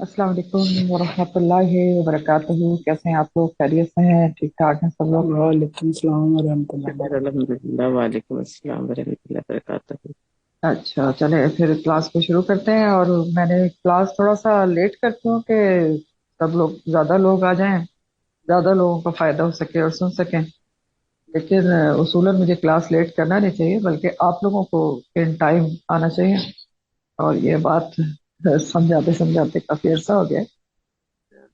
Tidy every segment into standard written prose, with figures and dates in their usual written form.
अस्सलाम वालेकुम वरहमतुल्लाहि वबरकातुहू। कैसे हैं आप लोग? खैरियत से हैं? ठीक ठाक हैं सब लोग? वालेकुम सलाम वरहमतुल्लाह। शुक्र अल्हम्दुलिल्लाह वालेकुम अस्सलाम वरहमतुल्लाहि वबरकातुहू। अच्छा, चले फिर क्लास को शुरू करते हैं। और मैंने क्लास थोड़ा सा लेट करती हूँ कि सब लोग, ज़्यादा लोग आ जाएं, ज़्यादा लोगों का फ़ायदा हो सके और सुन सकें। लेकिन उसूलन मुझे क्लास लेट करना नहीं चाहिए, बल्कि आप लोगों को इन टाइम आना चाहिए। और ये बात समझाते समझाते काफ़ी अरसा हो गया है,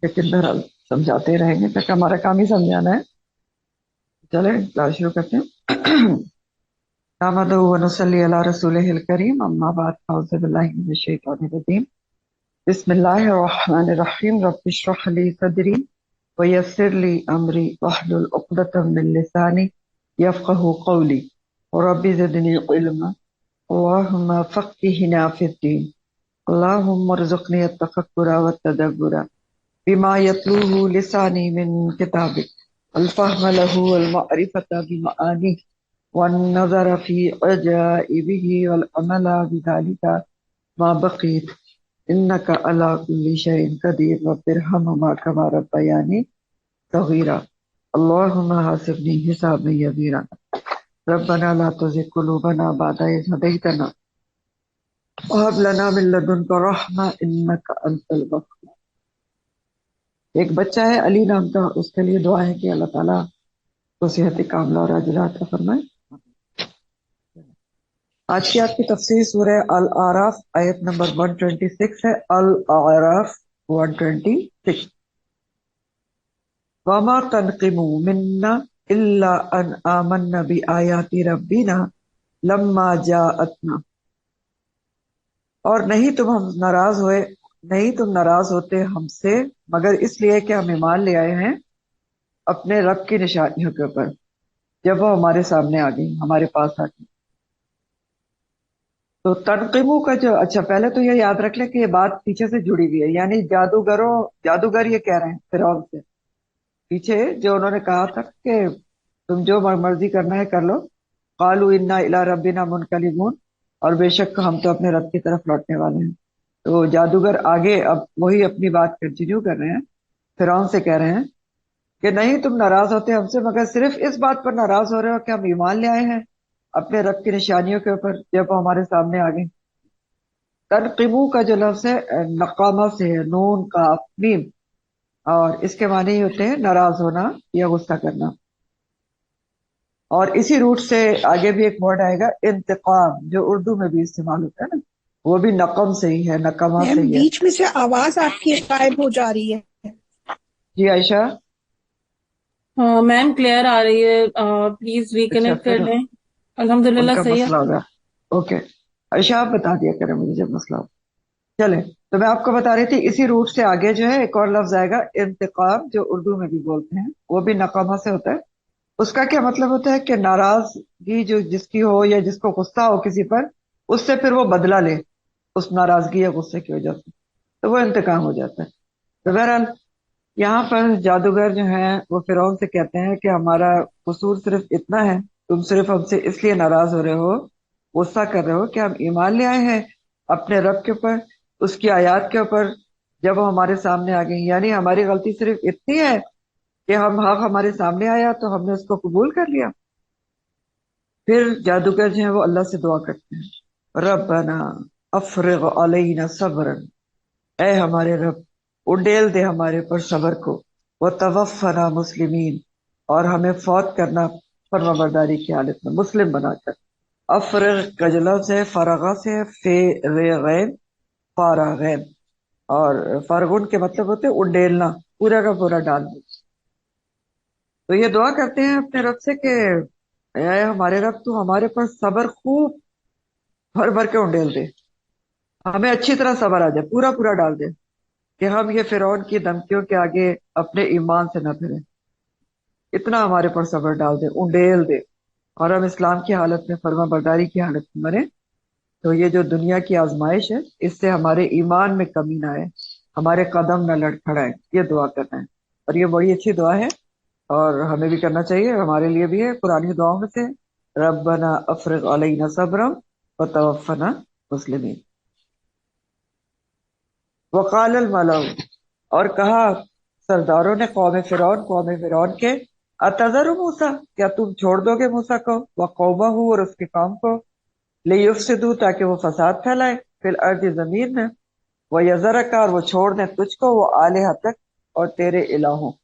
लेकिन बहरहाल समझाते ही रहेंगे क्योंकि हमारा काम ही समझाना है। चले क्लास शुरू करते हैं। नहमदुहु व नुसल्ली अला रसूलिहिल करीम, अम्मा बाद, औज़ु बिल्लाहि मिनश शैतानिर रजीम। बिस्मिल्लाहिर रहमानिर रहीम। रब्बि इश्रह ली सदरी व यस्सिर ली अमरी वहलुल उक़दतम मिन लिसानी यफ़क़हू क़ौली रब्बि ज़िदनी इल्मा अल्लाहुम्मा फ़क़्हिना फ़िद्दीन अल्लाहुम्मा अर्ज़ुक़नी अत-तफ़क्कुरा वत-तदब्बुरा बिमा यतलूहु लिसानी मिन किताबिक वल फ़हम लहू वल मअरिफ़ता बिमआनी वन्नज़र फ़ी अजाइबिही वल अमल बिज़ालिका मा बक़ीत इन्नका अला कुल्लि शैइन क़दीर रब्बिरहमहुमा कमा रब्बयानी सग़ीरा अल्लाहुम्मा हासिबनी हिसाबन यसीरा रब्बना ला तुज़िग़ क़ुलूबना बअद इज़ हदैतना व हब लना मिन लदुनका रहमा इन्नका अंतल वहाब। एक बच्चा है अली नाम का, उसके लिए दुआ है कि अल्लाह ताला को सेहत कामला और अजर अता फरमाए। आज की आपकी तफसीर सूरह अल आराफ आयत नंबर 126 है। अल आराफ 126। वमा तनकिमु मिन्ना इल्ला अन आमन्ना बि आयाति रब्बिना लम्मा जाअतना। और नहीं तुम हम नाराज हुए, नहीं तुम नाराज होते हमसे मगर इसलिए कि हम ईमान ले आए हैं अपने रब की निशानियों के ऊपर, जब वो हमारे सामने आ गई, हमारे पास आ गई। तो तनकीमों का जो, अच्छा पहले तो ये याद रख लें कि ये बात पीछे से जुड़ी हुई है, यानी जादूगरों, जादूगर ये कह रहे हैं फिरौन से, पीछे जो उन्होंने कहा था कि तुम जो मर्जी करना है कर लो। कालू इन्ना इला रब्बिना मुनकलिबून, और बेशक हम तो अपने रब की तरफ लौटने वाले हैं। तो जादूगर आगे अब वही अपनी बात कंटिन्यू कर रहे हैं, फिरौन से कह रहे हैं कि नहीं तुम नाराज होते हमसे मगर सिर्फ इस बात पर नाराज हो रहे हो कि हम ईमान ले आए हैं अपने रब की निशानियों के ऊपर, जब वो हमारे सामने आ गई। तनकीमू का जो लफ्ज है नकामा से है, नून का मीम, और इसके माने ही होते हैं नाराज होना या गुस्सा करना। और इसी रूट से आगे भी एक वर्ड आएगा इंतकाम, जो उर्दू में भी इस्तेमाल होता है ना, वो भी नकम से ही है, नकमा से मैम ही है। बीच में से आवाज आपकी गायब हो जा रही है। जी आयशा। हाँ मैम, क्लियर आ रही है। प्लीज अच्छा, रिकनेक्ट कर फिर लें। अल्हम्दुलिल्लाह उनका सही है। मसला होगा। ओके, आयशा आप बता दिया करें मुझे जब मसला हो। चले, तो मैं आपको बता रही थी इसी रूट से आगे जो है एक और लफ्ज आएगा इंतकाम, जो उर्दू में भी बोलते हैं, वो भी नकामा से होता है। उसका क्या मतलब होता है कि नाराजगी जो जिसकी हो या जिसको गुस्सा हो किसी पर, उससे फिर वो बदला ले उस नाराजगी या गुस्से की वजह से, तो वो इंतकाम हो जाता है। तो बहरहाल यहाँ पर जादूगर जो हैं वो फिरौन से कहते हैं कि हमारा कसूर सिर्फ इतना है, तुम सिर्फ हमसे इसलिए नाराज हो रहे हो, गुस्सा कर रहे हो कि हम ईमान ले आए हैं अपने रब के ऊपर, उसकी आयत के ऊपर, जब वो हमारे सामने आ गई। यानी हमारी गलती सिर्फ इतनी है कि हम हक हमारे सामने आया तो हमने उसको कबूल कर लिया। फिर जादूगर जो है वो अल्लाह से दुआ करते हैं, रब्बना अफरिग अलैना सब्रन, ऐ हमारे रब उड़ेल दे हमारे पर सबर को, व तवफ़ना मुस्लिमीन, और हमें फौत करना फर्माबरदारी की हालत में मुस्लिम बनाकर। अफरिग का जो लफ्ज़ है फरगा से है, फे रे गैन फारा गैन, और फरगुन के मतलब होते हैं उड़ेलना, पूरा का पूरा डाल दो। तो ये दुआ करते हैं अपने रब से कि ऐ हमारे रब तू हमारे पर सबर खूब भर भर के उंडेल दे, हमें अच्छी तरह सबर आ जाए, पूरा पूरा डाल दे कि हम ये फिरौन की धमकियों के आगे अपने ईमान से न फिरें। इतना हमारे पर सबर डाल दे, उंडेल दे, और हम इस्लाम की हालत में, फर्मा बरदारी की हालत में मरे। तो ये जो दुनिया की आजमाइश है, इससे हमारे ईमान में कमी ना आए, हमारे कदम न लड़खड़ाए, ये दुआ करना है। और ये बड़ी अच्छी दुआ है और हमें भी करना चाहिए, हमारे लिए भी है पुरानी दुआओं में से। रब्बना अफरिग अलैना सब्रम व तवफ़ना मुस्लिमीन। वकाल मलउ, और कहा सरदारों ने कौम फिरौन के, अतजर मूसा, क्या तुम छोड़ दोगे मूसा को, व कौमहू, और उसकी कौम को, लियुफ्सिदू, ताकि वो फसाद फैलाए, फिल अर्द, जमीन में, वो यजरका, और वो छोड़ दें तुझको, वो आलिहतक, और तेरे इलाहों को।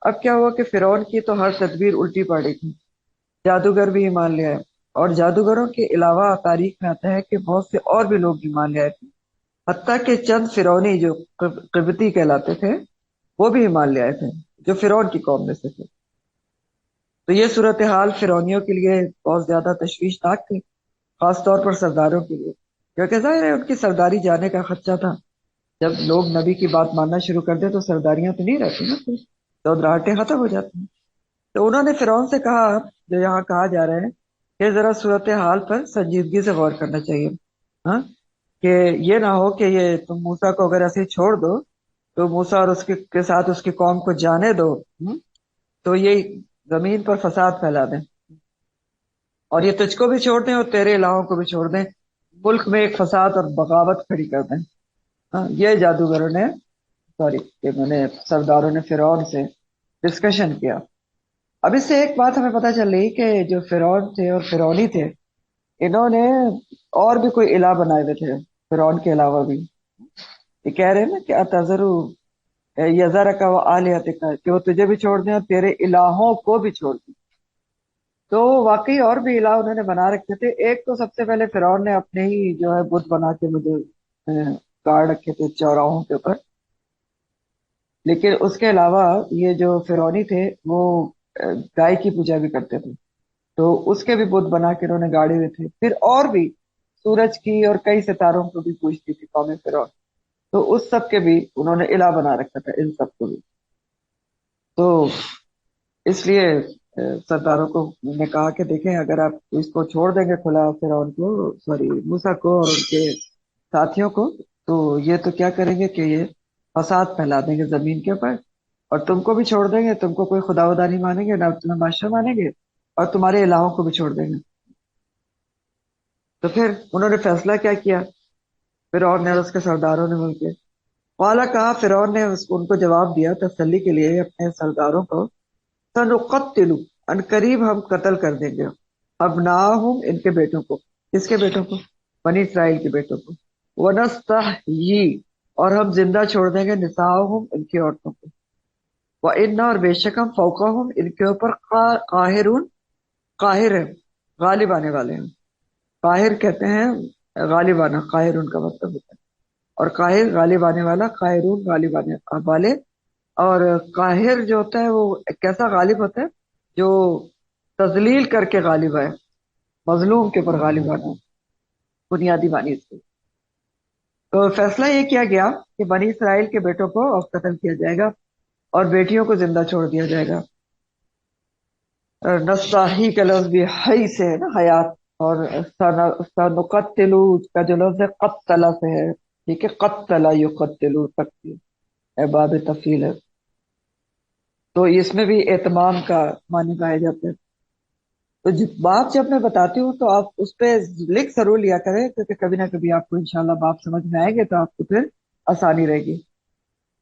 अब क्या हुआ कि फिरौन की तो हर तदबीर उल्टी पड़ी थी, जादूगर भी ईमान ले आए, और जादूगरों के अलावा तारीख में आता है कि बहुत से और भी लोग ईमान ले आए थे, हत्ता कि चंद फिरौनी जो किब्ती कहलाते थे वो भी ईमान ले आए थे, जो फिरौन की कौम में से थे। तो ये सूरत हाल फिरौनियों के लिए बहुत ज्यादा तशवीशनाक थी, खास तौर पर सरदारों के लिए, क्योंकि जाहिर है उनकी सरदारी जाने का खदशा था। जब लोग नबी की बात मानना शुरू कर दे तो सरदारियां तो नहीं रहती ना, फिर चौधराहटें खत्म हो जाती हैं। तो उन्होंने फिरौन से कहा, जो यहाँ कहा जा रहा है, कि जरा सूरत हाल पर संजीदगी से गौर करना चाहिए, हाँ, कि ये ना हो कि ये तुम मूसा को अगर ऐसे ही छोड़ दो, तो मूसा और उसके के साथ उसकी कौम को जाने दो, तो ये जमीन पर फसाद फैला दें, और ये तुझको भी छोड़ दें और तेरे इलाहों को भी छोड़ दें, मुल्क में एक फसाद और बगावत खड़ी कर दें। हाँ, ये जादूगरों ने, सॉरी, इन्होंने सरदारों ने फिरौन से डिस्कशन किया। अब इससे एक बात हमें पता चल रही कि जो फिरौन थे और फिरौनी थे, इन्होंने और भी कोई इलाह बनाए हुए थे फिरौन के अलावा भी। ये कह रहे हैं ना कि अतजरु यजर का व आलिहतिका, कि वो तुझे भी छोड़ दें और तेरे इलाहों को भी छोड़ दें। तो वाकई और भी इलाह उन्होंने बना रखे थे। एक तो सबसे पहले फिरौन ने अपने ही जो है बुत बना के मुझे गाड़ रखे थे चौराहों के ऊपर। लेकिन उसके अलावा ये जो फिरौनी थे वो गाय की पूजा भी करते थे, तो उसके भी बुत बना के उन्होंने गाड़े हुए थे। फिर और भी सूरज की और कई सितारों को भी पूजती थी कौम फिरौन, तो उस सब के भी उन्होंने इलाह बना रखा था, इन सब को भी। तो इसलिए सरदारों को ने कहा कि देखें, अगर आप इसको छोड़ देंगे खुला फिरौन को, सॉरी मूसा को और उनके साथियों को, तो ये तो क्या करेंगे कि ये फसाद फैला देंगे जमीन के ऊपर, और तुमको भी छोड़ देंगे, तुमको कोई खुदा वुदा नहीं मानेंगे, ना तुम्हें बादशाह मानेंगे, और तुम्हारे इलाहों को भी छोड़ देंगे। तो फिर उन्होंने फैसला क्या किया, फिरौन ने और उसके सरदारों ने मिलकर, वाला कहा, फिरौन ने उनको जवाब दिया तसल्ली के लिए अपने सरदारों को, सनुकत्तिलु, अनकरीब हम कत्ल कर देंगे, अबनाहुम, इनके बेटों को। किसके बेटों को? बनी इसराइल के बेटों को। वनस्तहयी, और हम जिंदा छोड़ देंगे, निसाहुम, इनकी औरतों को। व इन्ना, और बेशक हम फौकाहुम, इनके ऊपर काहिरून, काहिर है, गालिब आने वाले हैं। काहिर कहते हैं गालिब आना, काहिरून का मतलब होता है, और काहिर गालिब आने वाला, काहिरून गालिब आने वाले। और काहिर जो होता है वो कैसा गालिब होता है, जो तजलील करके गालिब आए, मजलूम के ऊपर गालिब आना, बुनियादी मानी इसकी। तो फैसला ये किया गया कि बनी इसराइल के बेटों को अब कत्ल किया जाएगा और बेटियों को जिंदा छोड़ दिया जाएगा। नस्ताही का लफ्ज भी हई से है ना, हयात, और सनुकत्तिलु का जो लफ्ज है कत्तला से है, ठीक है, कत्तला युकत्तिलु तक बाब तफील है, तो इसमें भी एतमाम का मानी पाए जाते हैं। तो बाप जब मैं बताती हूँ तो आप उस पे लिख जरूर लिया करें, क्योंकि कभी ना कभी आपको इंशाल्लाह बाप समझ में आएंगे तो आपको फिर आसानी रहेगी।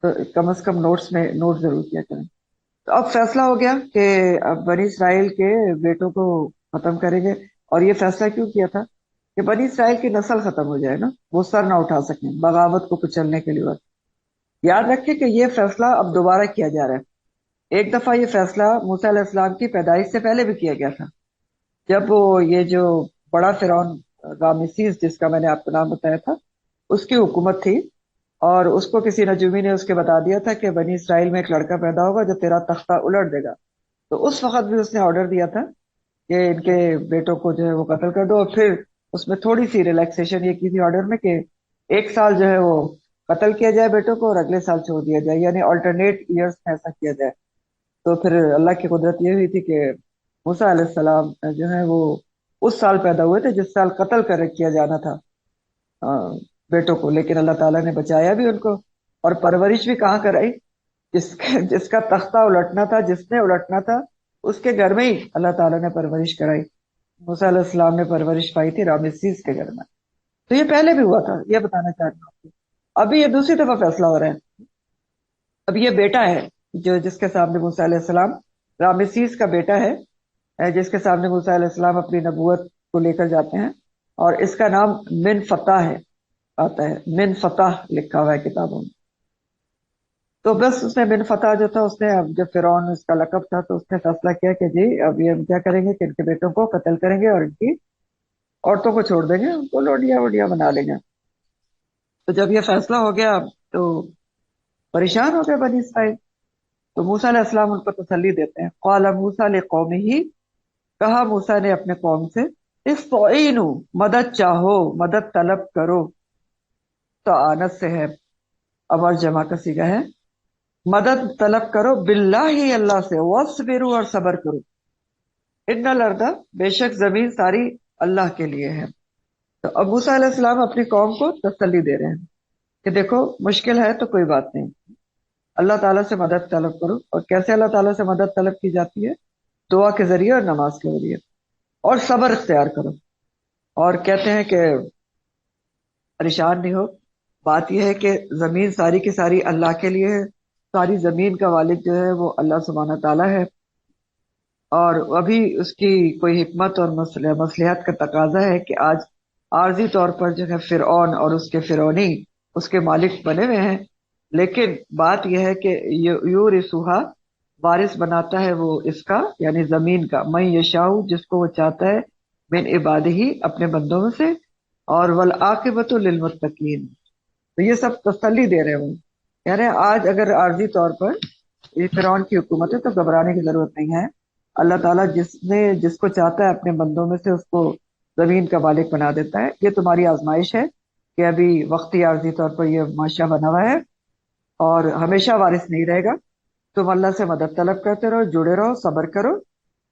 तो कम से कम नोट्स में नोट जरूर किया करें। तो अब फैसला हो गया कि अब बनी इसराइल के बेटों को खत्म करेंगे। और ये फैसला क्यों किया था कि बनी इसराइल की नस्ल खत्म हो जाए ना, वो सर ना उठा सकें बगावत को कुचलने के लिए। याद रखें कि ये फैसला अब दोबारा किया जा रहा है। एक दफा ये फैसला मूसा अलैहिस्सलाम की पैदाइश से पहले भी किया गया था, जब वो ये जो बड़ा फिरौन रामेसीस, जिसका मैंने आपको नाम बताया था, उसकी हुकूमत थी, और उसको किसी नजूमी ने उसके बता दिया था कि बनी इसराइल में एक लड़का पैदा होगा जो तेरा तख्ता उलट देगा। तो उस वक्त भी उसने ऑर्डर दिया था कि इनके बेटों को जो है वो कत्ल कर दो, और फिर उसमें थोड़ी सी रिलैक्सेशन ये की थी ऑर्डर में कि एक साल जो है वो कत्ल किया जाए बेटों को और अगले साल छोड़ दिया जाए, यानी अल्टरनेट ईयर्स में ऐसा किया जाए। तो फिर अल्लाह की कुदरत ये हुई थी कि मूसा अलैहिस्सलाम जो है वो उस साल पैदा हुए थे जिस साल कत्ल कर किया जाना था अ, बेटों को, लेकिन अल्लाह ताला ने बचाया भी उनको, और परवरिश भी कहाँ कराई, जिसका तख्ता उलटना था, जिसने उलटना था, उसके घर में ही अल्लाह ताला ने परवरिश कराई। मूसा अलैहिस्सलाम ने परवरिश पाई थी रामेसीस के घर में। तो ये पहले भी हुआ था, ये बताना चाहता हूँ आपको। अभी ये दूसरी दफा फैसला हो रहा है। अब ये बेटा है जो जिसके सामने मूसा अलैहिस्सलाम, रामेसीस का बेटा है, जिसके सामने मूसा अलैहिस्सलाम अपनी नबूवत को लेकर जाते हैं, और इसका नाम मिन फतह है, आता है मिन फतह लिखा हुआ है किताबों में। तो बस उसने बिन फतह जो था, उसने अब जब फिरौन उसका लकब था, तो उसने फैसला किया कि जी अब ये हम क्या करेंगे कि इनके बेटों को कत्ल करेंगे और इनकी औरतों को छोड़ देंगे, उनको लोडिया वोडिया बना लेंगे। तो जब ये फैसला हो गया तो परेशान हो गए बनी इसराइल। तो मूसा अलैहिस्सलाम उनको तसल्ली देते हैं। क़ाला मूसा लिक़ौमिही, कहा मूसा ने अपने कौम से, इस्तईनु, मदद चाहो, मदद तलब करो। तो आनत से है, अमर जमा का सीगा है, मदद तलब करो, बिल्लाही, अल्लाह से, वस्बिरु, और सबर करो, इन्नल अर्दा, बेशक जमीन सारी अल्लाह के लिए है। तो अब मूसा अलैहिस्सलाम अपनी कौम को तसल्ली दे रहे हैं कि देखो मुश्किल है तो कोई बात नहीं, अल्लाह ताला से मदद तलब करो। और कैसे अल्लाह ताला से मदद तलब की जाती है? दुआ के जरिए और नमाज के जरिए, और सब्र इख्तियार करो। और कहते हैं कि परेशान नहीं हो, बात यह है कि जमीन सारी की सारी अल्लाह के लिए है, सारी जमीन का वालिद जो है वो अल्लाह सुब्हाना ताला है, और अभी उसकी कोई हिकमत और मसलहत का तकाजा है कि आज आर्जी तौर पर जो है फिरौन और उसके फिरौनी उसके मालिक बने हुए हैं। लेकिन बात यह है कि यूरिसुहा, वारिस बनाता है वो इसका, यानी जमीन का, मैं यशाऊ, जिसको वो चाहता है, मिन इबादिही, अपने बंदों में से, और वल आकिबतु लिल मुत्तकीन। तो ये सब तसल्ली दे रहे हैं। यानी आज अगर आर्जी तौर पर ये फिरौन की हुकूमत है तो घबराने की जरूरत नहीं है। अल्लाह ताला जिसको चाहता है अपने बंदों में से उसको जमीन का मालिक बना देता है। ये तुम्हारी आजमाइश है कि अभी वक्ती आर्जी तौर पर ये माशा बना हुआ है और हमेशा वारिस नहीं रहेगा। तुम अल्लाह से मदद तलब करते रहो, जुड़े रहो, सब्र करो,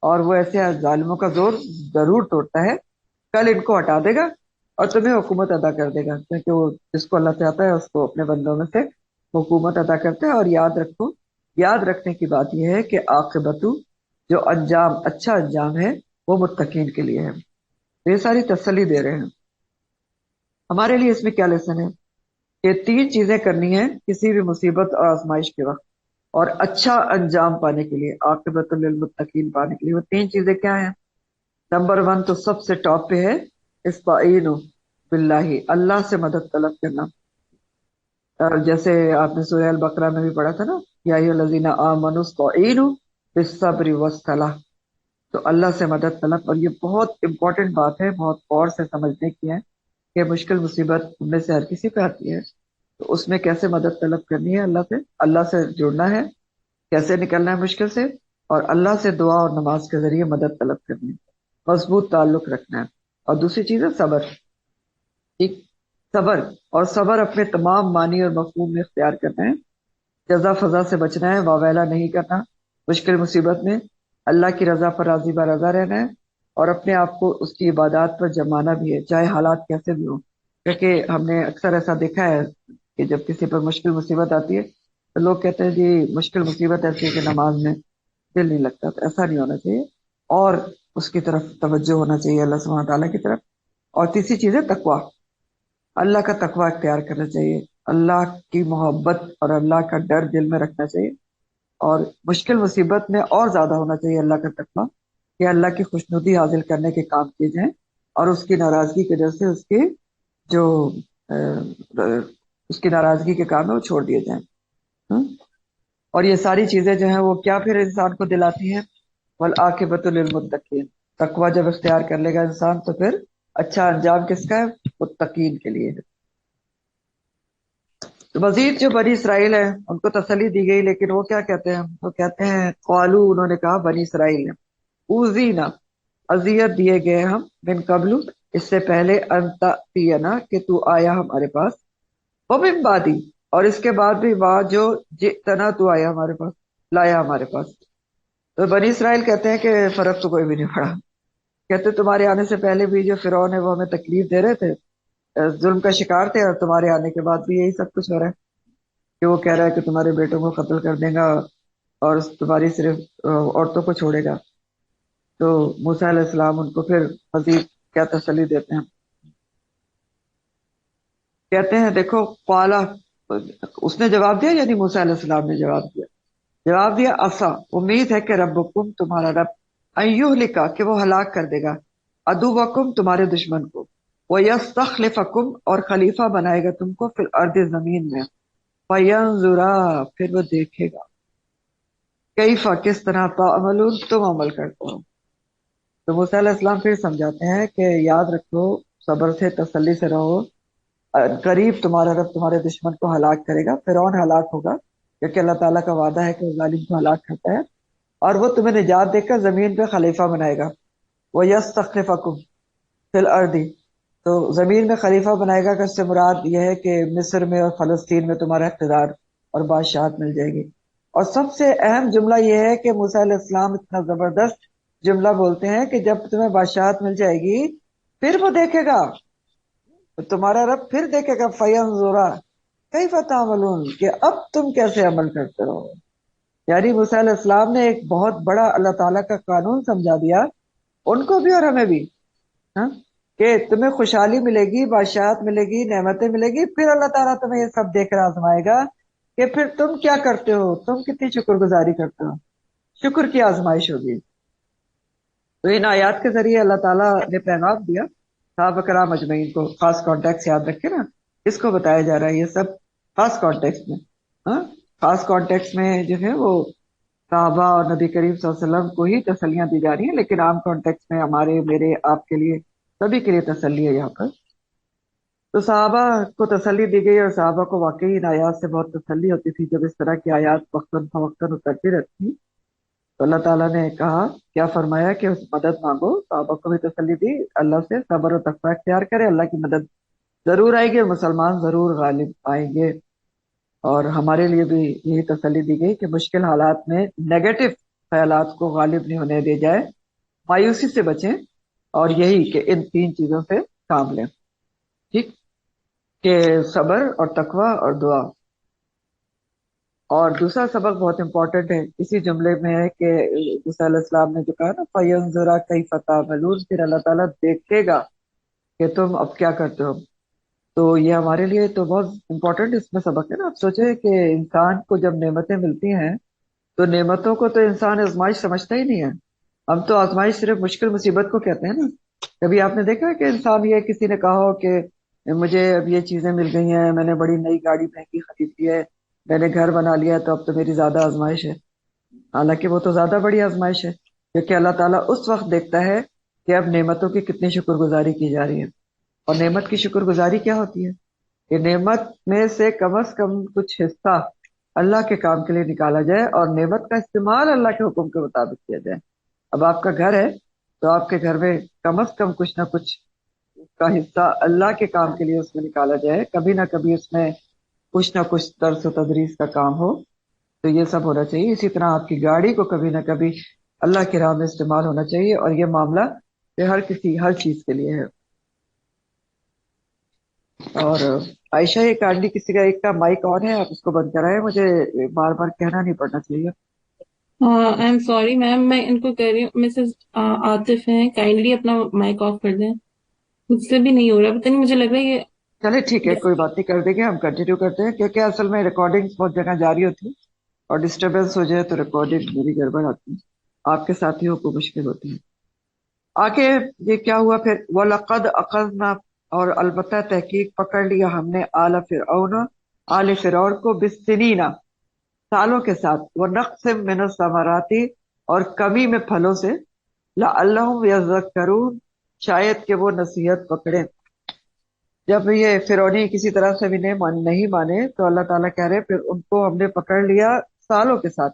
और वो ऐसे जालिमों का जोर जरूर तोड़ता है, कल इनको हटा देगा और तुम्हें हुकूमत अदा कर देगा, क्योंकि वो जिसको अल्लाह चाहता है उसको अपने बंदों में से हुकूमत अदा करता है। और याद रखो, याद रखने की बात यह है कि आखिबतु, जो अंजाम, अच्छा अंजाम है, वो मुत्तकीन के लिए है। तो ये सारी तसल्ली दे रहे हैं। हमारे लिए इसमें क्या लेसन है कि तीन चीजें करनी है किसी भी मुसीबत और आजमाइश के वक्त, और अच्छा अंजाम पाने के लिए, आखिबतुल लिल मुत्तकीन पाने के लिए। वो तीन चीजें क्या हैं? नंबर वन तो सबसे टॉप पे है, इस्ताईनु बिल्लाही, अल्लाह से मदद तलब करना। और जैसे आपने सूरह अल बकरा में भी पढ़ा था ना, या अय्युहल्लज़ीना आमनु इस्ताईनु बिस्सब्रि वस्सलाह। तो अल्लाह से मदद तलब, और ये बहुत इंपॉर्टेंट बात है, बहुत गौर से समझने की है कि मुश्किल मुसीबत में से हर किसी पे आती है, तो उसमें कैसे मदद तलब करनी है? अल्लाह से जुड़ना है, कैसे निकलना है मुश्किल से, और अल्लाह से दुआ और नमाज के जरिए मदद तलब करनी है, मजबूत ताल्लुक रखना है। और दूसरी चीज है सबर। ठीक, सबर, और सबर अपने तमाम मानी और मफहूम में इख्तियार करना है। जजा फजा से बचना है, वावेला नहीं करना मुश्किल मुसीबत में, अल्लाह की रजा पर राजी बारजा रहना है, और अपने आप को उसकी इबादत पर जमाना भी है, चाहे हालात कैसे भी हो। क्योंकि हमने अक्सर ऐसा देखा है कि जब किसी पर मुश्किल मुसीबत आती है तो लोग कहते हैं जी मुश्किल मुसीबत ऐसी है कि नमाज में दिल नहीं लगता। तो ऐसा नहीं होना चाहिए, और उसकी तरफ तवज्जो होना चाहिए, अल्लाह सुब्हानहू व तआला की तरफ। और तीसरी चीज है तकवा, अल्लाह का तकवा इख्तियार करना चाहिए, अल्लाह की मोहब्बत और अल्लाह का डर दिल में रखना चाहिए। और मुश्किल मुसीबत में और ज्यादा होना चाहिए अल्लाह का तकवा, कि अल्लाह की खुशनुदी हासिल करने के काम किए जाएं, और उसकी नाराजगी की वजह से उसकी जो उसकी नाराजगी के काम है वो छोड़ दिए जाएं। हम्म? और ये सारी चीजें जो हैं वो क्या फिर इंसान को दिलाती हैं? वल आकिबतु लिल मुत्तकीन, तकवा जब इख्तियार कर लेगा इंसान तो फिर अच्छा अंजाम किसका है? मुत्तकीन के लिए है। तो मजीद जो बनी इसराइल है उनको तसल्ली दी गई, लेकिन वो क्या कहते हैं? वो कहते हैं क़ालू, उन्होंने कहा, बनी इसराइल ने, ऊज़ीना, अजियत दिए गए हम, मिन कबलू, इससे पहले, अंतअतियना, कि तू आया हमारे पास, वो मिन बादी, और इसके बाद भी, बाद जो, जितना, तू आया हमारे पास, लाया हमारे पास। तो बनी इसराइल कहते हैं कि फर्क तो कोई भी नहीं पड़ा। कहते तुम्हारे आने से पहले भी जो फिरौन है वो हमें तकलीफ दे रहे थे, जुल्म का शिकार थे, और तुम्हारे आने के बाद भी यही सब कुछ हो रहा है कि वो कह रहा है कि तुम्हारे बेटों को कत्ल कर देगा और तुम्हारी सिर्फ औरतों को छोड़ेगा। तो मूसा अलैहिस्सलाम उनको फिर मजीद क्या तसल्ली देते हैं? कहते हैं देखो काला, उसने जवाब दिया यानी मूसा अलैहि सलाम ने जवाब दिया असा, उम्मीद है कि रब्बुकुम तुम्हारा रब अय्युहलिका कि वो हलाक कर देगा, अदुवकुम तुम्हारे दुश्मन को, वो यस्तखलिफकुम और खलीफा बनाएगा तुमको फिर अर्द जमीन में, फयंजुरा फिर वो देखेगा, कैफा किस तरह तामलून तुम अमल करते हो। तो मूसा अलैहि सलाम फिर समझाते हैं कि याद रखो, सब्र से तसल्ली से रहो, करीब तुम्हारा रब तुम्हारे दुश्मन को हलाक करेगा, फिरौन हलाक होगा क्योंकि अल्लाह ताला का वादा है कि वो जालिम को हलाक करता है, और वो तुम्हें निजात देकर जमीन पे खलीफा बनाएगा। वो यस्तखलिफकुम फिल अर्दी, तो जमीन में खलीफा बनाएगा का इससे मुराद यह है कि मिस्र में और फलस्तीन में तुम्हारा इख्तिदार और बादशाहत मिल जाएगी। और सबसे अहम जुमला यह है कि मूसा अलैहिस्सलाम इतना जबरदस्त जुमला बोलते हैं कि जब तुम्हें बादशाहत मिल जाएगी फिर वो देखेगा, तो तुम्हारा रब फिर देखेगा, फयंजुरा कैफ तामलून कि अब तुम कैसे अमल करते हो। यानी मूसा अलैहिस्सलाम ने एक बहुत बड़ा अल्लाह ताला का कानून समझा दिया उनको भी और हमें भी, हाँ, कि तुम्हें खुशहाली मिलेगी, बादशाहत मिलेगी, नेमतें मिलेगी, फिर अल्लाह ताला तुम्हें ये सब देकर आजमाएगा कि फिर तुम क्या करते हो, तुम कितनी शुक्रगुजारी करते हो, शुक्र की आजमाइश होगी। तो इन आयात के जरिए अल्लाह ताला ने पैगाम दिया साहब कराम अजमईन को, खास कॉन्टेक्स्ट याद रखे ना, इसको बताया जा रहा है ये सब खास कॉन्टेक्स्ट में, हाँ, खास कॉन्टेक्स्ट में जो है वो साहबा और नबी करीम सल्लल्लाहु अलैहि वसल्लम को ही तसल्लियां दी जा रही हैं, लेकिन आम कॉन्टेक्स्ट में हमारे मेरे आपके लिए सभी के लिए तसल्ली है यहाँ पर। तो साहबा को तसल्ली दी गई और साहबा को वाकई इन आयात से बहुत तसल्ली होती थी, जब इस तरह की आयात वक्तन फवक्तन उतरती रहती। तो अल्लाह ताला ने कहा, क्या फरमाया कि उस मदद मांगो, साहबा को भी तसल्ली दी, अल्लाह से सब्र और तकवा इख्तियार करे, अल्लाह की मदद जरूर आएगी और मुसलमान जरूर गालिब आएंगे। और हमारे लिए भी यही तसल्ली दी गई कि मुश्किल हालात में नेगेटिव ख्यालात को गालिब नहीं होने दे जाए, मायूसी से बचें, और यही कि इन तीन चीजों से काम लें, ठीक, कि सब्र और तकवा और दुआ। और दूसरा सबक बहुत इंपॉर्टेंट है इसी जुमले में है कि मूसा अलैहिस्सलाम ने जो कहा ना, फयंजुरा कैफ तामलून, फिर अल्लाह ताला देखेगा कि तुम अब क्या करते हो। तो ये हमारे लिए तो बहुत इंपॉर्टेंट इसमें सबक है ना। आप सोचे कि इंसान को जब नेमतें मिलती हैं तो नेमतों को तो इंसान आजमाइश समझता ही नहीं है। हम तो आजमाइश सिर्फ मुश्किल मुसीबत को कहते हैं ना। कभी आपने देखा है कि इंसान, ये किसी ने कहा हो कि मुझे अब ये चीजें मिल गई हैं, मैंने बड़ी नई गाड़ी महंगी खरीद ली है, मैंने घर बना लिया, तो अब तो मेरी ज्यादा आजमाइश है। हालांकि वो तो ज्यादा बड़ी आजमाइश है, क्योंकि अल्लाह ताला उस वक्त देखता है कि अब नेमतों की कितनी शुक्रगुजारी की जा रही है। और नेमत की शुक्रगुजारी क्या होती है कि नेमत में से कम कुछ हिस्सा अल्लाह के काम के लिए निकाला जाए और नेमत का इस्तेमाल अल्लाह के हुक्म के मुताबिक किया जाए। अब आपका घर है तो आपके घर में कम से कम कुछ ना कुछ का हिस्सा अल्लाह के काम के लिए उसमें निकाला जाए, कभी ना कभी उसमें कुछ ना कुछ दर्स व तदरीस का काम हो, तो ये सब होना चाहिए। इसी तरह आपकी गाड़ी को कभी ना कभी अल्लाह की राह में इस्तेमाल होना चाहिए, और ये मामला ये हर चीज के लिए है। और आयशा, ये कांडी किसी का एक का माइक ऑन है, आप उसको बंद कराएं, मुझे बार बार कहना नहीं पड़ना चाहिए। आई एम सॉरी मैम, मैं इनको कह रही हूँ, मिसेस आतिफ हैं, काइंडली अपना माइक ऑफ कर दें। मुझसे भी नहीं हो रहा, पता नहीं, मुझे लग रहा है ये। चले ठीक है, कोई बात नहीं, कर देंगे, हम कंटिन्यू करते हैं, क्योंकि असल में रिकॉर्डिंग बहुत जगह जारी होती है और डिस्टरबेंस हो जाए तो रिकॉर्डिंग मेरी गड़बड़ आती है, आपके साथियों को मुश्किल होती है। आगे ये क्या हुआ फिर, वलक़द अख़ज़ना, और अलबत्ता तहकीक पकड़ लिया हमने आले फिरौन को बिस्सिनीना, सालों के साथ, वो नक़्सिम मिनस समराती, और कमी में फलों से, लअल्लहुम यज़क्करून, शायद कि वो नसीहत पकड़े। जब ये फिरौनी किसी तरह से भी नहीं माने तो अल्लाह ताला कह रहे फिर उनको हमने पकड़ लिया सालों के साथ।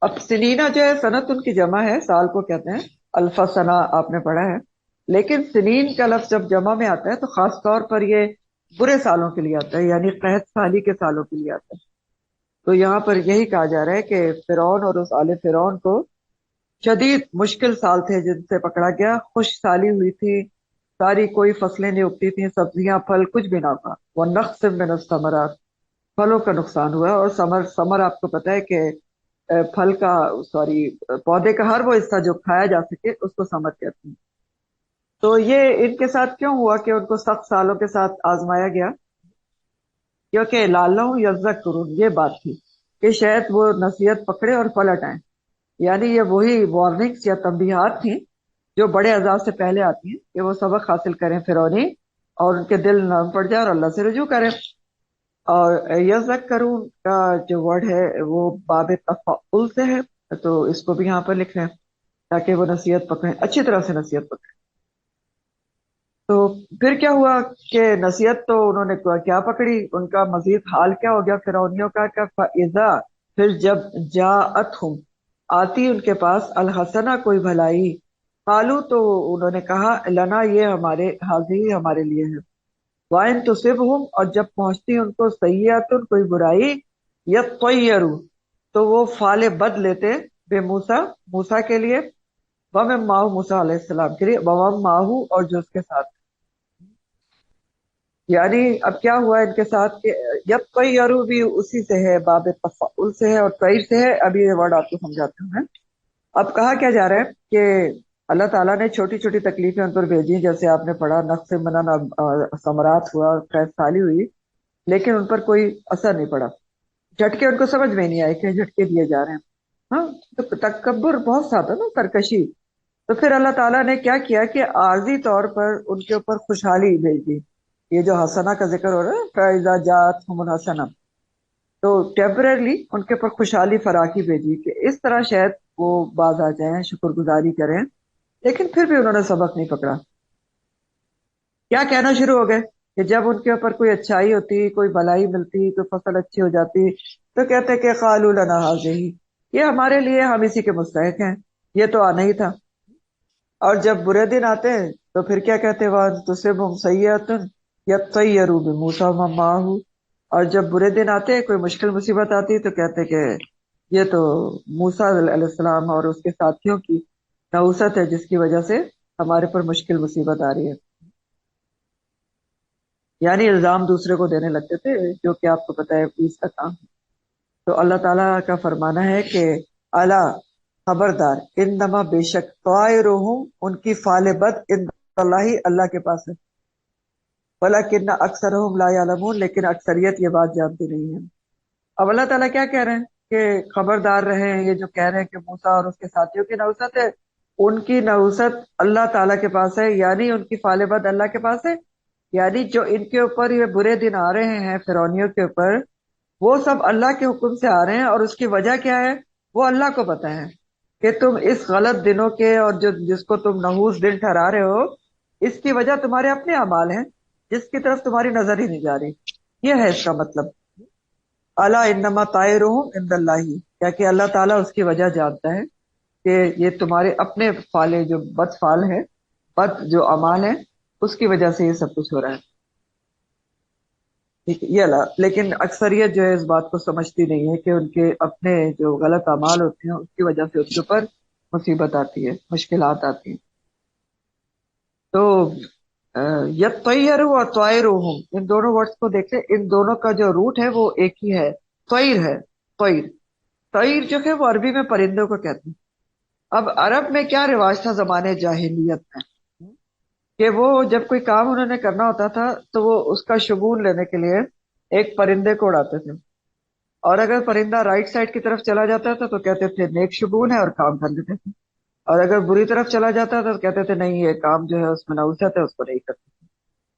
अब सिनीना जो है सनत उनकी जमा है, साल को कहते हैं, अल्फा सना आपने पढ़ा है, लेकिन सिनीन का लफ्ज जब जमा में आता है तो खास तौर पर ये बुरे सालों के लिए आता है, यानी कहत साली के सालों के लिए आता है। तो यहाँ पर यही कहा जा रहा है कि फिरौन और उस आले फिरौन को शदीद मुश्किल साल थे जिनसे पकड़ा गया, खुश साली हुई थी सारी, कोई फसलें नहीं उगती थी, सब्जियां फल कुछ भी ना था, वो नक्स मिन समरात, फलों का नुकसान हुआ। और समर समर आपको पता है कि फल का, सॉरी, पौधे का हर वो हिस्सा जो खाया जा सके उसको समर कहते हैं। तो ये इनके साथ क्यों हुआ कि उनको सख्त सालों के साथ आजमाया गया, क्योंकि लालहु यज़्ज़क्करून ये बात थी कि शायद वो नसीहत पकड़े और पलट आए। यानी ये वही वार्निंग्स या तंबीहात थी जो बड़े अजाब से पहले आती हैं कि वो सबक हासिल करें फिरौनी और उनके दिल नरम पड़ जाए और अल्लाह से रुजू करें। और यज़्ज़क्करून का जो वर्ड है वो बाब तफ़ाउल से है, तो इसको भी यहाँ पर लिख रहे हैं ताकि वो नसीहत पकड़ें, अच्छी तरह से नसीहत पकड़ें। तो फिर क्या हुआ कि नसीहत तो उन्होंने क्या पकड़ी, उनका मजीद हाल क्या हो गया फिरौनियों का फ़इज़ा, फिर जब जाअतहुम आती उनके पास अल हसना कोई भलाई, कालू तो उन्होंने कहा लना ये हमारे हाजी हमारे लिए है, वाइन तुसिबहुम और जब पहुंचती उनको सय्यतुन कोई बुराई, यत्तय्यरू तो वो फाले बद लेते बे मूसा मूसा के लिए, वम माहू मूसा अलैहिस्सलाम के लिए, वम माहू और जो उसके साथ। यानी अब क्या हुआ इनके साथ कि यत्तय्यरू भी उसी से है, बाब तफाउल से है और तैर से है। अभी ये वर्ड आपको समझाती हूँ मैं। अब कहा क्या जा रहा है कि अल्लाह ताला ने छोटी छोटी तकलीफें उन पर भेजी, जैसे आपने पढ़ा नक्स मनन समरात हुआ, कैद साली हुई, लेकिन उन पर कोई असर नहीं पड़ा। झटके उनको समझ में नहीं आए कि झटके दिए जा रहे हैं। हाँ, तो तकब्बुर बहुत सा था ना, सरकशी। तो फिर अल्लाह ताला ने क्या किया कि आर्जी तौर पर उनके ऊपर खुशहाली भेज दी। ये जो हसना का जिक्र हो रहा है, फैज़ा जाअतहुमुल हसना, तो टेम्पररी उनके ऊपर खुशहाली फराकी भेजी कि इस तरह शायद वो बाज आ जाएं, शुक्रगुजारी करें। लेकिन फिर भी उन्होंने सबक नहीं पकड़ा। क्या कहना शुरू हो गए कि जब उनके ऊपर कोई अच्छाई होती, कोई भलाई मिलती, कोई फसल अच्छी हो जाती, तो कहते कि कालू लना हाज़िही, ये हमारे लिए, हम इसी के मुस्तहिक हैं, ये तो आना ही था। और जब बुरे दिन आते हैं तो फिर क्या कहते, वह तुसिबहुम सय्यतुन यत्तय्यरू बिमूसा व माहू, और जब बुरे दिन आते, कोई मुश्किल मुसीबत आती, तो कहते कि ये तो मूसा अलैहिस्सलाम और उसके साथियों की नहुसत है जिसकी वजह से हमारे पर मुश्किल मुसीबत आ रही है। यानी इल्जाम दूसरे को देने लगते थे, जो कि आपको पता है पुलिस का काम है। तो अल्लाह ताला का फरमाना है कि अला खबरदार, इन्नमा बेशक तायरुहुम उनकी फाले बद इंदल्लाहि अल्लाह के पास है, वलाकिन्ना अक्सरहुम ला यालमून लेकिन अक्सरियत ये बात जानती नहीं है। अब अल्लाह ताला क्या कह रहे हैं कि खबरदार रहे, ये जो कह रहे हैं कि मूसा और उसके साथियों की नहुसत है, उनकी नहुसत अल्लाह ताला के पास है, यानी उनकी फाले बद अल्लाह के पास है। यानी जो इनके ऊपर ये बुरे दिन आ रहे हैं फिरौनियों के ऊपर, वो सब अल्लाह के हुक्म से आ रहे हैं, और उसकी वजह क्या है वो अल्लाह को पता है कि तुम इस गलत दिनों के और जो जिसको तुम नहूस दिन ठहरा रहे हो, इसकी वजह तुम्हारे अपने अमाल हैं जिसकी तरफ तुम्हारी नजर ही नहीं जा रही। ये है इसका मतलब। अला इन्नमा तायरुहुम इंदल्लाही, क्या कि अल्लाह ताला उसकी वजह जानता है कि ये तुम्हारे अपने फाले जो बद फाल है, बद जो अमाल है, उसकी वजह से ये सब कुछ हो रहा है। ठीक है, ये लेकिन अक्सरियत जो है इस बात को समझती नहीं है कि उनके अपने जो गलत अमाल होते हैं उसकी वजह से उनके ऊपर मुसीबत आती है, मुश्किलात आती हैं। तो यत्तय्यरु और त्वायरुहुम, इन दोनों वर्ड्स को देख ले, इन दोनों का जो रूट है वो एक ही है, त्वैर है। त्वैर, त्वैर जो है वो अरबी में परिंदों को कहते हैं। अब अरब में क्या रिवाज था जमाने जाहिलियत में कि वो जब कोई काम उन्होंने करना होता था तो वो उसका शुगून लेने के लिए एक परिंदे को उड़ाते थे, और अगर परिंदा राइट साइड की तरफ चला जाता था तो कहते थे नेक शुगून है और काम कर लेते थे, और अगर बुरी तरफ चला जाता था तो कहते थे नहीं ये काम जो है उसमें नहुसत है, उसको नहीं करते।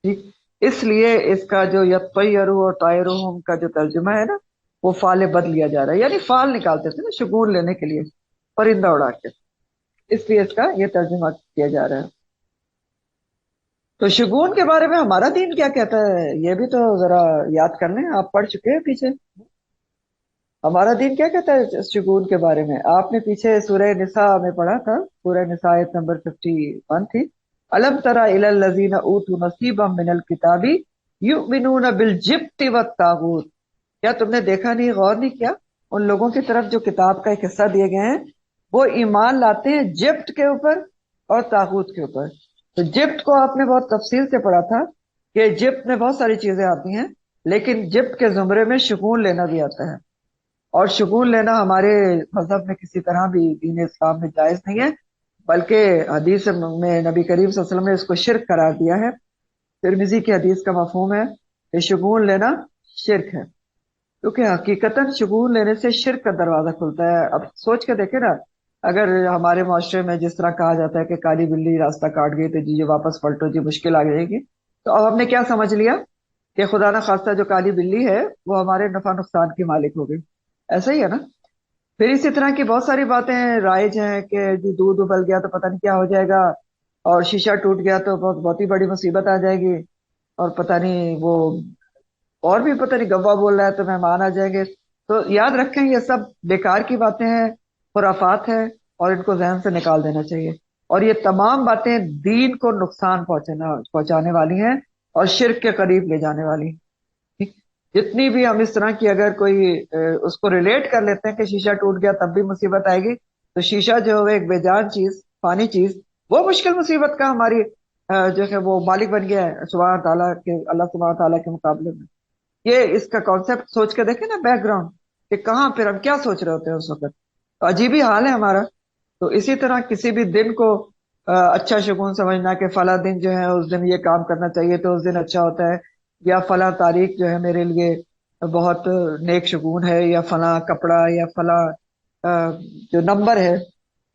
ठीक, इसलिए इसका जो यत्तय्यरु और तायरुहुम का जो तर्जुमा है ना, वो फाले बद लिया जा रहा है, यानी फाल निकालते थे ना शुगून लेने के लिए परिंदा उड़ा के, इसलिए इसका ये तर्जुमा किया जा रहा है। तो शगुन के बारे में हमारा दीन क्या कहता है, ये भी तो जरा याद कर लें, आप पढ़ चुके हैं पीछे। हमारा दीन क्या कहता है शगुन के बारे में, आपने पीछे सूरह निसा में पढ़ा था, सूरह निसा आयत नंबर 51 थी। अलम तरा इलल लजीना ऊतू नसीबम मिनल किताबी युमिनून बिल जिब्ति वत तागूत, क्या तुमने देखा नहीं, गौर नहीं किया उन लोगों की तरफ जो किताब का एक हिस्सा दिए गए हैं, वो ईमान लाते हैं जिब्त के ऊपर और तागूत के ऊपर। तो जिब्त को आपने बहुत तफसील से पढ़ा था कि जिब्त में बहुत सारी चीजें आती हैं, लेकिन जिब्त के जुमरे में सुकून लेना भी आता है, और सुकून लेना हमारे मजहब में किसी तरह भी दीन इस्लाम में जायज नहीं है, बल्कि हदीस में नबी करीम सल्लल्लाहु अलैहि वसल्लम ने इसको शिर्क करार दिया है। तिरमिजी की हदीस का मफहूम है कि सुकून लेना शिरक है, क्योंकि हकीकतन शगुन लेने से शिरक का दरवाजा खुलता है। अब सोच के देखे ना, अगर हमारे माशरे में जिस तरह कहा जाता है कि काली बिल्ली रास्ता काट गई तो जी ये वापस पलटो जी मुश्किल आ जाएगी, तो अब हमने क्या समझ लिया कि खुदा ना खास्ता जो काली बिल्ली है वो हमारे नफा नुकसान की मालिक हो गई। ऐसा ही है ना। फिर इसी तरह की बहुत सारी बातें राइज हैं कि जी दूध उबल गया तो पता नहीं क्या हो जाएगा, और शीशा टूट गया तो बहुत बहुत ही बड़ी मुसीबत आ जाएगी, और पता नहीं वो और भी पता नहीं गव्वा बोल रहा है तो मेहमान आ जाएंगे। तो याद रखें ये सब बेकार की बातें हैं, खुराफात है, और इनको जहन से निकाल देना चाहिए। और ये तमाम बातें दीन को नुकसान पहुंचाने वाली हैं और शिर्क के करीब ले जाने वाली हैं। ठीक? जितनी भी हम इस तरह की अगर कोई उसको रिलेट कर लेते हैं कि शीशा टूट गया तब भी मुसीबत आएगी, तो शीशा जो है एक बेजान चीज, फानी चीज, वो मुश्किल मुसीबत का हमारी जो है वो मालिक बन गया है सुभान ताला के, अल्लाह सुभान ताला के मुकाबले में। ये इसका कॉन्सेप्ट सोच के देखे ना बैकग्राउंड, कि कहाँ फिर हम क्या सोच रहे होते हैं उस वक्त। तो अजीब ही हाल है हमारा। तो इसी तरह किसी भी दिन को अच्छा शगुन समझना कि फला दिन जो है उस दिन ये काम करना चाहिए तो उस दिन अच्छा होता है, या फला तारीख जो है मेरे लिए बहुत नेक शगुन है, या फला कपड़ा, या फला जो नंबर है,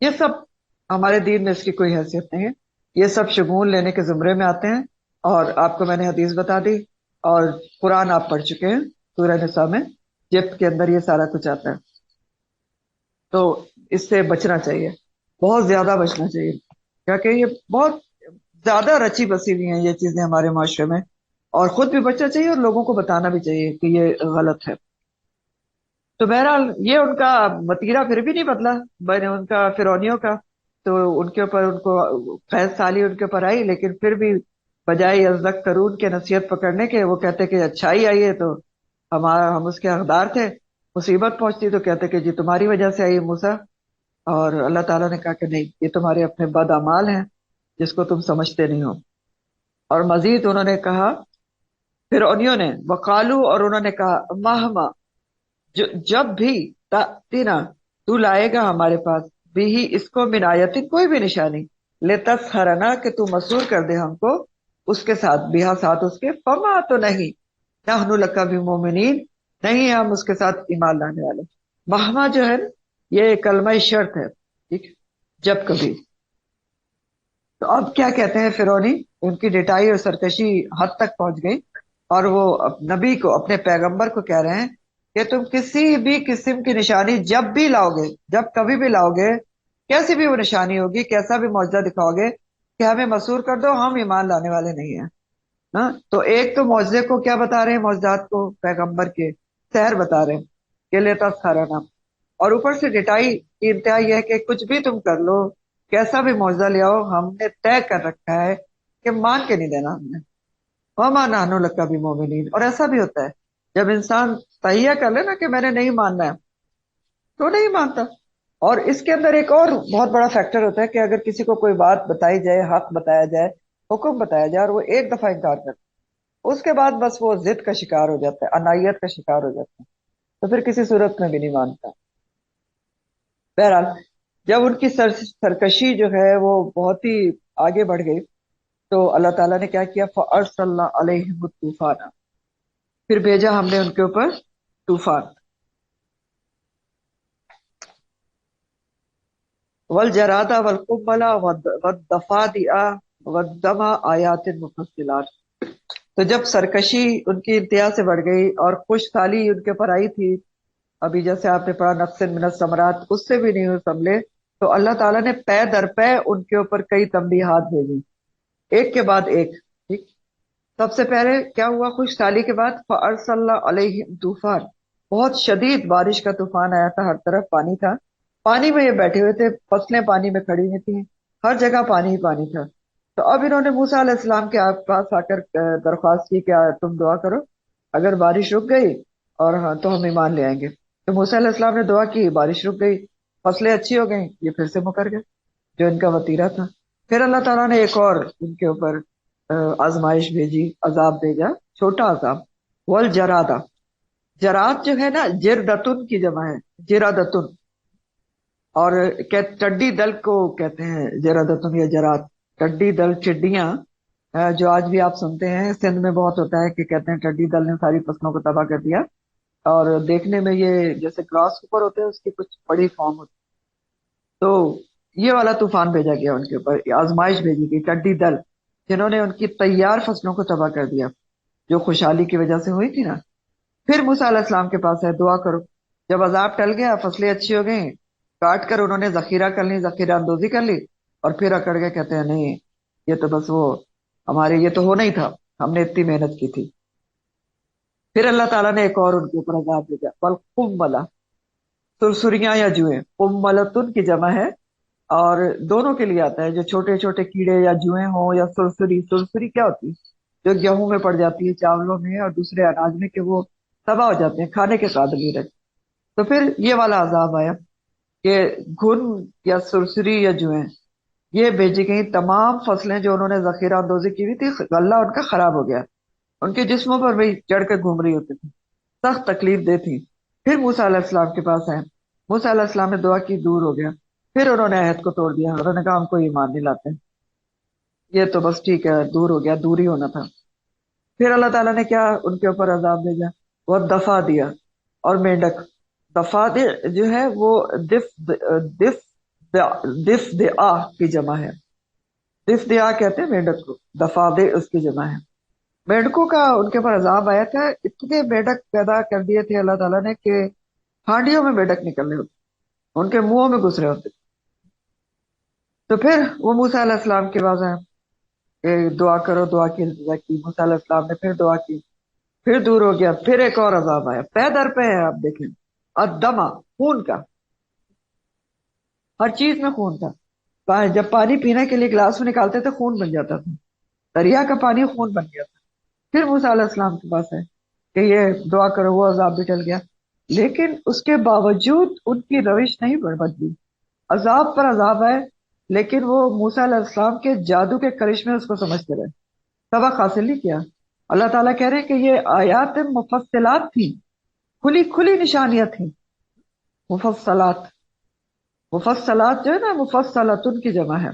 ये सब हमारे दीन में इसकी कोई हैसियत नहीं है। ये सब शगुन लेने के जुमरे में आते हैं। और आपको मैंने हदीस बता दी, और कुरान आप पढ़ चुके हैं सूरह निसा में, जिस के अंदर ये सारा कुछ आता है। तो इससे बचना चाहिए, बहुत ज्यादा बचना चाहिए, क्योंकि ये बहुत ज्यादा रची बसी हुई हैं ये चीजें हमारे माशरे में। और खुद भी बचना चाहिए और लोगों को बताना भी चाहिए कि ये गलत है। तो बहरहाल ये उनका वतीरा फिर भी नहीं बदला, मैंने उनका फिरौनियों का, तो उनके ऊपर उनको फैज साली उनके ऊपर आई, लेकिन फिर भी बजाय यज़्ज़क करून के नसीहत पकड़ने के वो कहते कि अच्छाई आई है तो हम उसके हकदार थे, मुसीबत पहुंचती तो कहते कि जी तुम्हारी वजह से आई मूसा। और अल्लाह ताला ने कहा कि नहीं, ये तुम्हारे अपने बद अमाल हैं जिसको तुम समझते नहीं हो। और मजीद उन्होंने कहा, फिरौनियों ने, वकालू, और उन्होंने कहा महमा, जो जब भी तीना तू लाएगा हमारे पास, भी ही इसको मिनायतिन कोई भी निशानी, ले तसहरना कि तू मसूर कर दे हमको उसके साथ, बिहा साथ उसके, फमा तो नहीं नहनु लका भी मोमिनीन, नहीं हम उसके साथ ईमान लाने वाले। महमा जो है ना, ये कलमा शर्त है, ठीक, जब कभी। तो अब क्या कहते हैं फिरौनी, उनकी डिटाई और सरकशी हद तक पहुंच गई, और वो नबी को, अपने पैगंबर को कह रहे हैं कि तुम किसी भी किस्म की निशानी जब भी लाओगे, जब कभी भी लाओगे, कैसी भी वो निशानी होगी, कैसा भी मौजूदा दिखाओगे, कि हमें मसूर कर दो, हम ईमान लाने वाले नहीं हैं। ना, तो एक तो मौजूदे को क्या बता रहे हैं, मौजूदात को पैगंबर के सहर बता रहे हैं कि लेता खाराना, और ऊपर से डिटाई की इंतहा यह है कि कुछ भी तुम कर लो, कैसा भी मौजूदा ले आओ, हमने तय कर रखा है कि मान के नहीं देना हमने, वमा नानो लका भी मोमिनीन। और ऐसा भी होता है, जब इंसान तहिया कर ले ना कि मैंने नहीं मानना है, तो नहीं मानता। और इसके अंदर एक और बहुत बड़ा फैक्टर होता है कि अगर किसी को कोई बात बताई जाए, हक बताया जाए, हुक्म बताया जाए, और वो एक दफा इनकार कर, उसके बाद बस वो जिद का शिकार हो जाता है, अनायत का शिकार हो जाता है, तो फिर किसी सूरत में भी नहीं मानता। बहरहाल जब उनकी सरकशी जो है वो बहुत ही आगे बढ़ गई, तो अल्लाह ताला ने क्या किया, फअरसलना अलैहिम तूफाना, फिर भेजा हमने उनके ऊपर तूफान। वल जरादा वल कुम्मला वद्दफादिआ वद्दमा आयातिन मुफस्सिलात। तो जब सरकशी उनकी इंतहा से बढ़ गई और खुशहाली उनके पर आई थी, अभी जैसे आपने पढ़ा नफ्सिन मिनस समरात, उससे भी नहीं हुए संभले, तो अल्लाह ताला ने पै दर पै उनके ऊपर कई तंबीहात भेजी, एक के बाद एक। ठीक, सबसे पहले क्या हुआ, खुशहाली के बाद फअरसलना अलैहिम तूफान, बहुत शदीद बारिश का तूफान आया था, हर तरफ पानी था, पानी में ये बैठे हुए थे, फसलें पानी में खड़ी हुई थी, हर जगह पानी ही पानी था। तो अब इन्होंने मूसा अलैहिस्सलाम के पास आकर दरख्वास्त की कि तुम दुआ करो, अगर बारिश रुक गई और हाँ तो हम ईमान ले आएंगे। तो मूसा अलैहिस्सलाम ने दुआ की, बारिश रुक गई, फसलें अच्छी हो गई, ये फिर से मुकर गए जो इनका वतीरा था। फिर अल्लाह ताला ने एक और इनके ऊपर आजमाइश भेजी, अजाब भेजा, छोटा अजाब, वल जरादा। जराद जो है ना, जिरदतुन की जमा है, जिरादतुन, और टड्डी दल को कहते हैं जिरादतुन या जराद, टड्डी दल टिड्डियां जो आज भी आप सुनते हैं सिंध में बहुत होता है कि कहते हैं टिड्डी दल ने सारी फसलों को तबाह कर दिया। और देखने में ये जैसे ग्रास ऊपर होते हैं उसकी कुछ बड़ी फॉर्म होती है। तो ये वाला तूफान भेजा गया उनके ऊपर, आजमाइश भेजी गई, टिड्डी दल जिन्होंने उनकी तैयार फसलों को तबाह कर दिया जो खुशहाली की वजह से हुई थी ना। फिर मूसा अलैहिस्सलाम के पास है, दुआ करो। जब अजाब टल गया, फसलें अच्छी हो गई, काट कर उन्होंने जखीरा कर ली, जखीरा अंदोजी कर ली, और फिर अकड़ के कहते हैं नहीं, ये तो बस वो हमारे, ये तो होना ही था, हमने इतनी मेहनत की थी। फिर अल्लाह ताला ने एक और उनके ऊपर अजाब भेजा, बल कुम्मला, सुरसुरियां या जुएं, कुम्मलतुन की जमा है, और दोनों के लिए आता है, जो छोटे छोटे कीड़े या जुएं हो या सुरसुरी। सुरसुरी क्या होती है? जो गेहूं में पड़ जाती है, चावलों में और दूसरे अनाज में, कि वो तबाह हो जाते हैं, खाने के काबिल नहीं रहते। तो फिर ये वाला अजाब आया कि घुन या सुरसुरी या जुएं, ये भेजी गई तमाम फसलें जो उन्होंने जखीरा अंदोजी की हुई थी, गल्ला उनका खराब हो गया, उनके जिस्मों पर भी चढ़ के घूम रही होती थी, सख्त तकलीफ दे थी। फिर मूसा अलैहिस्सलाम के पास आए, मूसा अलैहिस्सलाम ने दुआ की, दूर हो गया। फिर उन्होंने अहद को तोड़ दिया, उन्होंने कहा हमको ईमान नहीं लाते, ये तो बस ठीक है, दूर हो गया, दूर ही होना था। फिर अल्लाह ताला ने क्या उनके ऊपर अजाब भेजा, वह दफा दिया, और मेंढक, दफा दे जो है वो दिफ दिफ दिफ दे आ की जमा है, दिफ दे आ कहते हैं मेंढक को, दफा दे उसकी जमा है। मेंढकों का उनके ऊपर अजाब आया था, इतने मेंढक पैदा कर दिए थे अल्लाह ताला ने कि हांडियों में मेंढक निकल रहे होते, उनके मुंहों में घुस रहे होते। तो फिर वो मूसा अलैहिस्सलाम के पास आए कि दुआ करो, दुआ की इल्तिजा की, मूसा अलैहिस्सलाम ने फिर दुआ की, फिर दूर हो गया। फिर एक और अजाब आया, पै दर पे है, आप देखें, अदमा, खून का, हर चीज में खून था। जब पानी पीने के लिए गिलास में निकालते थे, खून बन जाता था, दरिया का पानी खून बन गया था। फिर मूसा अलैहिस्सलाम के पास है कि ये दुआ करो, वो अजाब भी टल गया। लेकिन उसके बावजूद उनकी रविश नहीं बदली, अजाब पर अजाब आए, लेकिन वो मूसा अलैहिस्सलाम के जादू के करिश्मे उसको समझते रहे, सबक हासिल नहीं किया। अल्लाह ताला कह रहे हैं कि ये आयात मुफस्सलात थी, खुली खुली निशानियां थी। मुफस्सलात, मुफस्सलात जो है ना, मुफस्सलातुन की जमा है,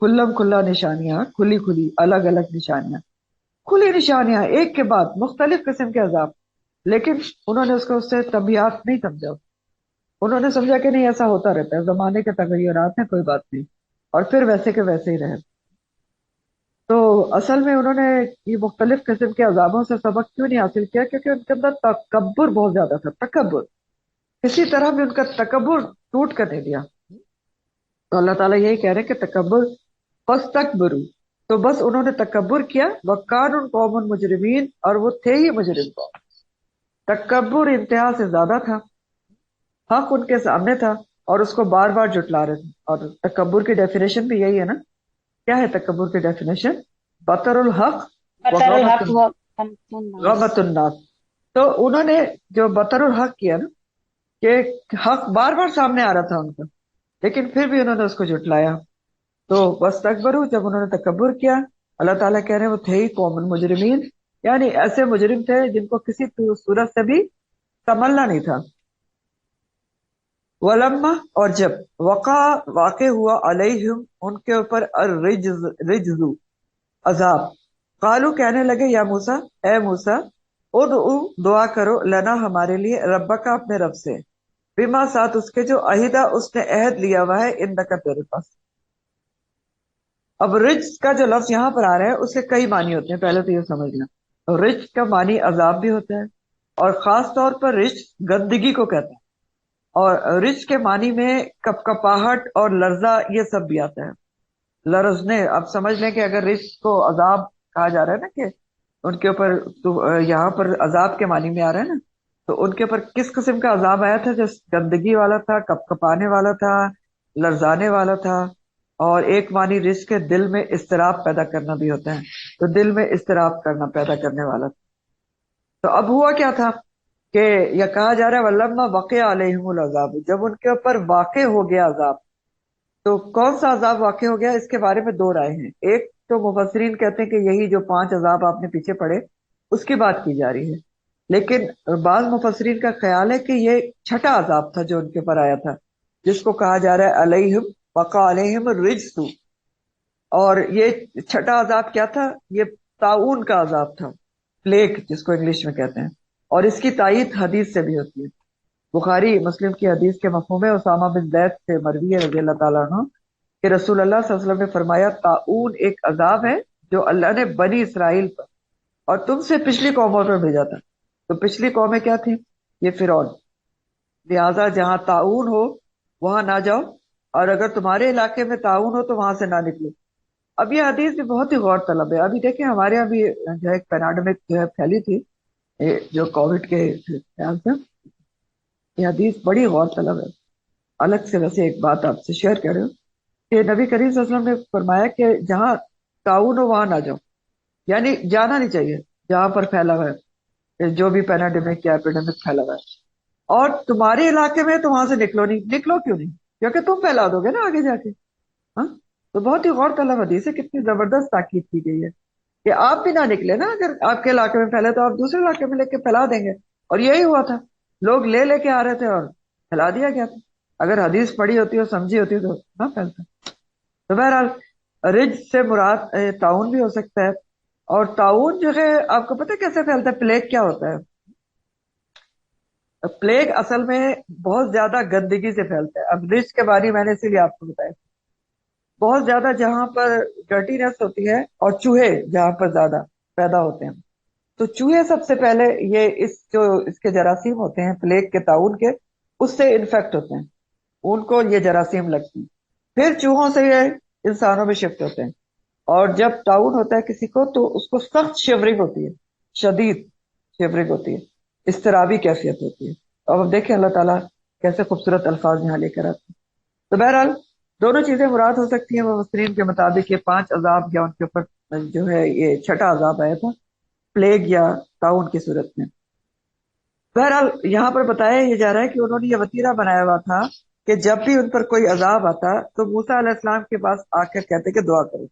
खुल्लम खुल्ला निशानियां, खुली खुली अलग अलग निशानियां, खुली निशानियां, एक के बाद मुख्तलिफ किस्म के अजाब। लेकिन उन्होंने उसको, उससे तबियत नहीं समझा, उन्होंने समझा कि नहीं, ऐसा होता रहता है, जमाने के तगय्युरात हैं, कोई बात नहीं, और फिर वैसे के वैसे ही रहे। तो असल में उन्होंने ये मुख्तलिफ किस्म के अजाबों से सबक क्यों नहीं हासिल किया? क्योंकि उनके अंदर तकब्बुर बहुत ज्यादा था, तकब्बुर, किसी तरह भी उनका तकब्बुर टूट कर नहीं दिया। तो अल्लाह ताला यही कह रहे हैं कि तकब्बुर, फस्तकबरू, तो बस उन्होंने तकब्बुर किया, वकानुन कौमुन मुजरिमीन, और वो थे ही मुजरिम कौम। तकब्बुर इंतहा से ज्यादा था, हक उनके सामने था, और उसको बार बार जुटला रहे थे। और तकब्बुर की डेफिनेशन भी यही है ना, क्या है तकब्बुर की डेफिनेशन? बतरुल हक व बतरुल हक व कमतुन नास। गमतुन नास। तो उन्होंने जो बतरुल हक किया ना, कि हक बार बार सामने आ रहा था उनका, लेकिन फिर भी उन्होंने उसको जुटलाया। तो बस तकबरू, जब उन्होंने तकब्बुर किया, अल्लाह ताला कह रहे हैं वो थे ही कौमुन मुजरिमीन, यानी ऐसे मुजरिम थे जिनको किसी सूरत से भी संभलना नहीं था। वलम्मा, और जब वका, वाक़े हुआ, अलैहिम, उनके ऊपर, रिजजू, अजाब, कालू, कहने लगे, या मूसा, ए मूसा, उदउ, दुआ करो, लना, हमारे लिए, रब्बा का, अपने रब से, बिमा, साथ उसके, जो अहिदा, उसने अहद लिया हुआ है, इनका, तेरे पास। अब रिज का जो लफ्ज यहाँ पर आ रहा है उसके कई मानी होते हैं, पहले तो ये समझना। तो रिज का मानी अजाब भी होता है, और खास तौर पर रिज गंदगी को कहते हैं, और रिज के मानी में कपकपाहट और लर्जा, ये सब भी आता है। लरजने, अब समझ लें कि अगर रिज को अजाब कहा जा रहा है ना, कि उनके ऊपर, तो यहाँ पर अजाब के मानी में आ रहा है ना, तो उनके ऊपर किस किस्म का अजाब आया था? जो गंदगी वाला था, कपकपाने वाला था, लर्जाने वाला था। और एक मानी रिज के दिल में इस्तराब पैदा करना भी होता है, तो दिल में इस्तराब करना, पैदा करने वाला था। तो अब हुआ क्या था कि यह कहा जा रहा है, वल्लम्मा वक़े अलैहिमुल अज़ाब, जब उनके ऊपर वाक़े हो गया अजाब। तो कौन सा अजाब वाक़े हो गया, इसके बारे में दो राय हैं। एक तो मुफस्सिरीन कहते हैं कि यही जो 5 अजाब आपने पीछे पढ़े, उसकी बात की जा रही है। लेकिन बाज़ मुफस्सिरीन का ख्याल है कि ये छठा अजाब था जो उनके ऊपर आया था, जिसको कहा जा रहा है अलैहिम, वक़ा अलैहिम रिज्सु, اور یہ چھٹا عذاب کیا تھا؟ یہ طاعون کا عذاب تھا، پلیگ جس کو انگلش میں کہتے ہیں، اور اس کی تائید حدیث سے بھی ہوتی ہے۔ بخاری مسلم کی حدیث کے مفہوم ہے، اسامہ بن زید سے مروی ہے رضی اللہ تعالیٰ عنہ کہ رسول اللہ صلی اللہ علیہ وسلم نے فرمایا طاعون ایک عذاب ہے جو اللہ نے بنی اسرائیل پر اور تم سے پچھلی قوموں پر بھیجا تھا۔ تو پچھلی قومیں کیا تھیں؟ یہ فرعون۔ لہٰذا جہاں طاعون ہو وہاں نہ جاؤ، اور اگر تمہارے علاقے میں طاعون ہو تو وہاں سے نہ نکلو۔ اب یہ حدیث بھی بہت ہی غور طلب ہے۔ ابھی دیکھیں ہمارے یہاں بھی جو ہے ایک پیراڈمک جو ہے پھیلی تھی، جو کووڈ کے خیال سے، یہ حدیث بڑی غور طلب ہے۔ الگ سے ویسے ایک بات آپ سے شیئر کر رہے ہوں کہ نبی کریم صلی اللہ علیہ وسلم نے فرمایا کہ جہاں طاعون ہو وہاں نہ جاؤ، یعنی جانا نہیں چاہیے جہاں پر پھیلا ہوا ہے جو بھی پیناڈیمک یا ایپیڈیمک پھیلا ہوا ہے، اور تمہارے علاقے میں تو وہاں سے نکلو نہیں۔ نکلو کیوں نہیں؟ کیونکہ تم پھیلا دو گے نا آگے جا کے۔ ہاں، تو بہت ہی غور طلب حدیث ہے، کتنی زبردست تاکید کی گئی ہے کہ آپ بھی نہ نکلے نا، اگر آپ کے علاقے میں پھیلے تو آپ دوسرے علاقے میں لے کے پھیلا دیں گے۔ اور یہی ہوا تھا، لوگ لے کے آ رہے تھے اور پھیلا دیا گیا تھا۔ اگر حدیث پڑھی ہوتی اور سمجھی ہوتی تو نہ پھیلتا۔ تو بہرحال رج سے مراد طاعون بھی ہو سکتا ہے، اور طاعون جو ہے آپ کو پتہ کیسے پھیلتا ہے؟ پلیگ کیا ہوتا ہے؟ پلیگ اصل میں بہت زیادہ گندگی سے پھیلتا ہے۔ اب رج کے بارے میں نے اسی لیے آپ کو بتایا، بہت زیادہ جہاں پر ڈرٹینس ہوتی ہے اور چوہے جہاں پر زیادہ پیدا ہوتے ہیں، تو چوہے سب سے پہلے یہ اس کے جراثیم ہوتے ہیں پلیگ کے، طاعون کے، اس سے انفیکٹ ہوتے ہیں، ان کو یہ جراثیم لگتی ہیں، پھر چوہوں سے یہ انسانوں میں شفٹ ہوتے ہیں، اور جب طاعون ہوتا ہے کسی کو تو اس کو سخت شیورنگ ہوتی ہے، شدید شیورنگ ہوتی ہے، اضطرابی کیفیت ہوتی ہے۔ اب دیکھیں اللہ تعالیٰ کیسے خوبصورت الفاظ یہاں لے کر آتے ہیں۔ تو بہرحال دونوں چیزیں مراد ہو سکتی ہیں مفسرین کے مطابق، یہ 5 عذاب یا ان کے اوپر جو ہے یہ چھٹا عذاب آیا تھا پلیگ یا طاعون کی صورت میں۔ بہرحال یہاں پر بتایا یہ جا رہا ہے کہ انہوں نے یہ وتیرہ بنایا ہوا تھا کہ جب بھی ان پر کوئی عذاب آتا تو موسیٰ علیہ السلام کے پاس آ کر کہتے کہ دعا کرو،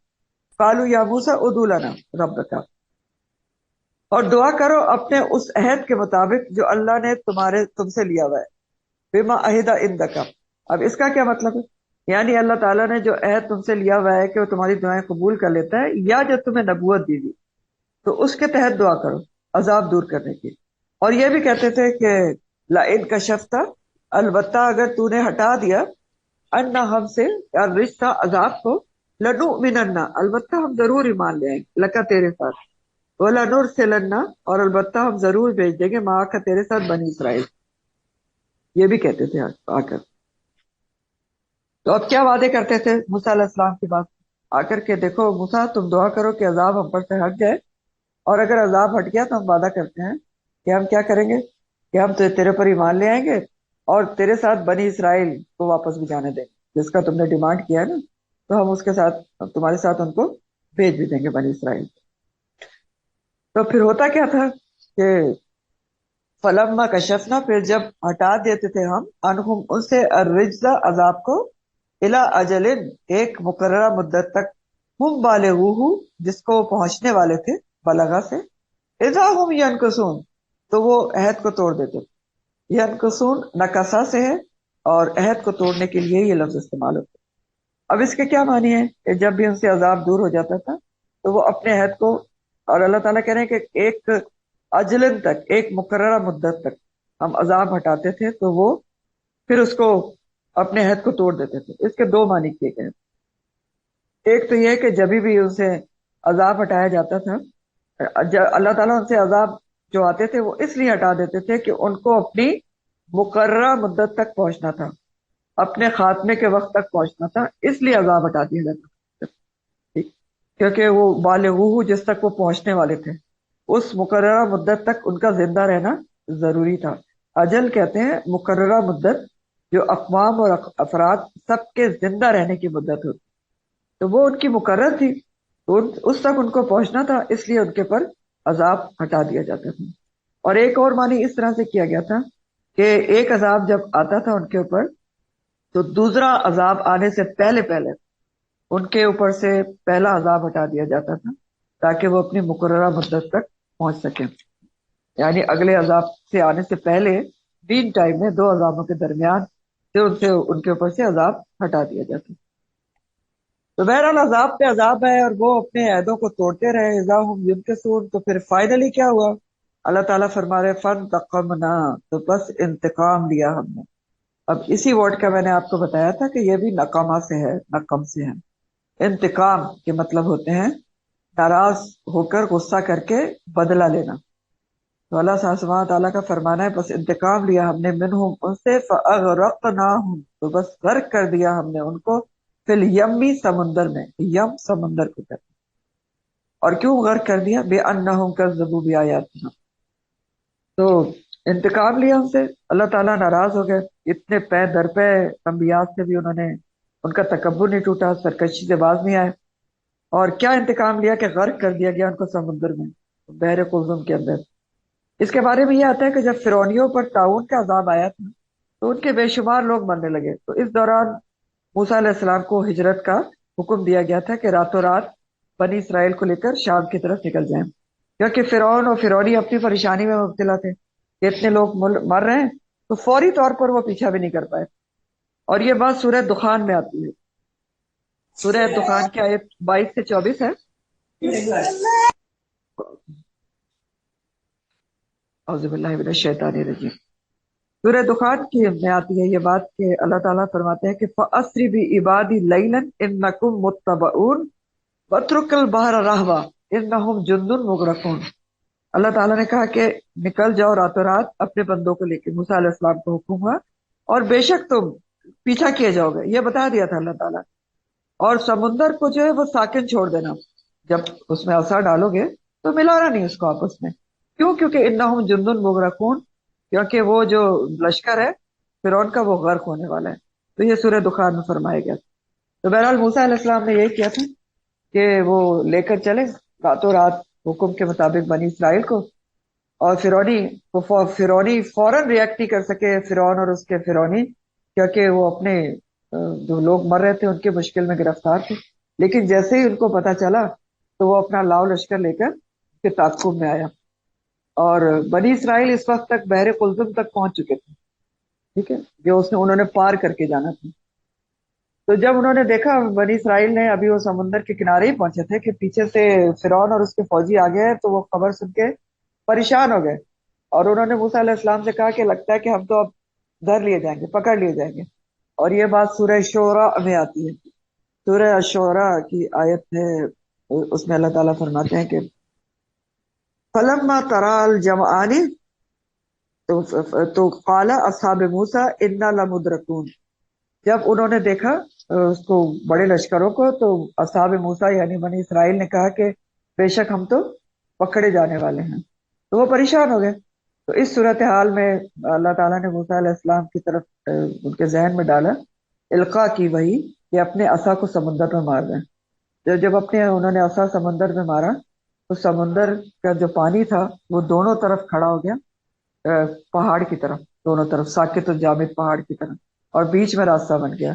قالوا یا موسیٰ ادعو لنا ربک، اور دعا کرو اپنے اس عہد کے مطابق جو اللہ نے تم سے لیا ہوا ہے، بما عہد عندک۔ اب اس کا کیا مطلب ہے؟ یعنی اللہ تعالیٰ نے جو عہد تم سے لیا ہوا ہے کہ وہ تمہاری دعائیں قبول کر لیتا ہے، یا جو تمہیں نبوت دی گئی تو اس کے تحت دعا کرو عذاب دور کرنے کی۔ اور یہ بھی کہتے تھے کہ لئن کشفت، البتہ اگر تو نے ہٹا دیا، ان ہم سے الرجس عذاب کو، لنؤمنن، البتہ ہم ضرور ایمان لے آئیں گے، لکا تیرے ساتھ، وَلَنُرْسِلَنَّ، اور البتہ ہم ضرور بھیج دیں گے، معاک تیرے ساتھ بنی اسرائیل۔ یہ بھی کہتے تھے آ کر۔ تو اب کیا وعدے کرتے تھے موسیٰ علیہ السلام کی بات آ کر کے؟ دیکھو موسیٰ تم دعا کرو کہ عذاب ہم پر سے ہٹ جائے، اور اگر عذاب ہٹ گیا تو ہم وعدہ کرتے ہیں کہ ہم کیا کریں گے کہ ہم تیرے پر ایمان لے آئیں گے، اور تیرے ساتھ بنی اسرائیل کو واپس بھی جانے دیں گے، جس کا تم نے ڈیمانڈ کیا ہے نا، تو ہم اس کے ساتھ تمہارے ساتھ ان کو بھیج بھی دیں گے بنی اسرائیل۔ تو پھر ہوتا کیا تھا کہ فلما کشفنا، پھر جب ہٹا دیتے تھے ہم عنہم ان سے الرجز عذاب کو، الی اجل ایک مقررہ مدت تک، ہم بالغوہ جس کو وہ پہنچنے والے تھے، بلغا سے، اذا ہم ینکسون تو وہ عہد کو توڑ دیتے تھے۔ ینکسون نکسا سے ہے، اور عہد کو توڑنے کے لیے یہ لفظ استعمال ہوتا ہے۔ اب اس کے کیا معنی ہے کہ جب بھی ان سے عذاب دور ہو جاتا تھا تو وہ اپنے عہد کو، اور اللہ تعالیٰ کہہ رہے ہیں کہ ایک اجلن تک، ایک مقررہ مدت تک ہم عذاب ہٹاتے تھے تو وہ پھر اس کو اپنے عہد کو توڑ دیتے تھے۔ اس کے 2 معنی کیے گئے۔ ایک تو یہ کہ جبھی بھی ان سے عذاب ہٹایا جاتا تھا، اللہ تعالیٰ ان سے عذاب جو آتے تھے وہ اس لیے ہٹا دیتے تھے کہ ان کو اپنی مقررہ مدت تک پہنچنا تھا، اپنے خاتمے کے وقت تک پہنچنا تھا، اس لیے عذاب ہٹا دیا جاتا تھا، ٹھیک؟ کیونکہ وہ بالغوہ جس تک وہ پہنچنے والے تھے اس مقررہ مدت تک ان کا زندہ رہنا ضروری تھا۔ اجل کہتے ہیں مقررہ مدت جو اقوام اور افراد سب کے زندہ رہنے کی مدت ہوتی، تو وہ ان کی مقرر تھی، تو اس تک ان کو پہنچنا تھا، اس لیے ان کے پر عذاب ہٹا دیا جاتا تھا۔ اور ایک اور معنی اس طرح سے کیا گیا تھا کہ ایک عذاب جب آتا تھا ان کے اوپر تو دوسرا عذاب آنے سے پہلے ان کے اوپر سے پہلا عذاب ہٹا دیا جاتا تھا تاکہ وہ اپنی مقررہ مدت تک پہنچ سکیں، یعنی اگلے عذاب سے آنے سے پہلے مین ٹائم میں 2 عذابوں کے درمیان سے ان کے اوپر سے عذاب ہٹا دیا جاتا۔ تو بہرحال عذاب پہ عذاب ہے اور وہ اپنے عہدوں کو توڑتے رہے، اذا ہم ينكثون، تو پھر فائنلی کیا ہوا؟ اللہ تعالیٰ فرما رہے فانتقمنا، تو بس انتقام لیا ہم نے۔ اب اسی ورڈ کا میں نے آپ کو بتایا تھا کہ یہ بھی نقمہ سے ہے، نقم سے ہے۔ انتقام کے مطلب ہوتے ہیں ناراض ہو کر، غصہ کر کے بدلہ لینا۔ تو اللہ سبحانہ تعالیٰ کا فرمانا ہے بس انتقام لیا ہم نے منہم، ان سے، فاغرقناہم، تو بس غرق کر دیا ہم نے ان کو، فی الیمی، سمندر میں، یم سمندر کو کہتے ہیں۔ اور کیوں غرق کر دیا؟ بے انہم کذبوا بآیاتنا، تو انتقام لیا ان سے، اللہ تعالیٰ ناراض ہو گئے، اتنے پے در پے انبیاء سے بھی انہوں نے، ان کا تکبر نہیں ٹوٹا، سرکشی سے باز نہیں آئے۔ اور کیا انتقام لیا کہ غرق کر دیا گیا ان کو سمندر میں، بحر قلزم کے اندر۔ اس کے بارے میں یہ آتا ہے کہ جب فرعونیوں پر طاعون کا عذاب آیا تھا تو ان کے بے شمار لوگ مرنے لگے، تو اس دوران موسیٰ علیہ السلام کو ہجرت کا حکم دیا گیا تھا کہ راتوں رات بنی اسرائیل کو لے کر شام کی طرف نکل جائیں، کیونکہ فرعون اور فرعونی اپنی پریشانی میں مبتلا تھے کہ اتنے لوگ مر رہے ہیں، تو فوری طور پر وہ پیچھا بھی نہیں کر پائے۔ اور یہ بات سورہ دخان میں آتی ہے، سورہ دخان کی آیت 22 سے 24 ہے۔ اعوذ باللہ من الشیطان الرجیم۔ سورہ دخان کی میں آتی ہے یہ بات کہ اللہ تعالیٰ فرماتے ہیں کہ فَأَسْرِ بِعِبَادِي لَيْلًا إِنَّكُمْ مُتَّبَعُونَ وَاتْرُكِ الْبَحْرَ رَهْوًا إِنَّهُمْ جُندٌ مُغْرَقُونَ۔ اللہ تعالیٰ نے کہا کہ نکل جاؤ راتوں رات اپنے بندوں کو لے کے، موسیٰ علیہ السلام کو حکم ہوا، اور بے شک تم پیچھا کیے جاؤ گے، یہ بتا دیا تھا اللہ تعالیٰ۔ اور سمندر کو جو ہے وہ ساکن چھوڑ دینا، جب اس میں عصا ڈالو گے تو ملانا نہیں اس کو آپس میں۔ کیوں؟ کیونکہ انہم جندن مغرقون، کیونکہ وہ جو لشکر ہے فرعون کا وہ غرق ہونے والا ہے۔ تو یہ سورہ دخان میں فرمایا گیا۔ تو بہرحال موسیٰ علیہ السلام نے یہی کیا تھا کہ وہ لے کر چلے راتوں رات حکم کے مطابق بنی اسرائیل کو، اور فرعونی فوراً ریئیکٹ نہیں کر سکے، فرعون اور اس کے فرعونی، کیونکہ وہ اپنے جو لوگ مر رہے تھے ان کے مشکل میں گرفتار تھے۔ لیکن جیسے ہی ان کو پتہ چلا تو وہ اپنا لاؤ لشکر لے کر اس کے تعاقب میں آیا، اور بنی اسرائیل اس وقت تک بحر قلزم تک پہنچ چکے تھے، ٹھیک ہے، جو انہوں نے پار کر کے جانا تھا۔ تو جب انہوں نے دیکھا، بنی اسرائیل نے، ابھی وہ سمندر کے کنارے ہی پہنچے تھے کہ پیچھے سے فرعون اور اس کے فوجی آ گئے، تو وہ خبر سن کے پریشان ہو گئے، اور انہوں نے موسیٰ علیہ السلام سے کہا کہ لگتا ہے کہ ہم تو اب دھر لیے جائیں گے، پکڑ لیے جائیں گے۔ اور یہ بات سورہ شعراء میں آتی ہے، سورہ شعراء کی آیت ہے، اس میں اللہ تعالیٰ فرماتے ہیں کہ فلما ترى الجمعان، تو قال اصحاب موسیٰ انا لمدرکون، جب انہوں نے دیکھا اس کو، بڑے لشکروں کو، تو اصحاب موسیٰ یعنی بنی اسرائیل نے کہا کہ بے شک ہم تو پکڑے جانے والے ہیں، تو وہ پریشان ہو گئے۔ تو اس صورتحال میں اللہ تعالیٰ نے موسیٰ علیہ السلام کی طرف ان کے ذہن میں ڈالا القاء کی، وہی کہ اپنے عصا کو سمندر میں مار دیں۔ جب انہوں نے عصا سمندر میں مارا تو سمندر کا جو پانی تھا وہ دونوں طرف کھڑا ہو گیا، پہاڑ کی طرف، دونوں طرف ساکت و جامد پہاڑ کی طرف، اور بیچ میں راستہ بن گیا۔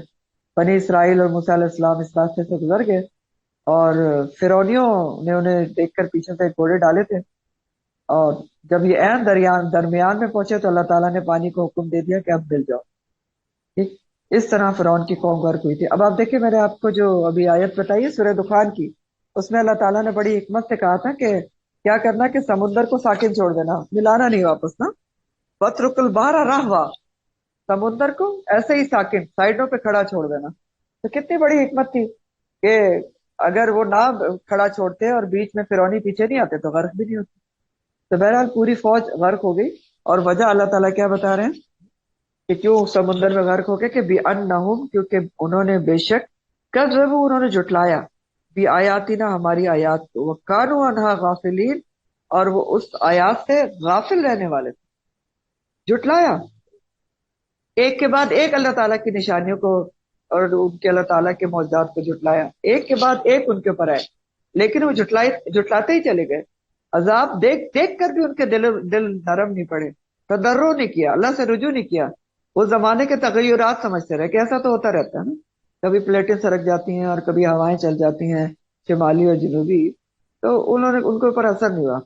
بنی اسرائیل اور موسیٰ علیہ السلام اس راستے سے گزر گئے، اور فرعونیوں نے انہیں دیکھ کر پیچھے سے گھوڑے ڈالے تھے، اور جب یہ عین درمیان میں پہنچے تو اللہ تعالیٰ نے پانی کو حکم دے دیا کہ اب مل جاؤ، ٹھیک۔ اس طرح فرعون کی قوم غرق ہوئی تھی۔ اب آپ دیکھیں، میں نے آپ کو جو ابھی آیت بتائی ہے سورہ دخان کی، اس میں اللہ تعالیٰ نے بڑی حکمت سے کہا تھا کہ کیا کرنا کہ سمندر کو ساکن چھوڑ دینا، ملانا نہیں واپس نا، وَاتْرُكِ الْبَحْرَ رَهْوًا، سمندر کو ایسے ہی ساکن سائڈوں پہ کھڑا چھوڑ دینا۔ تو کتنی بڑی حکمت تھی کہ اگر وہ نہ کھڑا چھوڑتے اور بیچ میں فرعونی پیچھے نہیں آتے تو غرق بھی نہیں ہوتی۔ تو بہرحال پوری فوج غرق ہو گئی، اور وجہ اللہ تعالیٰ کیا بتا رہے ہیں کہ کیوں سمندر میں غرق ہو گئے، کہ بِأَنَّهُمْ، کیونکہ انہوں نے بے شک کذبوا، انہوں نے جھٹلایا، بِآیاتنا، ہماری آیات کو، وَكَانُوا عَنْهَا غَافِلِينَ، اور وہ اس آیات سے غافل رہنے والے تھے، جھٹلایا۔ ایک کے بعد ایک اللہ تعالیٰ کی نشانیوں کو اور ان کے اللہ تعالیٰ کے معجزات کو جھٹلایا، ایک کے بعد ایک ان کے اوپر آئے، لیکن وہ جھٹلاتے ہی چلے گئے۔ عذاب دیکھ دیکھ کر بھی ان کے دل نرم نہیں پڑے، تضرع نہیں کیا، اللہ سے رجوع نہیں کیا، وہ زمانے کے تغیرات سمجھتے رہے کہ ایسا تو ہوتا رہتا ہے نا، کبھی پلیٹیں سرک جاتی ہیں اور کبھی ہوائیں چل جاتی ہیں شمالی اور جنوبی، تو ان کے اوپر اثر نہیں ہوا۔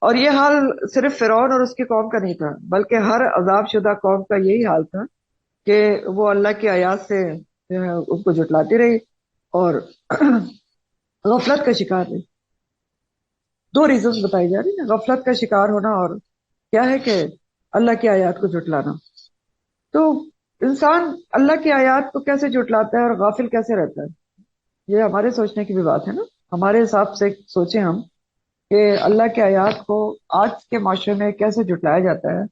اور یہ حال صرف فرعون اور اس کی قوم کا نہیں تھا، بلکہ ہر عذاب شدہ قوم کا یہی حال تھا کہ وہ اللہ کی آیات سے ان کو جھٹلاتی رہی۔ اور غفلت کا شکار نہیں. دو ریزنز بتائی جا رہی ہیں غفلت کا شکار ہونا اور کیا ہے کہ اللہ کی آیات کو جھٹلانا. تو انسان اللہ کی آیات کو کیسے جھٹلاتا ہے اور غافل کیسے رہتا ہے؟ یہ ہمارے سوچنے کی بھی بات ہے نا. ہمارے حساب سے سوچیں ہم کہ اللہ کی آیات کو آج کے معاشرے میں کیسے جھٹلایا جاتا ہے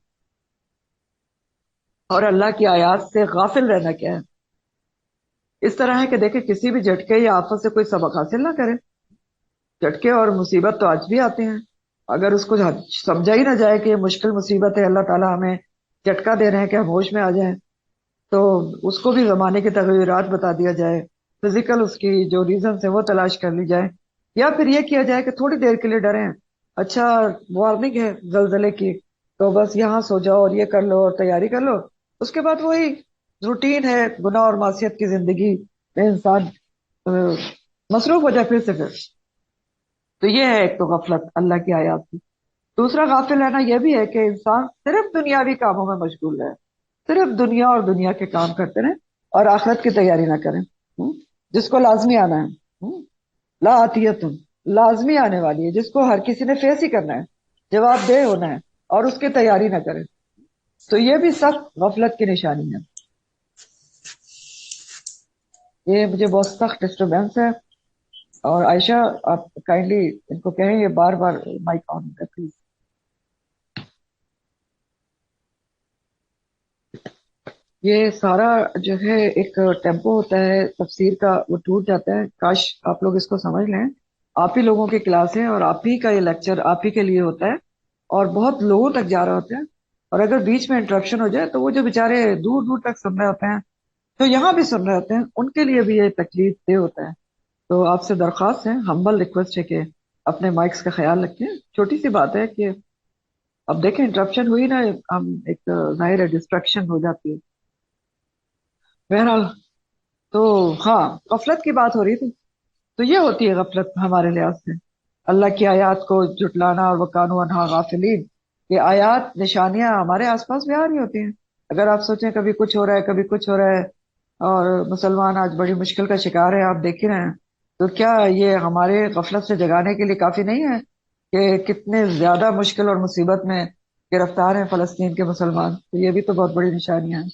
اور اللہ کی آیات سے غافل رہنا کیا ہے. اس طرح ہے کہ دیکھیں کسی بھی جھٹکے یا آفت سے کوئی سبق حاصل نہ کرے. جھٹکے اور مصیبت تو آج بھی آتے ہیں. اگر اس کو سمجھا ہی نہ جائے کہ یہ مشکل مصیبت ہے، اللہ تعالیٰ ہمیں جھٹکا دے رہے ہیں کہ ہم ہوش میں آ جائیں، تو اس کو بھی زمانے کی تغیرات بتا دیا جائے، فزیکل اس کی جو ریزنس ہیں وہ تلاش کر لی جائے، یا پھر یہ کیا جائے کہ تھوڑی دیر کے لیے ڈریں. اچھا وارننگ ہے زلزلے کی، تو بس یہاں سو جاؤ اور یہ کر لو اور تیاری کر لو. اس کے بعد وہی روٹین ہے، گناہ اور معصیت کی زندگی میں انسان مصروف ہو جائے پھر. تو یہ ہے ایک تو غفلت اللہ کی آیات کی. دوسرا غافل رہنا یہ بھی ہے کہ انسان صرف دنیاوی کاموں میں مشغول رہے، صرف دنیا اور دنیا کے کام کرتے رہیں اور آخرت کی تیاری نہ کریں. جس کو لازمی آنا ہے، لا آتیتن، لازمی آنے والی ہے، جس کو ہر کسی نے فیس ہی کرنا ہے، جواب دہ ہونا ہے، اور اس کی تیاری نہ کریں. تو یہ بھی سخت غفلت کی نشانی ہے. یہ مجھے بہت سخت ڈسٹربینس ہے. اور عائشہ آپ کائنڈلی ان کو کہیں یہ بار بار مائک آن ہے پلیز. یہ سارا جو ہے ایک ٹیمپو ہوتا ہے تفسیر کا، وہ ٹوٹ جاتا ہے. کاش آپ لوگ اس کو سمجھ لیں. آپ ہی لوگوں کی کلاس ہے اور آپ ہی کا یہ لیکچر آپ ہی کے لیے ہوتا ہے اور بہت لوگوں تک جا رہا ہوتا ہے. اور اگر بیچ میں انٹرپشن ہو جائے تو وہ جو بیچارے دور دور تک سن رہے ہوتے ہیں، تو یہاں بھی سن رہے ہوتے ہیں، ان کے لیے بھی یہ تکلیف دہ ہوتا ہے. تو آپ سے درخواست ہے، ہمبل ریکویسٹ ہے کہ اپنے مائکس کا خیال رکھیں. چھوٹی سی بات ہے کہ اب دیکھیں انٹرپشن ہوئی نا، ہم ایک ظاہر ہے ڈسٹریکشن ہو جاتی ہے. بہرحال تو ہاں غفلت کی بات ہو رہی تھی. تو یہ ہوتی ہے غفلت ہمارے لحاظ سے، اللہ کی آیات کو جھٹلانا. اور وَكَانُوا عَنْهَا غَافِلِينَ، یہ آیات نشانیاں ہمارے آس پاس بھی آ رہی ہوتی ہیں. اگر آپ سوچیں کبھی کچھ ہو رہا ہے کبھی کچھ ہو رہا ہے اور مسلمان آج بڑی مشکل کا شکار ہے، آپ دیکھ ہی رہے ہیں، تو کیا یہ ہمارے غفلت سے جگانے کے لیے کافی نہیں ہے کہ کتنے زیادہ مشکل اور مصیبت میں گرفتار ہیں فلسطین کے مسلمان؟ تو یہ بھی تو بہت بڑی نشانیاں ہیں.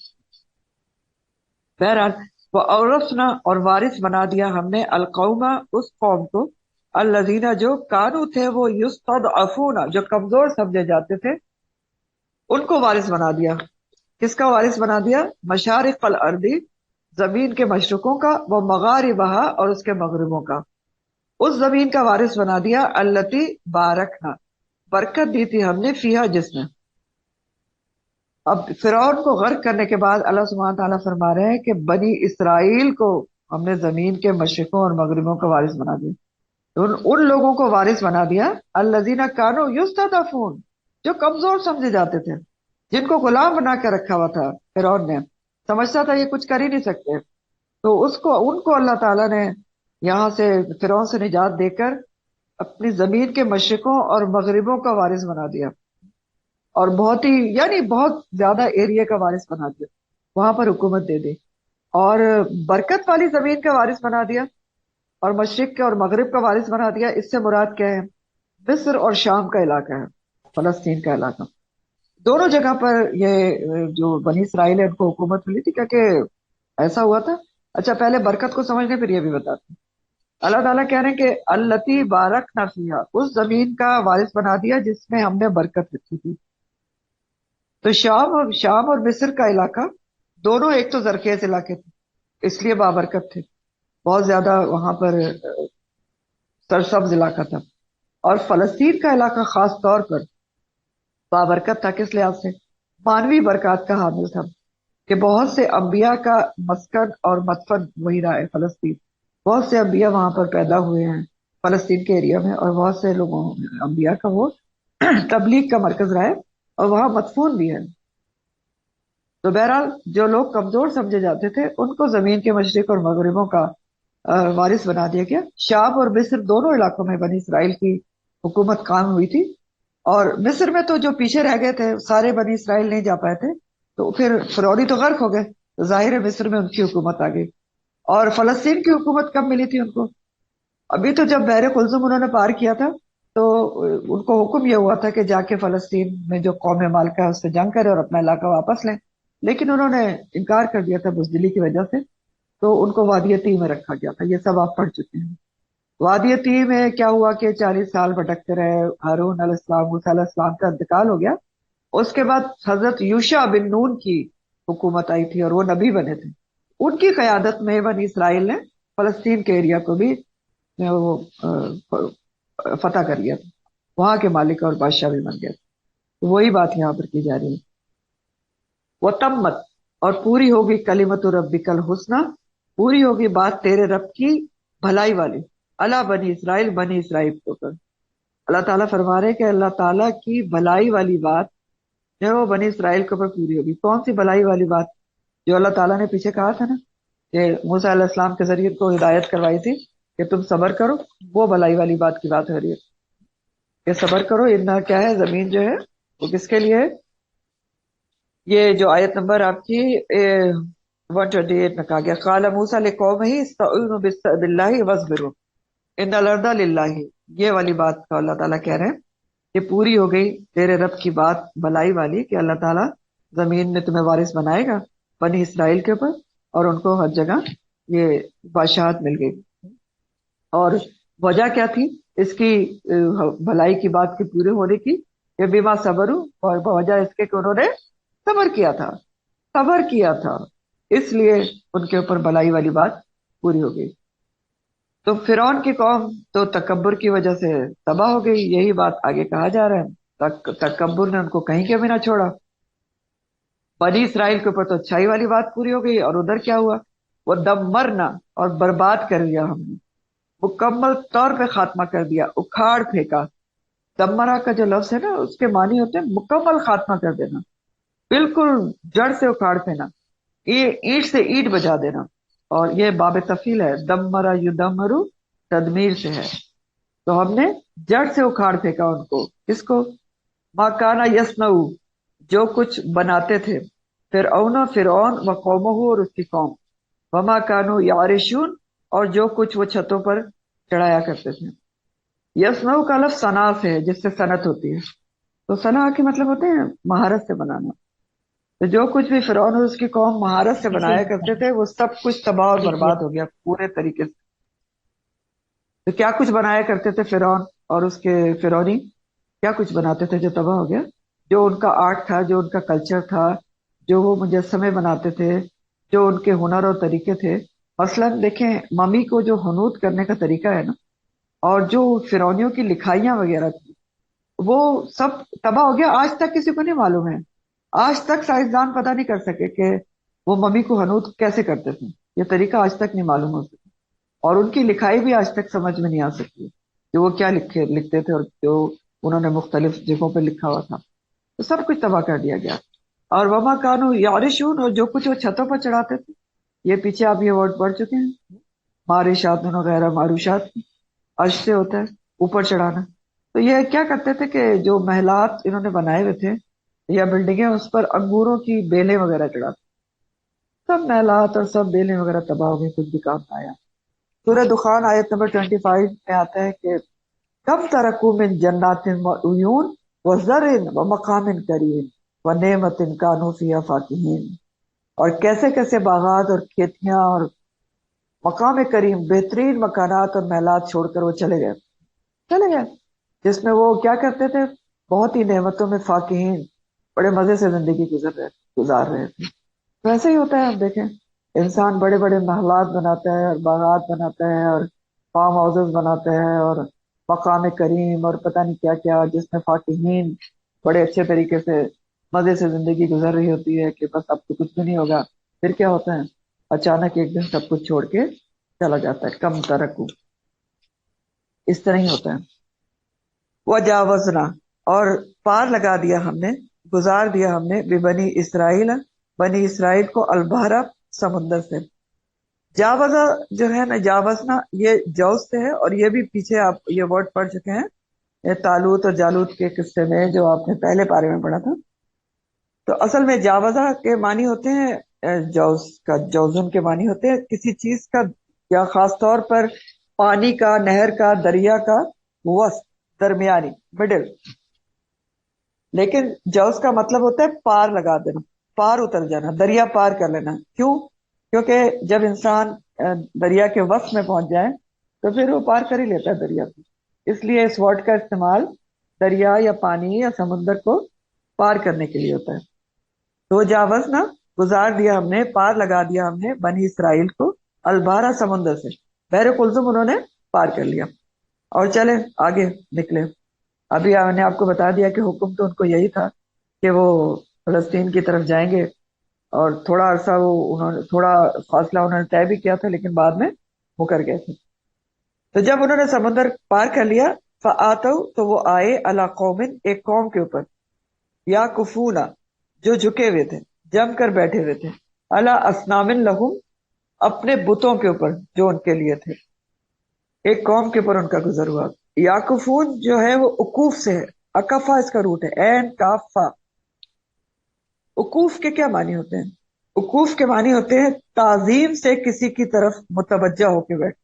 بہرحال وہ عورفنا، اور وارث بنا دیا ہم نے القوم، اس قوم کو، الذین جو کانو تھے وہ یستضعفون، جو کمزور سمجھے جاتے تھے، ان کو وارث بنا دیا. کس کا وارث بنا دیا؟ مشارق الارض، زمین کے مشرقوں کا، وہ مغاربہا، اور اس کے مغربوں کا. اس زمین کا وارث بنا دیا التی بارکنا، برکت دی تھی ہم نے، فیہا، جس میں. اب فرعون کو غرق کرنے کے بعد اللہ سبحانہ تعالیٰ فرما رہے ہیں کہ بنی اسرائیل کو ہم نے زمین کے مشرقوں اور مغربوں کا وارث بنا دیا. تو ان لوگوں کو وارث بنا دیا الذین کانوا یستضعفون، جو کمزور سمجھے جاتے تھے، جن کو غلام بنا کے رکھا ہوا تھا فرعون نے. سمجھتا تھا یہ کچھ کر ہی نہیں سکتے، تو ان کو اللہ تعالیٰ نے یہاں سے فرعون سے نجات دے کر اپنی زمین کے مشرقوں اور مغربوں کا وارث بنا دیا. اور بہت ہی یعنی بہت زیادہ ایریا کا وارث بنا دیا، وہاں پر حکومت دے دی، اور برکت والی زمین کا وارث بنا دیا، اور مشرق کے اور مغرب کا وارث بنا دیا. اس سے مراد کیا ہے؟ مصر اور شام کا علاقہ ہے، فلسطین کا علاقہ. دونوں جگہ پر یہ جو بنی اسرائیل ہے ان کو حکومت ملی تھی. کیونکہ ایسا ہوا تھا. اچھا پہلے برکت کو سمجھنے پھر یہ بھی بتاتے ہیں. اللہ تعالیٰ کہہ رہے ہیں کہ التی بارکنا فیہا، اس زمین کا وارث بنا دیا جس میں ہم نے برکت رکھی تھی. تو شام اور مصر کا علاقہ دونوں ایک تو زرخیز علاقے تھے، اس لیے بابرکت تھے، بہت زیادہ وہاں پر سرسبز علاقہ تھا. اور فلسطین کا علاقہ خاص طور پر بابرکت تھا. کس لحاظ سے؟ مانوی برکات کا حامل تھا، کہ بہت سے انبیاء کا مسکن اور مدفن وہی رہا ہے فلسطین. بہت سے انبیاء وہاں پر پیدا ہوئے ہیں فلسطین کے ایریا میں، اور بہت سے لوگوں انبیاء کا وہ تبلیغ کا مرکز رہا ہے، اور وہاں مدفون بھی ہے. تو بہرحال جو لوگ کمزور سمجھے جاتے تھے ان کو زمین کے مشرق اور مغربوں کا وارث بنا دیا گیا. شام اور مصر دونوں علاقوں میں بنی اسرائیل کی حکومت قائم ہوئی تھی. اور مصر میں تو جو پیچھے رہ گئے تھے سارے بنی اسرائیل نہیں جا پائے تھے، تو پھر فرعونی تو غرق ہو گئے، تو ظاہر ہے مصر میں ان کی حکومت آ گئی. اور فلسطین کی حکومت کب ملی تھی ان کو؟ ابھی تو جب بحر کلزم انہوں نے پار کیا تھا تو ان کو حکم یہ ہوا تھا کہ جا کے فلسطین میں جو قوم مالکہ ہے اس سے جنگ کرے اور اپنا علاقہ واپس لیں، لیکن انہوں نے انکار کر دیا تھا بزدلی کی وجہ سے، تو ان کو وادی تیہ میں رکھا گیا تھا۔ یہ سب آپ پڑھ چکے ہیں۔ وادی تیہ میں کیا ہوا کہ 40 سال بھٹکتے رہے، ہارون علیہ السلام، موسیٰ علیہ السلام کا انتقال ہو گیا۔ اس کے بعد حضرت یوشع بن نون کی حکومت آئی تھی اور وہ نبی بنے تھے۔ ان کی قیادت میں بنی اسرائیل نے فلسطین کے ایریا کو بھی وہ فتح کر لیا تھا، وہاں کے مالک اور بادشاہ بھی بن گئے تھے۔ وہی بات یہاں پر کی جا رہی ہے، وہ تمت، اور پوری ہوگی کلمت ربک الحسنی، پوری ہوگی بات تیرے رب کی بھلائی والی، اللہ بنی اسرائیل، بنی اسرائیل کے اوپر۔ اللہ تعالیٰ فرما رہے کہ اللہ تعالیٰ کی بھلائی والی بات جو ہے وہ بنی اسرائیل کے اوپر پوری ہوگی۔ کون سی بھلائی والی بات؟ جو اللہ تعالیٰ نے پیچھے کہا تھا نا کہ موسیٰ علیہ السلام کے ذریعے کو ہدایت کروائی تھی کہ تم صبر کرو، وہ بھلائی والی بات کی بات ہو رہی ہے کہ صبر کرو۔ اتنا کیا ہے، زمین جو ہے وہ کس کے لیے ہے؟ یہ جو آیت نمبر آپ کی 128 میں کہا گیا، قال موسیٰ لقومہ استعینوا باللہ واصبروا ان الارض للہ، یہ والی بات کا اللہ تعالیٰ کہہ رہے ہیں کہ پوری ہو گئی تیرے رب کی بات بھلائی والی کہ اللہ تعالیٰ زمین میں تمہیں وارث بنائے گا بنی اسرائیل کے اوپر، اور ان کو ہر جگہ یہ بادشاہت مل گئی۔ اور وجہ کیا تھی اس کی بھلائی کی بات کے پورے ہونے کی؟ کہ بما صبروا، اور وجہ اس کے کہ انہوں نے صبر کیا تھا، صبر کیا تھا، اس لیے ان کے اوپر بھلائی والی بات پوری ہو گئی۔ تو فرعون کی قوم تو تکبر کی وجہ سے تباہ ہو گئی، یہی بات آگے کہا جا رہا ہے، تکبر نے ان کو کہیں کے بھی نہ چھوڑا۔ بنی اسرائیل کے اوپر تو اچھائی والی بات پوری ہو گئی، اور ادھر کیا ہوا؟ وہ دمرنا، اور برباد کر دیا ہم نے، مکمل طور پہ خاتمہ کر دیا، اکھاڑ پھینکا۔ دمرا کا جو لفظ ہے نا اس کے معنی ہوتے ہیں مکمل خاتمہ کر دینا، بالکل جڑ سے اکھاڑ پھینا، یہ اینٹ سے اینٹ بجا دینا، اور یہ باب تفیل ہے، دمرا یدمرو تدمیر سے ہے۔ تو ہم نے جڑ سے اکھاڑ پھینکا ان کو، کس کو؟ ما کانا یسنعو، جو کچھ بناتے تھے، فرعون و قومہ، اور اس کی قوم، وما کانو یعرشون، اور جو کچھ وہ چھتوں پر چڑھایا کرتے تھے۔ یسنعو کا لفظ صنع سے ہے، جس سے صنعت ہوتی ہے، تو صنع کے مطلب ہوتے ہیں مہارت سے بنانا۔ تو جو کچھ بھی فرعون اور اس کی قوم مہارت سے بنایا کرتے تھے وہ سب کچھ تباہ اور برباد ہو گیا پورے طریقے سے۔ تو کیا کچھ بنایا کرتے تھے فرعون اور اس کے فرعونی؟ کیا کچھ بناتے تھے جو تباہ ہو گیا؟ جو ان کا آرٹ تھا، جو ان کا کلچر تھا، جو وہ مجسمے بناتے تھے، جو ان کے ہنر اور طریقے تھے۔ مثلاً دیکھیں ممی کو جو حنوط کرنے کا طریقہ ہے نا، اور جو فرعونیوں کی لکھائیاں وغیرہ تھی، وہ سب تباہ ہو گیا، آج تک کسی کو نہیں معلوم ہے، آج تک سائنسدان پتہ نہیں کر سکے کہ وہ ممی کو حنوط کیسے کرتے تھے، یہ طریقہ آج تک نہیں معلوم ہو سکا، اور ان کی لکھائی بھی آج تک سمجھ میں نہیں آ سکتی کہ وہ کیا لکھتے تھے، اور جو انہوں نے مختلف جگہوں پہ لکھا ہوا تھا، تو سب کچھ تباہ کر دیا گیا۔ اور وما کانو یعرشون، اور جو کچھ وہ چھتوں پر چڑھاتے تھے، یہ پیچھے آپ یہ ورڈ پڑھ چکے ہیں، مارشات وغیرہ، معروشات، عرش سے ہوتا ہے اوپر چڑھانا۔ تو یہ کیا کرتے تھے کہ جو محلات انہوں نے بنائے ہوئے تھے یا بلڈنگیں، اس پر انگوروں کی بیلیں وغیرہ چڑھاتے، سب محلات اور سب بیلیں وغیرہ تباہ ہو گئی، کچھ بھی کام نہ آیا۔ سورہ دخان آیت نمبر 25 میں آتا ہے کہ کم ترکو من جنات و عیون و زرع و مقام کریم و نعمت کانوا فیہا فاکہین، اور کیسے کیسے باغات اور کھیتیاں اور مقام کریم، بہترین مکانات اور محلات چھوڑ کر وہ چلے گئے، جس میں وہ کیا کرتے تھے؟ بہت ہی نعمتوں میں فاکہین، بڑے مزے سے زندگی گزار رہے تھے۔ ویسے ہی ہوتا ہے، آپ دیکھیں انسان بڑے بڑے محلات بناتا ہے اور باغات بناتا ہے اور فارم ہاؤسز بناتا ہے اور مقام کریم اور پتہ نہیں کیا کیا، جس میں فاکہین بڑے اچھے طریقے سے مزے سے زندگی گزر رہی ہوتی ہے کہ بس اب تو کچھ بھی نہیں ہوگا، پھر کیا ہوتا ہے؟ اچانک ایک دن سب کچھ چھوڑ کے چلا جاتا ہے، کم ترکو، اس طرح ہی ہوتا ہے۔ وجاوزنا، اور پار لگا دیا ہم نے، گزار دیا ہم نے، بنی اسرائیل، بنی اسرائیل کو، البحر، سمندر سے۔ جاوزہ جو ہے نا، جاوزنا، یہ جوز سے ہے، اور یہ بھی پیچھے آپ یہ ورڈ پڑھ چکے ہیں یہ طالوت اور جالوت کے قصے میں جو آپ نے پہلے پارے میں پڑھا تھا۔ تو اصل میں جاوزہ کے معنی ہوتے ہیں जौज का जौजुन के मानी होते हैं किसी चीज का, या खास तौर पर पानी का, नहर का, दरिया का वस्त, दरमियानी, मिडिल। लेकिन जौज का मतलब होता है पार लगा देना, पार उतर जाना, दरिया पार कर लेना। क्यों? क्योंकि जब इंसान दरिया के वस्त में पहुंच जाए तो फिर वो पार कर ही लेता है दरिया को। इसलिए इस वर्ड का इस्तेमाल दरिया या पानी या समुद्र को पार करने के लिए होता है। तो जावज ना, गुजार दिया हमने, पार लगा दिया हमने बनी इसराइल को अलबारा, समुद्र से, बहर कुलजुम उन्होंने पार कर लिया और चले आगे निकले। अभी मैंने आपको बता दिया कि हुक्म तो उनको यही था कि वो फलस्तीन की तरफ जाएंगे, और थोड़ा अरसा वो उन्होंने, थोड़ा फासला उन्होंने तय भी किया था, लेकिन बाद में मुकर गए थे। तो जब उन्होंने समुद्र पार कर लिया, फ़आतौ, तो वो आए, अला कौमिन, एक कौम के ऊपर, या कुफूना, जो झुके हुए थे, जम कर बैठे हुए थे, अला असनामिन लहुम, अपने बुतों के ऊपर जो उनके लिए थे। एक कौम के ऊपर उनका गुजर हुआ। याकुफून जो है वो उकूफ से है, अकफा इसका रूट है, एन काफा। उकूफ के क्या मानी होते हैं? उकूफ के मानी होते हैं ताजीम से किसी की तरफ मुतवज्जा होके बैठ,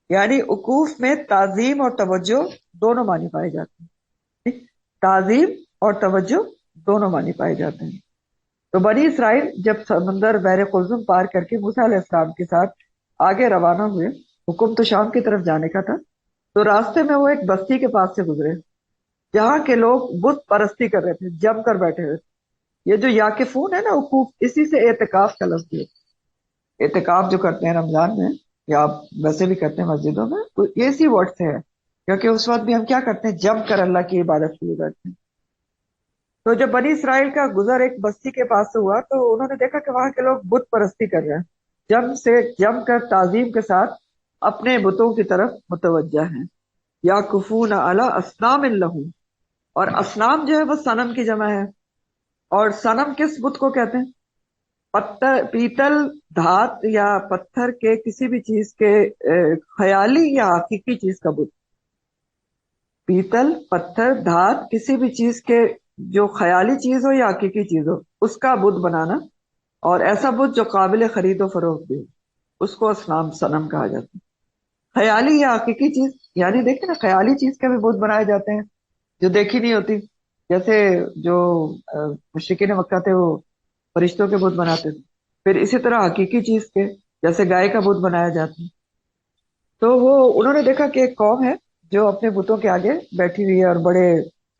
यानी उकूफ में ताजीम और तवज्जो दोनों मानी पाए जाते हैं। ताजीम और तवज्जो दोनों मानी पाए जाते हैं। तो बनी इसराइल जब समंदर बहर कुलजुम पार करके मूसा अलैहिस्सलाम के साथ आगे रवाना हुए, हुक्म तो शाम की तरफ जाने का था, तो रास्ते में वो एक बस्ती के पास से गुजरे जहाँ के लोग बुत परस्ती कर रहे थे, जम कर बैठे हुए थे। ये जो याकिफून है ना, उकूफ, इसी से एतकाफ का लफ्ज है। एतकाफ जो करते हैं रमजान में, या आप वैसे भी करते हैं मस्जिदों में, तो ये इसी वर्ड से है, क्योंकि उस वक्त भी हम क्या करते हैं, जम कर अल्लाह की इबादत के लिए बैठते हैं। तो जब बनी इसराइल का गुजर एक बस्ती के पास से हुआ, तो उन्होंने देखा कि वहां के लोग बुत परस्ती कर रहे हैं, जम कर ताजीम के साथ अपने बुतों की तरफ मुतवज्जा हैं। या कुफून अला असनाम लहू, और असनाम जो है वो सनम की जमा है। और सनम किस बुत को कहते हैं? पत्थर, पीतल, धात या पत्थर के किसी भी चीज के ख्याली या हकीकी चीज का बुत। पीतल, पत्थर, धात, किसी भी चीज के जो ख्याली चीज हो या हकीकी चीज हो, उसका बुत बनाना, और ऐसा बुत जो काबिल खरीदो फरोख्त भी हो, उसको असनाम, सनम कहा जाता है। ख्याली या हकीकी चीज, यानी देखे ना, ख्याली चीज के भी बुत बनाए जाते हैं जो देखी नहीं होती। जैसे जो मुशरिकीन मक्का थे, वो फरिश्तों के बुत बनाते थे। फिर इसी तरह हकीकी चीज के, जैसे गाय का बुत बनाया जाता है। तो वो उन्होंने देखा कि एक कौम है जो अपने बुतों के आगे बैठी हुई है और बड़े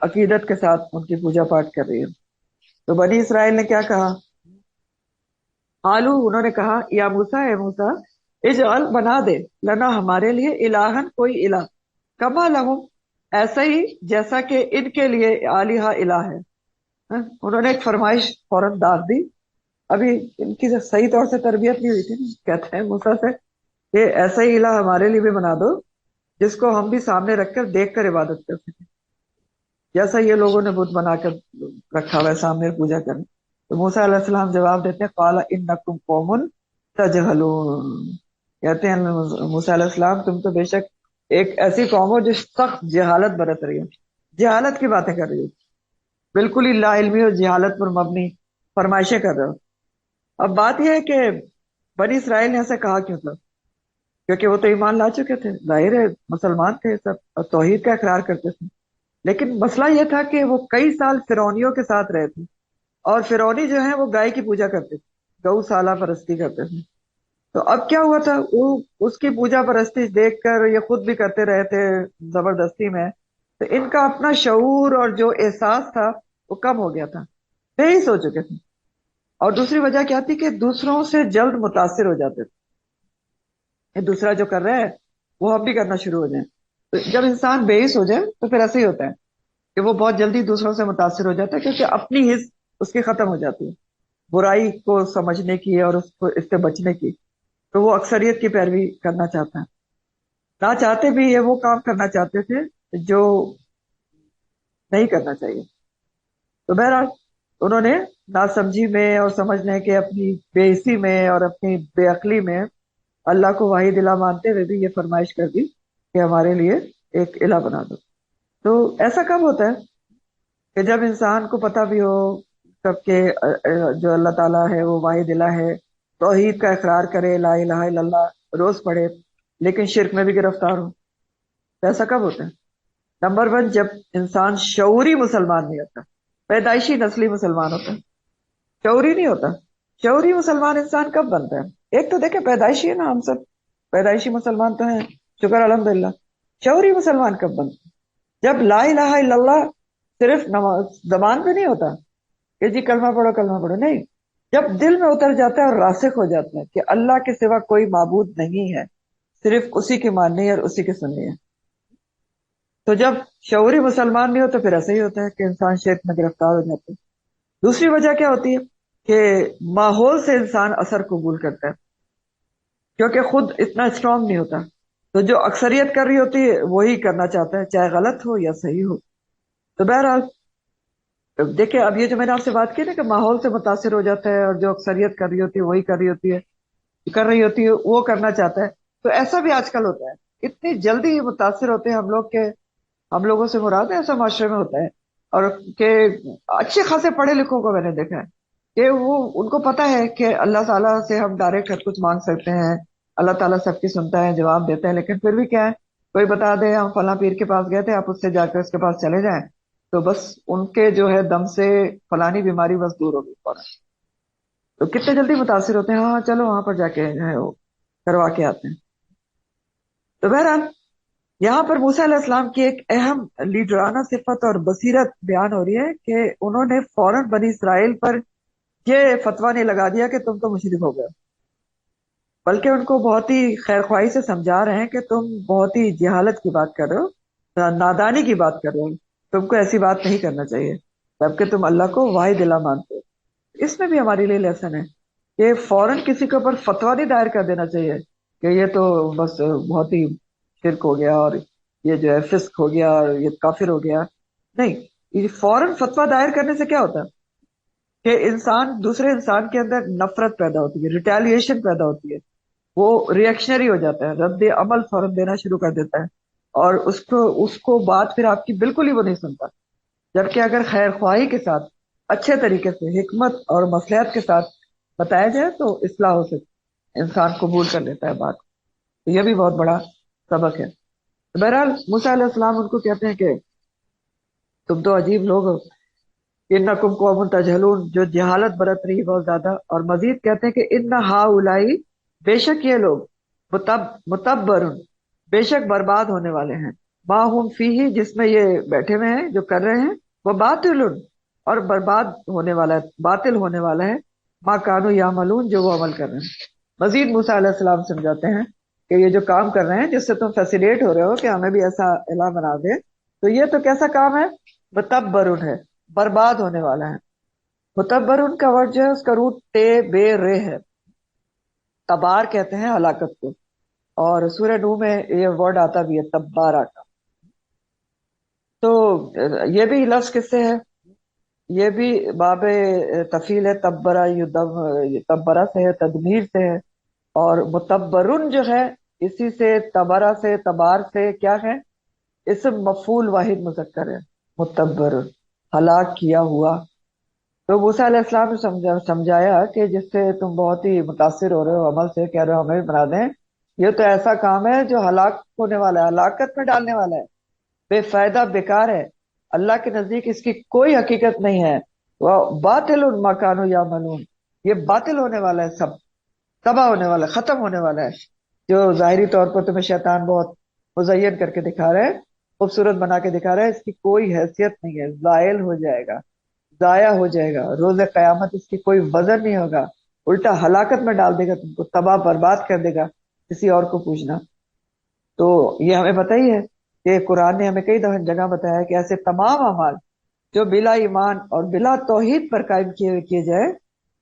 अकीदत के साथ उनकी पूजा पाठ कर रही है। तो बनी इसराइल ने क्या कहा? आलू, उन्होंने कहा, या मूसा, है मूसा, इजअल, बना दे, लना, हमारे लिए, इलाहन, कोई इला, कमा लहुम, ऐसा ही जैसा कि इनके लिए आलिहा इला है। उन्होंने एक फरमाइश फौरन दाग दी। अभी इनकी सही तौर से तरबियत नहीं हुई थी ना। कहते हैं मूसा से कि ऐसा ही इला हमारे लिए भी बना दो जिसको हम भी सामने रखकर देख कर इबादत कर सकें, जैसा ये लोगों ने बुत बनाकर रखा हुआ है सामने पूजा करने। तो मूसा अलैहिस्सलाम जवाब देते हैं, काला इन्नकुम कौमुन तजहलून, कहते हैं मूसा अलैहिस्सलाम, तुम तो बेशक एक ऐसी कौम हो जो सख्त जहालत बरत रही है, जहालत की बातें कर रही हो, बिल्कुल ही लाइल्मी और जहालत पर मबनी फरमाइशें कर रहे हो। अब बात यह है कि बनी इसराइल ने ऐसा कहा क्यों था? क्योंकि वो तो ईमान ला चुके थे, जाहिर है मुसलमान थे सब, और तौहीद का इकरार करते थे। लेकिन मसला ये था कि वो कई साल फिरौनियों के साथ रहे थे, और फिरौनी जो है वो गाय की पूजा करते थे, गौशाला परस्ती करते थे। तो अब क्या हुआ था, वो उसकी पूजा परस्ती देखकर ये खुद भी करते रहे थे जबरदस्ती में, तो इनका अपना शऊर और जो एहसास था वो कम हो गया था, बेहिस हो चुके थे। और दूसरी वजह क्या थी कि दूसरों से जल्द मुतासिर हो जाते थे, ये दूसरा जो कर रहा है वो हम भी करना शुरू हो जाए। तो जब इंसान बेहिस हो जाए तो फिर ऐसे ही होता है कि वो बहुत जल्दी दूसरों से मुतासिर हो जाता है, क्योंकि अपनी हिस्स उसकी खत्म हो जाती है बुराई को समझने की और उसको इससे बचने की। तो वो अक्सरियत की पैरवी करना चाहता है, ना चाहते भी ये वो काम करना चाहते थे जो नहीं करना चाहिए। तो बहरहाल उन्होंने नासमझी में और समझने के अपनी बेइज्जती में और अपनी बेअक्ली में अल्लाह को वाहिद इला मानते हुए भी ये फरमाइश कर दी कि हमारे लिए एक इला बना दो। तो ऐसा कब होता है कि जब इंसान को पता भी हो, سب کے جو اللہ تعالیٰ ہے وہ واحد الہ ہے، توحید کا اقرار کرے، لا الہ الا اللہ روز پڑھے، لیکن شرک میں بھی گرفتار ہو، تو ایسا کب ہوتا ہے؟ نمبر ون، جب انسان شعوری مسلمان نہیں ہوتا، پیدائشی نسلی مسلمان ہوتا ہے، شعوری نہیں ہوتا۔ شعوری مسلمان انسان کب بنتا ہے؟ ایک تو دیکھیں پیدائشی ہے نا، ہم سب پیدائشی مسلمان تو ہیں، شکر الحمدللہ۔ شعوری مسلمان کب بنتا ہے؟ جب لا الہ الا اللہ صرف نماز زبان پہ نہیں ہوتا کہ جی کلمہ پڑھو کلمہ پڑھو، نہیں، جب دل میں اتر جاتا ہے اور راسخ ہو جاتا ہے کہ اللہ کے سوا کوئی معبود نہیں ہے، صرف اسی کی ماننی ہے اور اسی کی سننی ہے، تو جب شعوری مسلمان نہیں ہو تو پھر ایسا ہی ہوتا ہے کہ انسان شرک میں گرفتار ہو جاتا ہے۔ دوسری وجہ کیا ہوتی ہے کہ ماحول سے انسان اثر قبول کرتا ہے، کیونکہ خود اتنا اسٹرانگ نہیں ہوتا، تو جو اکثریت کر رہی ہوتی ہے وہی کرنا چاہتا ہے، چاہے غلط ہو یا صحیح ہو۔ تو بہرحال دیکھیں، اب یہ جو میں نے آپ سے بات کی نا کہ ماحول سے متاثر ہو جاتا ہے اور جو اکثریت کر رہی ہوتی ہے وہی کر رہی ہوتی ہے وہ کرنا چاہتا ہے، تو ایسا بھی آج کل ہوتا ہے، اتنی جلدی متاثر ہوتے ہیں ہم لوگ کہ ہم لوگوں سے مراد ہے، ایسا معاشرے میں ہوتا ہے، اور کہ اچھے خاصے پڑھے لکھوں کو میں نے دیکھا ہے کہ وہ ان کو پتا ہے کہ اللہ تعالیٰ سے ہم ڈائریکٹ ہر کچھ مانگ سکتے ہیں، اللہ تعالیٰ سب کی سنتا ہے، جواب دیتا ہے، لیکن پھر بھی کیا ہے، کوئی بتا دے ہم فلاں پیر کے پاس گئے تھے، آپ اس سے جا کر اس کے پاس چلے جائیں، تو بس ان کے جو ہے دم سے فلانی بیماری بس دور ہوگی فوراً، تو کتنے جلدی متاثر ہوتے ہیں، ہاں چلو وہاں پر جا کے جو ہے وہ کروا کے آتے ہیں۔ تو بہرحال یہاں پر موسیٰ علیہ السلام کی ایک اہم لیڈرانہ صفت اور بصیرت بیان ہو رہی ہے کہ انہوں نے فوراً بنی اسرائیل پر یہ فتویٰ نہیں لگا دیا کہ تم تو مشرک ہو گئے، بلکہ ان کو بہت ہی خیر خواہی سے سمجھا رہے ہیں کہ تم بہت ہی جہالت کی بات کر رہے ہو، نادانی کی بات کر رہے ہو، تم کو ایسی بات نہیں کرنا چاہیے، جبکہ تم اللہ کو واحد الہ مانتے ہو۔ اس میں بھی ہمارے لیے لیسن ہے کہ فوراً کسی کے اوپر فتویٰ نہیں دائر کر دینا چاہیے کہ یہ تو بس بہت ہی شرک ہو گیا اور یہ جو ہے فسق ہو گیا اور یہ کافر ہو گیا، نہیں، یہ فوراً فتویٰ دائر کرنے سے کیا ہوتا ہے کہ انسان دوسرے انسان کے اندر نفرت پیدا ہوتی ہے، ریٹیلیشن پیدا ہوتی ہے، وہ ریئیکشنری ہو جاتا ہے، رد عمل فوراً دینا شروع کر دیتا ہے، اور اس کو بات پھر آپ کی بالکل ہی وہ نہیں سنتا، جبکہ اگر خیر خواہی کے ساتھ اچھے طریقے سے حکمت اور مصلحت کے ساتھ بتایا جائے تو اصلاح ہو سکتی، انسان قبول کر لیتا ہے بات، تو یہ بھی بہت بڑا سبق ہے۔ بہرحال موسیٰ علیہ السلام ان کو کہتے ہیں کہ تم تو عجیب لوگ ہو، انکم قوم تجہلون، جو جہالت برت رہی بہت زیادہ، اور مزید کہتے ہیں کہ ان ہؤلاء، بے شک یہ لوگ، متبرن، بے شک برباد ہونے والے ہیں، ما ہم فیہ، جس میں یہ بیٹھے ہوئے ہیں جو کر رہے ہیں، وہ باطل، اور برباد ہونے والا ہے، باطل ہونے والا ہے، ما کانوا یعملون، جو وہ عمل کر رہے ہیں۔ مزید موسیٰ علیہ السلام سمجھاتے ہیں کہ یہ جو کام کر رہے ہیں جس سے تم فیسیلیٹ ہو رہے ہو کہ ہمیں بھی ایسا الہ بنا دے، تو یہ تو کیسا کام ہے، متبرن ہے، برباد ہونے والا ہے۔ متبرن کا ورڈ جو ہے اس کا روٹ تے بے رے ہے، تبار کہتے ہیں ہلاکت کو، اور سورہ نوح میں یہ ورڈ آتا بھی ہے تبارہ کا۔ تو یہ بھی لفظ کس سے ہے؟ یہ بھی باب تفیل ہے، تبرہ تبرہ سے ہے، تدمیر سے ہے، اور متبرن جو ہے اسی سے تبرہ سے تبار سے کیا ہے، اسم مفعول واحد مذکر ہے، متبرن، ہلاک کیا ہوا۔ تو موسیٰ علیہ السلام نے سمجھایا کہ جس سے تم بہت ہی متاثر ہو رہے ہو عمل سے، کہہ رہے ہو ہمیں بھی بنا دیں، یہ تو ایسا کام ہے جو ہلاک ہونے والا ہے، ہلاکت میں ڈالنے والا ہے، بے فائدہ، بیکار ہے، اللہ کے نزدیک اس کی کوئی حقیقت نہیں ہے، وہ باطل ما کانوا یعملون، یہ باطل ہونے والا ہے، سب تباہ ہونے والا ہے، ختم ہونے والا ہے، جو ظاہری طور پر تمہیں شیطان بہت مزین کر کے دکھا رہا ہے، خوبصورت بنا کے دکھا رہا ہے، اس کی کوئی حیثیت نہیں ہے، زائل ہو جائے گا، ضائع ہو جائے گا، روز قیامت اس کی کوئی وزن نہیں ہوگا، الٹا ہلاکت میں ڈال دے گا تم کو، تباہ برباد کر دے گا، کسی اور کو پوچھنا۔ تو یہ ہمیں پتہ ہی ہے کہ قرآن نے ہمیں کئی جگہ بتایا ہے کہ ایسے تمام اعمال جو بلا ایمان اور بلا توحید پر قائم کیے جائے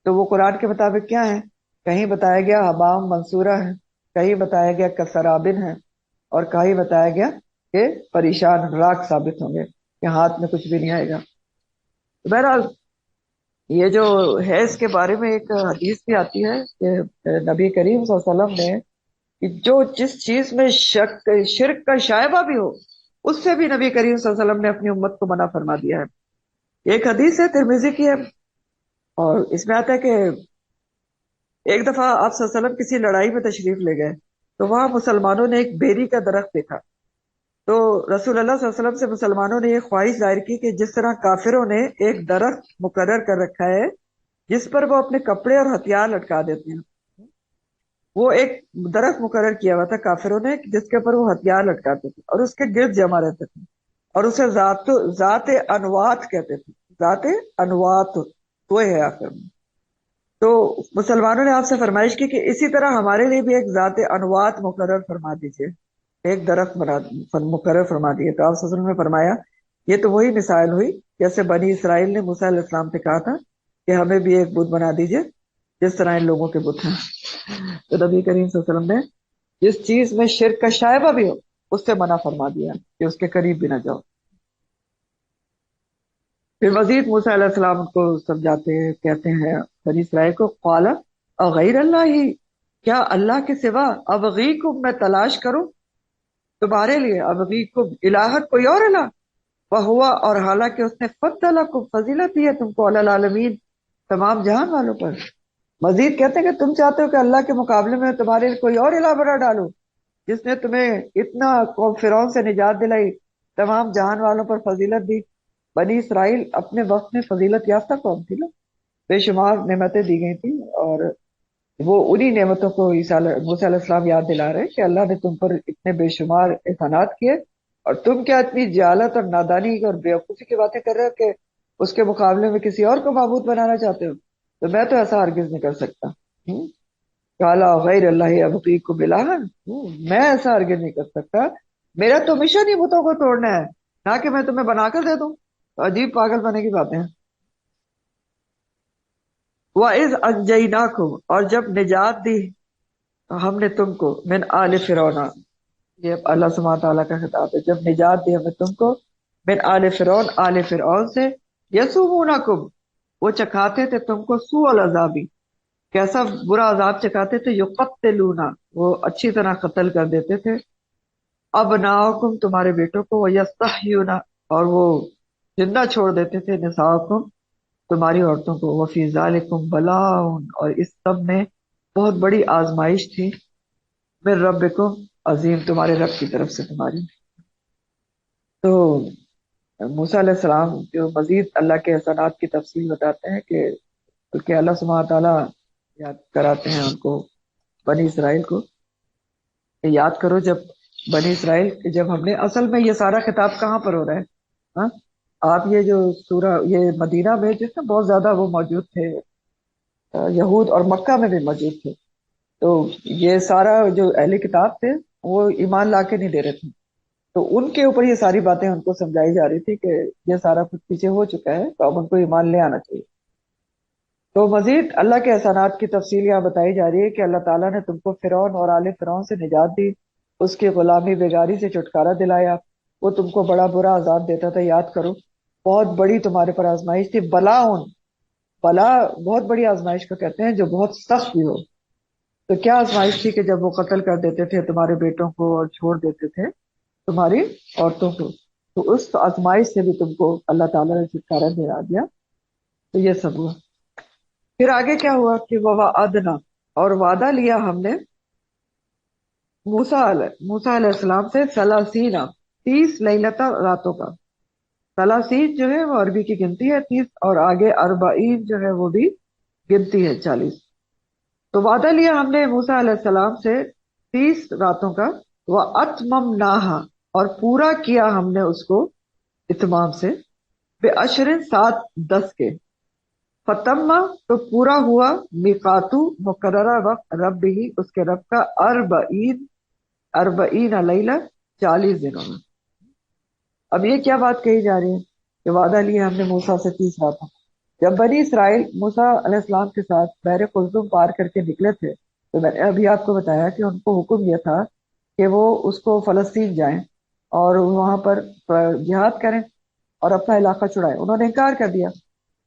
تو وہ قرآن کے مطابق کیا ہے، کہیں بتایا گیا حبام منصورہ ہے، کہیں بتایا گیا کسرابن ہے، اور کہیں بتایا گیا کہ پریشان راک ثابت ہوں گے، کہ ہاتھ میں کچھ بھی نہیں آئے گا۔ بہرحال یہ جو ہے اس کے بارے میں ایک حدیث بھی آتی ہے کہ نبی کریم صلی اللہ علیہ وسلم نے کہ جو جس چیز میں شرک کا شائبہ بھی ہو اس سے بھی نبی کریم صلی اللہ علیہ وسلم نے اپنی امت کو منع فرما دیا ہے۔ ایک حدیث ہے ترمذی کی ہے، اور اس میں آتا ہے کہ ایک دفعہ آپ صلی اللہ علیہ وسلم کسی لڑائی میں تشریف لے گئے تو وہاں مسلمانوں نے ایک بیری کا درخت دیکھا. تو رسول اللہ صلی اللہ علیہ وسلم سے مسلمانوں نے یہ خواہش ظاہر کی کہ جس طرح کافروں نے ایک درخت مقرر کر رکھا ہے جس پر وہ اپنے کپڑے اور ہتھیار لٹکا دیتے ہیں، وہ ایک درخت مقرر کیا ہوا تھا کافروں نے جس کے اوپر وہ ہتھیار لٹکاتے تھے اور اس کے گرد جمع رہتے تھے اور اسے ذات انوات کہتے تھے. ذات انوات وہ ہے آخر میں. تو مسلمانوں نے آپ سے فرمائش کی کہ اسی طرح ہمارے لیے بھی ایک ذات انوات مقرر فرما دیجئے، ایک درخت مقرر فرما دیے. تو آپ صلی اللہ علیہ وسلم نے فرمایا یہ تو وہی مثال ہوئی جیسے بنی اسرائیل نے موسیٰ علیہ السلام سے کہا تھا کہ ہمیں بھی ایک بت بنا دیجئے جس طرح ان لوگوں کے بت ہیں. تو نبی کریم صلی اللہ علیہ وسلم نے جس چیز میں شرک کا شائبہ بھی ہو اس سے منع فرما دیا کہ اس کے قریب بھی نہ جاؤ. پھر مزید موسیٰ علیہ السلام کو سمجھاتے ہیں، کہتے ہیں بنی اسرائیل کو قال اغیر اللہ ہی، کیا اللہ کے سوا ابغیکم میں تلاش کروں تمہارے لیے، ابغیکم الہت کوئی اور الہ، وہوا اور حالانکہ اس نے فضلکم فضیلت دی ہے تم کو علی العالمین تمام جہان والوں پر. مزید کہتے ہیں کہ تم چاہتے ہو کہ اللہ کے مقابلے میں تمہارے لیے کوئی اور الہ بنا ڈالو جس نے تمہیں اتنا قوم فرعون سے نجات دلائی، تمام جہان والوں پر فضیلت دی. بنی اسرائیل اپنے وقت میں فضیلت یافتہ قوم تھی نا، بے شمار نعمتیں دی گئی تھیں، اور وہ انہی نعمتوں کو موسیٰ علیہ السلام یاد دلا رہے کہ اللہ نے تم پر اتنے بے شمار احسانات کیے اور تم کیا اتنی جہالت اور نادانی اور بیوقوفی کی باتیں کر رہے ہو کہ اس کے مقابلے میں کسی اور کو معبود بنانا چاہتے ہو. تو میں تو ایسا ہرگز نہیں کر سکتا. کالا غیر اللہ ابغیکم الہا، میں ایسا ہرگز نہیں کر سکتا. میرا تو مشن ہی بتوں کو توڑنا ہے، نہ کہ میں تمہیں بنا کر دے دوں. تو عجیب پاگل بنے کی باتیں ہیں. وَإِذْ أَنْجَيْنَاكُمْ، اور جب نجات دی ہم نے تم کو، من آل فرعون، یہ اللہ سبحانہ تعالیٰ کا خطاب ہے، جب نجات دی ہم نے تم کو من آل فرعون، آل فرعون سے، یسومونکم، وہ چکھاتے تھے تم کو سوء العذابی، کیسا برا عذاب چکھاتے تھے، یقتلونا، وہ اچھی طرح قتل کر دیتے تھے، ابناؤکم، تمہارے بیٹوں کو، ویستحیونا، اور وہ زندہ چھوڑ دیتے تھے، نساؤکم، تمہاری عورتوں کو، وفی ذالکم بلاء، اور اس سب میں بہت بڑی آزمائش تھی، من ربکم، عظیم، تمہارے رب کی طرف سے تمہاری. تو موسیٰ علیہ السلام جو مزید اللہ کے احسانات کی تفصیل بتاتے ہیں کہ اللہ سبحانہ تعالیٰ یاد کراتے ہیں ان کو، بنی اسرائیل کو، کہ یاد کرو جب بنی اسرائیل، جب ہم نے، اصل میں یہ سارا خطاب کہاں پر ہو رہا ہے؟ ہاں، آپ یہ جو سورہ، یہ مدینہ میں جس میں بہت زیادہ وہ موجود تھے، یہود، اور مکہ میں بھی موجود تھے. تو یہ سارا جو اہل کتاب تھے وہ ایمان لا کے نہیں دے رہے تھے، تو ان کے اوپر یہ ساری باتیں ان کو سمجھائی جا رہی تھی کہ یہ سارا کچھ پیچھے ہو چکا ہے تو اب ان کو ایمان لے آنا چاہیے. تو مزید اللہ کے احسانات کی تفصیل یہاں بتائی جا رہی ہے کہ اللہ تعالیٰ نے تم کو فرعون اور آل فرعون سے نجات دی، اس کی غلامی بیگاری سے چھٹکارا دلایا، وہ تم کو بڑا برا عذاب دیتا تھا، یاد کرو، بہت بڑی تمہارے پر آزمائش تھی. بلا بہت بڑی آزمائش کو کہتے ہیں جو بہت سخت بھی ہو. تو کیا آزمائش تھی کہ جب وہ قتل کر دیتے تھے تمہارے بیٹوں کو اور چھوڑ دیتے تھے تمہاری عورتوں کو، تو اس آزمائش سے بھی تم کو اللہ تعالیٰ نے چھٹکارا دلا دیا. تو یہ سب ہوا. پھر آگے کیا ہوا کہ وَوَعَدْنَا، اور وعدہ لیا ہم نے موسیٰ علیہ السلام سے، 30 لیلتا، راتوں کا. 30 جو ہے وہ عربی کی گنتی ہے، 30، اور آگے 40 جو ہے وہ بھی گنتی ہے، 40. تو وعدہ لیا ہم نے موسیٰ علیہ السلام سے 30 راتوں کا، وَأَتْمَمْنَاهَا، اور پورا کیا ہم نے اس کو اتمام سے، بِعَشْرٍ، 7 10 کے، فتم، تو پورا ہوا، میقاتو، مقررہ وقت، رب ہی، اس کے رب کا، 40 لیلہ، 40 دنوں میں. اب یہ کیا بات کہی جا رہی ہے کہ وعدہ لیا ہم نے موسیٰ سے 30 راتوں. جب بنی اسرائیل موسیٰ علیہ السلام کے ساتھ بحر قلزم پار کر کے نکلے تھے تو میں نے ابھی آپ کو بتایا کہ ان کو حکم یہ تھا کہ وہ اس کو فلسطین جائیں اور وہاں پر جہاد کریں اور اپنا علاقہ چھڑائیں. انہوں نے انکار کر دیا،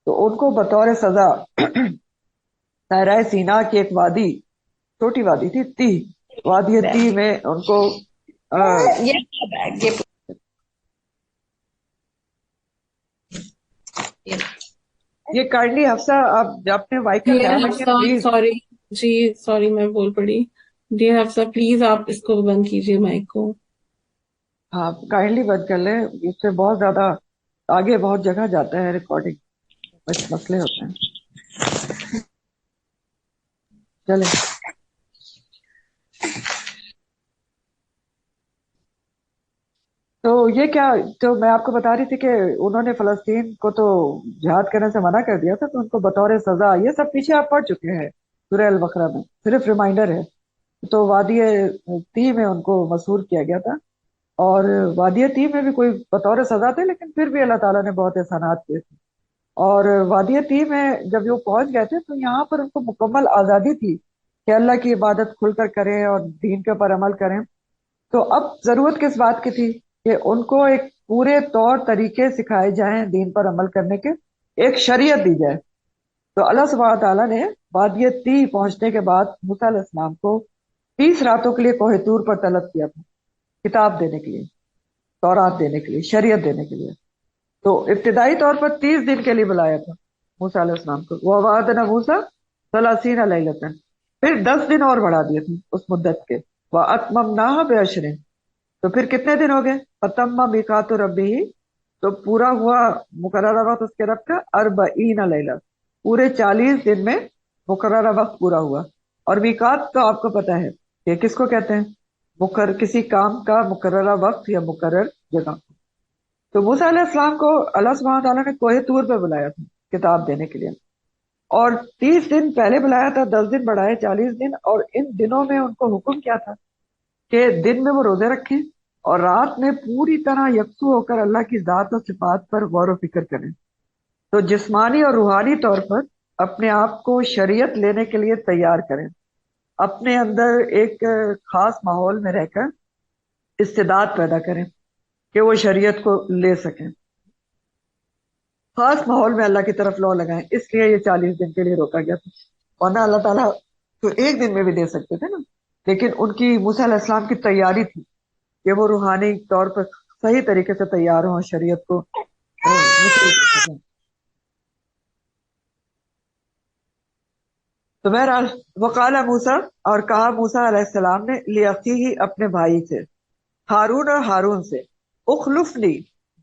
تو ان کو بطور سزا صحرائے سینا کی ایک وادی، چھوٹی وادی تھی، وادی تی میں ان کو ये काइंडली हफ्सा आप अपने वाइफ का डियर ख्याल रखें Hafsa, please. Sorry ji, sorry मैं बोल पड़ी। डियर हफ्सा प्लीज आप इसको बंद कीजिए माइक को। हाँ काइंडली बंद कर ले, इससे बहुत ज्यादा आगे बहुत जगह जाता है रिकॉर्डिंग, बस मसले होते हैं। चले तो ये क्या, तो मैं आपको बता रही थी कि उन्होंने फलस्तीन को तो जिहाद करने से मना कर दिया था, तो उनको बतौर सजा, ये सब पीछे आप पढ़ चुके हैं सूरह अल बकरा में, सिर्फ रिमाइंडर है। तो वादी ती में उनको मसूर किया गया था, और वादी ती में भी कोई बतौर सजा थे, लेकिन फिर भी अल्लाह ताला ने बहुत एहसानात किए थे। और वादी ती में जब वो पहुंच गए थे, तो यहाँ पर उनको मुकम्मल आज़ादी थी कि अल्लाह की इबादत खुलकर करें और दीन के ऊपर अमल करें। तो अब जरूरत किस बात की थी कि उनको एक पूरे तौर तरीके सिखाए जाएं दीन पर अमल करने के, एक शरीयत दी जाए। तो अल्लाह सुब्हानहू तआला ने वादी ती पहुंचने के बाद मूसा अलैहिस्सलाम को 30 रातों के लिए कोहे तूर पर तलब किया था, किताब देने के लिए, तौरात देने के लिए, शरीयत देने के लिए। तो इब्तिदाई तौर पर 30 दिन के लिए बुलाया था मूसा अलैहिस्सलाम को, वह वादना मूसा सलासीन लैलतन, फिर 10 दिन और बढ़ा दिए थे उस मुद्दत के, वह अतममनाहा बेअशरिन, तो फिर कितने दिन हो गए, फतम्मा मिकातु रब्बिही, तो पूरा हुआ मुकर्ररा वक्त उसके रब का, अर्बईन लैला, पूरे 40 दिन में मुकर्ररा वक्त पूरा हुआ। और मिकात तो आपको पता है कि किसको कहते हैं, किसी काम का मुकर्ररा वक्त या मुकर्रर जगह। तो मूसा अलैहिस्सलाम को अल्लाह सुब्हानहू तआला ने कोहे तूर पे बुलाया था किताब देने के लिए, और 30 दिन पहले बुलाया था, 10 दिन बढ़ाए 40 दिन। और इन दिनों में उनको हुक्म क्या था कि दिन में वो रोजे रखें और रात में पूरी तरह यकसू होकर अल्लाह की जात और सिफात पर गौर व फिक्र करें। तो जिस्मानी और रूहानी तौर पर अपने आप को शरीयत लेने के लिए तैयार करें, अपने अंदर एक खास माहौल में रहकर इस्तेदाद पैदा करें कि वो शरीयत को ले सकें, खास माहौल में अल्लाह की तरफ लौ लगाएं। इसलिए ये 40 दिन के लिए रोका गया था, वरना अल्लाह ताला तो एक दिन में भी दे सकते थे ना। लेकिन उनकी मूसा अलैहिस्सलाम की तैयारी थी कि वो रूहानी तौर पर सही तरीके से तैयार हों, शरीयत को वसूल कर सकें। तो बहरहाल वकाला मूसा, और कहा मूसा अलैहिस्सलाम ने लियकी ही अपने भाई से, हारून और हारून से, उखलुफनी,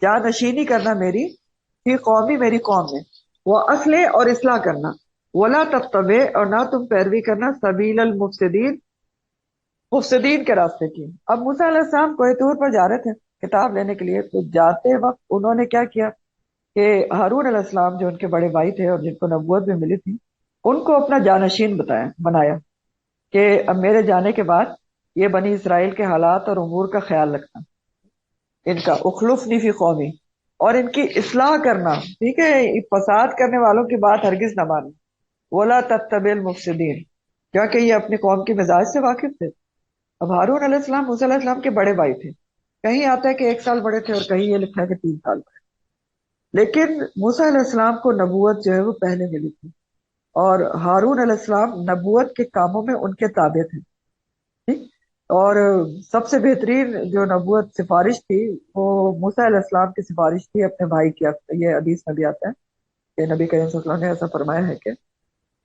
जानशीनी करना मेरी, फी कौमी, मेरी कौम में, वह असले और इस्लाह करना, वला तत्तबे, और ना तुम पैरवी करना, सबील अल मुफसिदीन, मुफसिदीन के रास्ते की। अब मूसा अलैहिस्सलाम कोहे तूर पर जा रहे थे किताब लेने के लिए, तो जाते वक्त उन्होंने क्या किया कि हारून अलैहिस्सलाम जो उनके बड़े भाई थे और जिनको नबूवत भी मिली थी, उनको अपना जानशीन बनाया कि अब मेरे जाने के बाद ये बनी इसराइल के हालात और उमूर का ख्याल रखना, इनका उखलुफनी फी कौमी, और इनकी इस्लाह करना, ठीक है, फसाद करने वालों की बात हरगिज न मानना, वला तत्तबिल मुफसिदीन, क्योंकि ये अपनी कौम के मिजाज से वाकिफ थे। अब हारून अलैहिस्सलाम मूसा अलैहिस्सलाम के बड़े भाई थे, कहीं आता है कि 1 साल बड़े थे और कहीं ये लिखा है कि 3 साल बड़े, लेकिन मूसा अलैहिस्सलाम को नबूवत जो है वो पहले मिली थी, और हारून अलैहिस्सलाम नबूवत के कामों में उनके ताबे थे, ठीक। और सबसे बेहतरीन जो नबूवत सिफारिश थी वो मूसा अलैहिस्सलाम की सिफारिश थी अपने भाई की। ये हदीस में भी आता है कि नबी करीम सल्लल्लाहु अलैहि वसल्लम ने ऐसा फरमाया है कि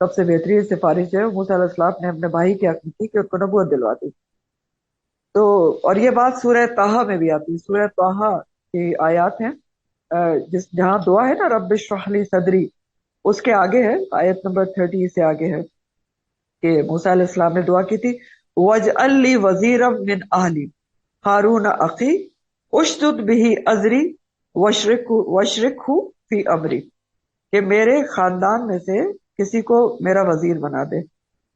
सबसे बेहतरीन सिफारिश जो है मूसा अलैहिस्सलाम ने अपने भाई के हक में की कि उसको नबूवत दिलवा दी। तो और ये बात सूरह ताहा में भी आती है, सूरह ताहा की आयत है, जहाँ दुआ है ना, रब्बि इश्रह ली सदरी, उसके आगे है आयत नंबर 30 से आगे है कि मूसा अलैहिस्सलाम ने दुआ की थी, वजअल ली वजीरम मिन अहली हारून अखी उशदुद बिही अजरी वशरिकहु फी अमरी, कि मेरे खानदान में से किसी को मेरा वजीर बना दे,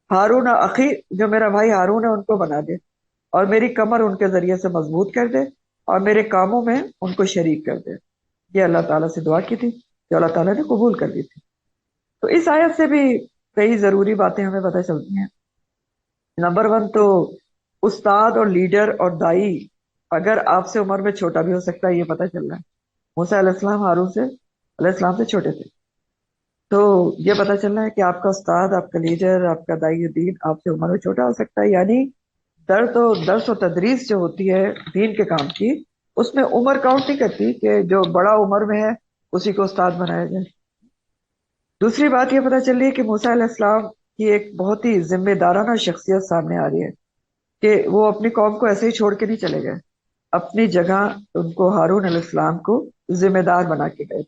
हारून अखी, जो मेरा भाई हारून है उनको बना दे, और मेरी कमर उनके जरिए से मजबूत कर दे, और मेरे कामों में उनको शरीक कर दे। ये अल्लाह ताला से दुआ की थी, जो अल्लाह ताला ने कबूल कर ली थी। तो इस आयत से भी कई जरूरी बातें हमें पता चलती हैं। नंबर 1 तो उस्ताद और लीडर और दाई अगर आपसे उम्र में छोटा भी हो सकता है, ये पता चल रहा है। मूसा अलैहिस्सलाम हारून से अलैहिस्सलाम से छोटे थे, तो ये पता चल रहा है कि आपका उस्ताद, आपका लीडर, आपका दाई दीन आपसे उम्र में छोटा हो सकता है। यानी दर्स और तदरीस जो होती है दीन के काम की, उसमें उम्र काउंट नहीं करती कि जो बड़ा उम्र में है उसी को उस्ताद बनाया जाए। दूसरी बात ये पता चल रही है कि मूसा अलैहिस्सलाम की एक बहुत ही जिम्मेदाराना शख्सियत सामने आ रही है कि वो अपनी कौम को ऐसे ही छोड़ के नहीं चले गए, अपनी जगह उनको हारून अलैहिस्सलाम को जिम्मेदार बना के गए।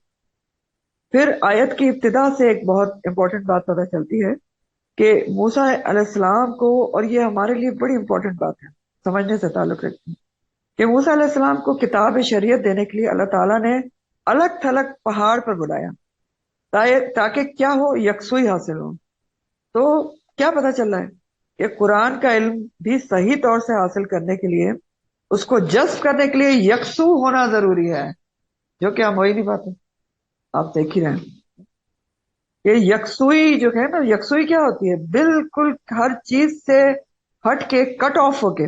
फिर आयत की इब्तिदा से एक बहुत इंपॉर्टेंट बात पता चलती है कि मूसा अलैहिस्सलाम को, और ये हमारे लिए बड़ी इंपॉर्टेंट बात है, समझने से ताल्लुक रखती है, कि मूसा अलैहिस्सलाम को किताब शरीयत देने के लिए अल्लाह ताला ने अलग थलग पहाड़ पर बुलाया ताकि क्या हो, यकसुई हासिल हो। तो क्या पता चल रहा है कि कुरान का इल्म भी सही तौर से हासिल करने के लिए, उसको जज्ब करने के लिए यकसू होना जरूरी है, जो कि हम हो ही नहीं पाते। आप देख ही रहे हैं ये यकसुई जो है ना, यकसुई क्या होती है, बिल्कुल हर चीज से हट के, कट ऑफ होके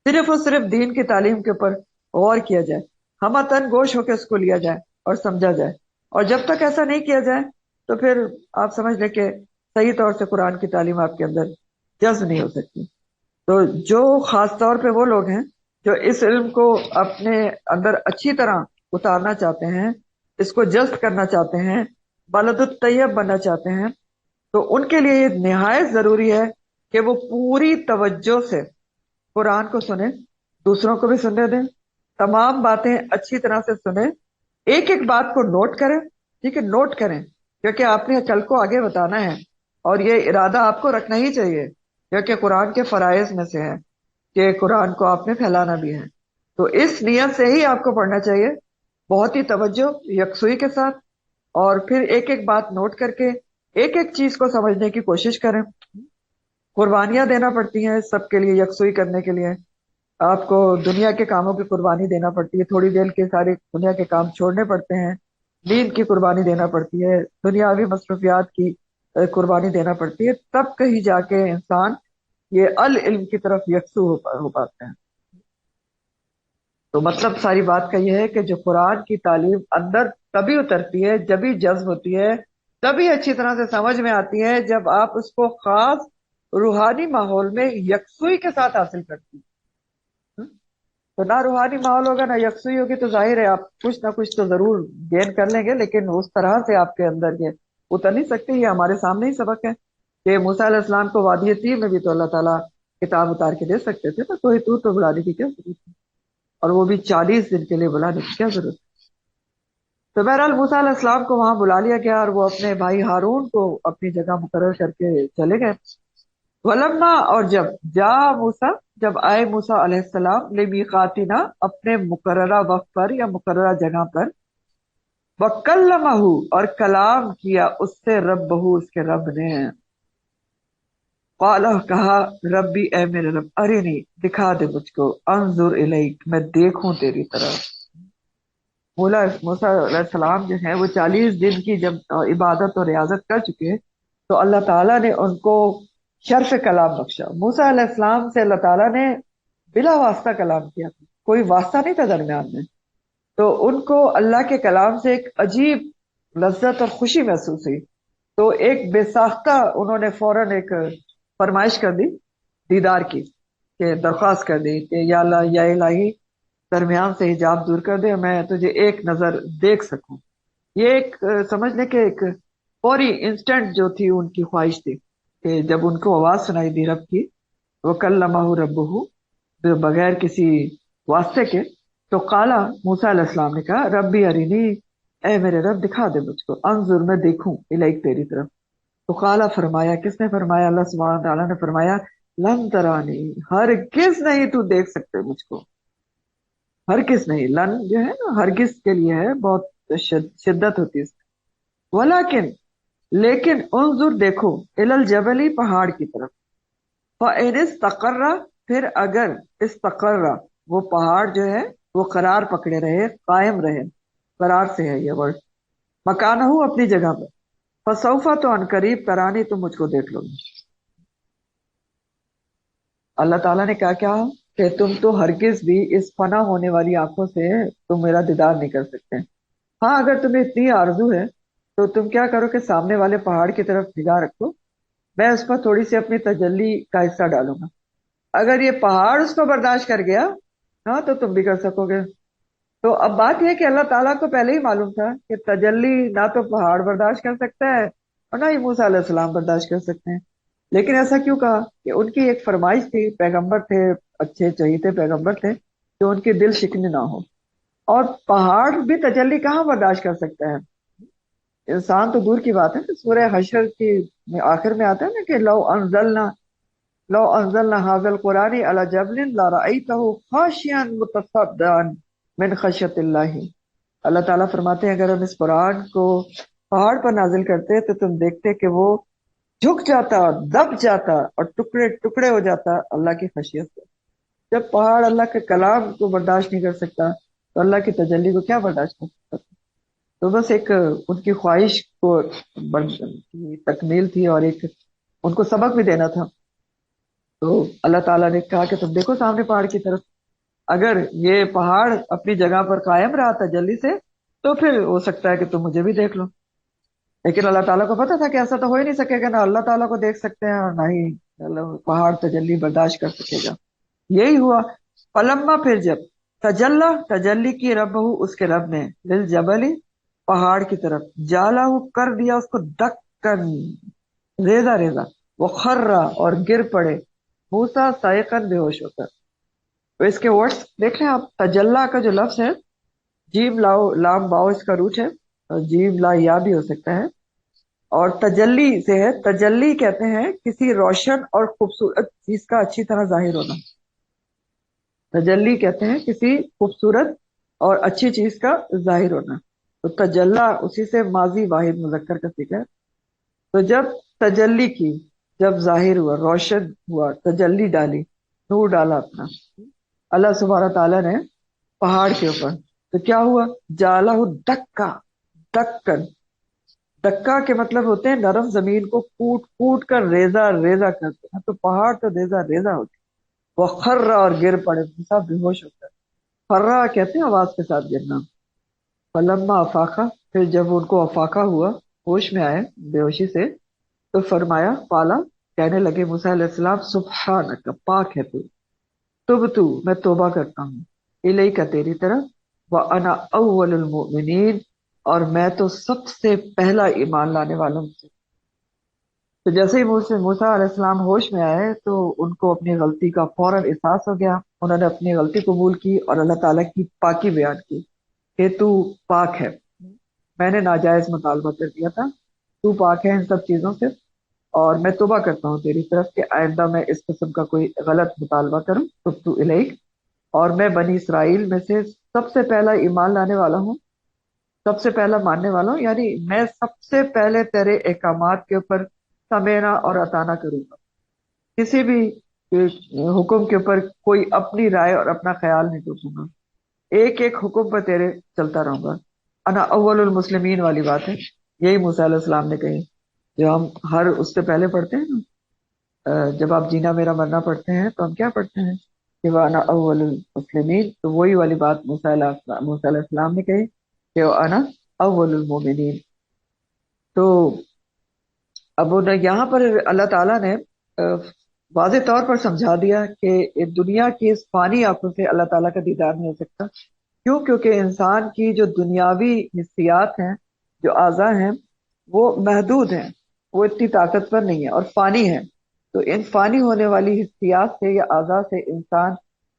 सिर्फ और सिर्फ दीन की तालीम के ऊपर गौर किया जाए, हम तन गोश होकर उसको लिया जाए और समझा जाए। और जब तक ऐसा नहीं किया जाए तो फिर आप समझ लें कि सही तौर से कुरान की तालीम आपके अंदर जज्ब नहीं हो सकती। तो जो खास तौर पे वो लोग हैं जो इस इल्म को अपने अंदर अच्छी तरह उतारना चाहते हैं, इसको जज्ब करना चाहते हैं, बलदुत तैयब बनना चाहते हैं, तो उनके लिए ये निहायत जरूरी है कि वो पूरी तवज्जो से कुरान को सुने, दूसरों को भी सुनने दें, तमाम बातें अच्छी तरह से सुने, एक एक बात को नोट करें। ठीक है, नोट करें, क्योंकि आपने कल को आगे बताना है और ये इरादा आपको रखना ही चाहिए, क्योंकि कुरान के फराइज में से है कि कुरान को आपने फैलाना भी है। तो इस नियत से ही आपको पढ़ना चाहिए, बहुत ही तवज्जो यकसुई के साथ, और फिर एक एक बात नोट करके एक एक चीज को समझने की कोशिश करें। कुर्बानियां देना पड़ती हैं सबके लिए, यकसुई करने के लिए आपको दुनिया के कामों की कुर्बानी देना पड़ती है, थोड़ी देर के सारे दुनिया के काम छोड़ने पड़ते हैं, नींद की कुर्बानी देना पड़ती है, दुनियावी मसरूफियात की कुर्बानी देना पड़ती है, तब कहीं जाके इंसान ये अल इल्म की तरफ यकसू हो पाते हैं। तो मतलब सारी बात का यह है कि जो कुरान की तालीम अंदर तभी उतरती है, जब भी जज्ब होती है, तभी अच्छी तरह से समझ में आती है, जब आप उसको खास रूहानी माहौल में यकसुई के साथ हासिल करती हैं। तो ना रूहानी माहौल होगा ना यकसुई होगी, तो जाहिर है आप कुछ ना कुछ तो जरूर गेन कर लेंगे, लेकिन उस तरह से आपके अंदर ये उतर नहीं सकती। ये हमारे सामने ही सबक है कि मूसा अलैहिस्सलाम को वादी तीर में भी तो अल्लाह ताला किताब उतार के दे सकते थे, तो कोई तूर तो बुलाने की क्या जरूरत है, और वो भी 40 दिन के लिए बुलाने की क्या जरूरत है। तो बहरहाल मूसा अलैहिस्सलाम को वहां बुला लिया गया और वो अपने भाई हारून को अपनी जगह मुकर्रर करके चले गए। वलम्मा, और जब जा मूसा, जब आए मूसा अलैहिस्सलाम लिमीकातिना, अपने मुकर्ररा वक्त पर या मुकर्ररा जगह पर, वकल्लमहु, और कलाम किया उससे रब्बहु, उसके रब ने। काला, कहा, रब्बी ए मेरे रब, अरिनी, दिखा दे मुझको, अंजुर इलैक, मैं देखूं तेरी तरफ। मूला मूसा अलैहिस्सलाम जो है वो 40 दिन की जब इबादत और रियाजत कर चुके, तो अल्लाह ताला ने उनको शर्फ कलाम बख्शा। मूसा अलैहिस्सलाम से अल्लाह ताला ने बिला वास्ता कलाम किया, कोई वास्ता नहीं था दरमियान में। तो उनको अल्लाह के कलाम से एक अजीब लज्जत और खुशी महसूस हुई। तो एक बेसाख्ता उन्होंने फौरन एक फरमाइश कर दी दीदार की, कि दरख्वास्त कर दी कि या अल्लाह, या इलाही, दरमियान से हिजाब दूर कर दे, मैं तुझे एक नजर देख सकूं। ये एक समझ लें कि एक फौरी इंस्टेंट जो थी उनकी ख्वाहिश थी कि जब उनको आवाज सुनाई दी रब की, वो कल्लमहु रब्बुहु, बगैर किसी वास्ते के, तो काला, मूसा अलैहिस्सलाम ने कहा, रब्बी अरिनी, ए मेरे रब दिखा दे मुझको, अंजुर, मैं देखूं, इलाइक, तेरी तरफ। तो काला, फरमाया, किसने फरमाया, अल्लाह सुब्हानहू व तआला ने फरमाया, लन तरानी, हरगिज नहीं तू देख सकते मुझको, हरगिज नहीं। लन जो है ना हरगिज के लिए है, बहुत शिद्दत होती है इसमें। वलाकिन, लेकिन, उन्जुर, देखो, इलल जबली, पहाड़ की तरफ, फ़इन इस्तक़र्रा, फिर अगर इस्तक़र्रा, वो पहाड़ जो है वो करार पकड़े रहे, कायम रहे, करार से है ये वर्ड, मकानहू, अपनी जगह पर, फसौफा, तो अनकरीब, तरानी, तुम मुझको देख लोगे। अल्लाह ताला ने क्या कहा कि तुम तो हरगिज भी इस फना होने वाली आंखों से तुम मेरा दीदार नहीं कर सकते। हाँ, अगर तुम्हें इतनी आरजू है तो तुम क्या करो कि सामने वाले पहाड़ की तरफ निगाह रखो, मैं उस पर थोड़ी सी अपनी तजल्ली का हिस्सा डालूंगा। अगर ये पहाड़ उसको बर्दाश्त कर गया, हाँ, तो तुम भी कर सकोगे। तो अब बात यह है कि अल्लाह ताला को पहले ही मालूम था कि तजल्ली ना तो पहाड़ बर्दाश्त कर सकता है और ना ही मूसा अलैहिस्सलाम बर्दाश्त कर सकते हैं। लेकिन ऐसा क्यों कहा? कि उनकी एक फरमाइश थी, पैगंबर थे, अच्छे चहीते पैगंबर थे, कि उनके दिल शिकने ना हो। और पहाड़ भी तजल्ली कहाँ बर्दाश्त कर सकता है? इंसान तो दूर की बात है। तो सूरह हशर की में आखिर में आता है ना कि लो अंजलना हाज़ल कुरानी अला जबलिन ला रअयतहु खाशियन मुतसद्दिअन मिन खश्यतिल्लाह। अल्लाह ताला फरमाते हैं, अगर हम इस कुरान को पहाड़ पर नाजिल करते तो तुम देखते कि वो झुक जाता, दब जाता और टुकड़े टुकड़े हो जाता अल्लाह की खशियत से। जब पहाड़ अल्लाह के कलाम को बर्दाश्त नहीं कर सकता तो अल्लाह की तजल्ली को क्या बर्दाश्त कर सकता? तो बस एक उनकी ख्वाहिश को की तकमील थी और एक उनको सबक भी देना था। तो अल्लाह ताला ने कहा कि तुम देखो सामने पहाड़ की तरफ, अगर ये पहाड़ अपनी जगह पर कायम रहा तजल्ली से तो फिर हो सकता है कि तुम मुझे भी देख लो। लेकिन अल्लाह ताला को पता था कि ऐसा तो हो ही नहीं सकेगा, ना अल्लाह ताला को देख सकते हैं और ना ही पहाड़ तजल्ली बर्दाश्त कर सकेगा। यही हुआ। पलम्मा, फिर जब तजल्ला, तजल्ली की रब उसके रब ने, लिल जबली, पहाड़ की तरफ, जाला कर दिया उसको दक्कन, रेजा रेजा, वो खर्रा और गिर पड़े, मूसा सायकन, बेहोश होकर। तो इसके वर्ड्स देख लें आप। तजल्ला का जो लफ्ज है, जीम लाओ लाम बाओ इसका रूट है, और जीम ला या भी हो सकता है। और तजल्ली से है, तजल्ली कहते हैं किसी रोशन और खूबसूरत चीज का अच्छी तरह जाहिर होना। तजल्ली कहते हैं किसी खूबसूरत और अच्छी चीज का जाहिर होना। तो तजल्ला उसी से माजी वाहिद मुजक्कर का सीखा है। तो जब तजल्ली की, जब जाहिर हुआ, रोशन हुआ, तजल्ली डाली, नूर डाला अपना अल्लाह सुब्हानहू तआला ने पहाड़ के ऊपर, तो क्या हुआ? जालहु दक्का, दक्कन। दक्का के मतलब होते हैं नरम जमीन को कूट कूट कर रेजा रेजा करते हैं। तो पहाड़ तो रेजा रेजा होते, वो खर्रा और गिर पड़े, सब बेहोश होता है। खर्रा कहते हैं आवाज के साथ गिरना। फलम्मा अफाका, फिर जब उनको अफाका हुआ, होश में आए बेहोशी से, तो फरमाया, पाला, कहने लगे मूसा अलैहिस्सलाम, सुब्हानक, पाक है तू, तुब मैं तौबा करता हूँ, इलैका, तेरी तरफ, व अना अव्वलुल मुमिनीन, और मैं तो सबसे पहला ईमान लाने वालों में से। तो जैसे ही मूसा अलैहिस्सलाम होश में आए तो उनको अपनी गलती का फौरन एहसास हो गया। उन्होंने अपनी गलती कबूल की और अल्लाह ताला की पाकी बयान की कि तू पाक है, मैंने नाजायज मुतालबा कर दिया था, तू पाक है इन सब चीजों से, और मैं तौबा करता हूँ तेरी तरफ कि आइंदा मैं इस किस्म का कोई गलत मुतालबा करूँ तो तू इलैक। और मैं बनी इसराइल में से सबसे पहला ईमान लाने वाला हूँ, सबसे पहला मानने वाला हूँ, यानी मैं सबसे पहले तेरे अहकामात के ऊपर समेना और अताना करूंगा। किसी भी हुक्म के ऊपर कोई अपनी राय और अपना ख्याल नहीं टूटूंगा, एक एक हुक्म पर तेरे चलता रहूंगा। अना अव्वलुल मुस्लिमीन वाली बात है, यही मूसा अलैहिस्सलाम ने कही, जो हम हर उससे पहले पढ़ते हैं ना। जब आप जीना मेरा मरना पढ़ते हैं तो हम क्या पढ़ते हैं कि वाना अव्वलुल मुस्लिमीन, तो वही वाली बात मूसा अलैहिस्सलाम ने कही कि अना अव्वलुल मोमिनीन। तो अब यहाँ पर अल्लाह ताला ने वाज़ेह तौर पर समझा दिया कि दुनिया की इस फानी आंखों से अल्लाह ताला का दीदार नहीं हो सकता। क्यों? क्योंकि इंसान की जो दुनियावी हिस्सियात हैं, जो आज़ा हैं, वो महदूद हैं, वो इतनी ताकतवर नहीं है और फानी है। तो इन फानी होने वाली हिस्सियात से या आज़ा से इंसान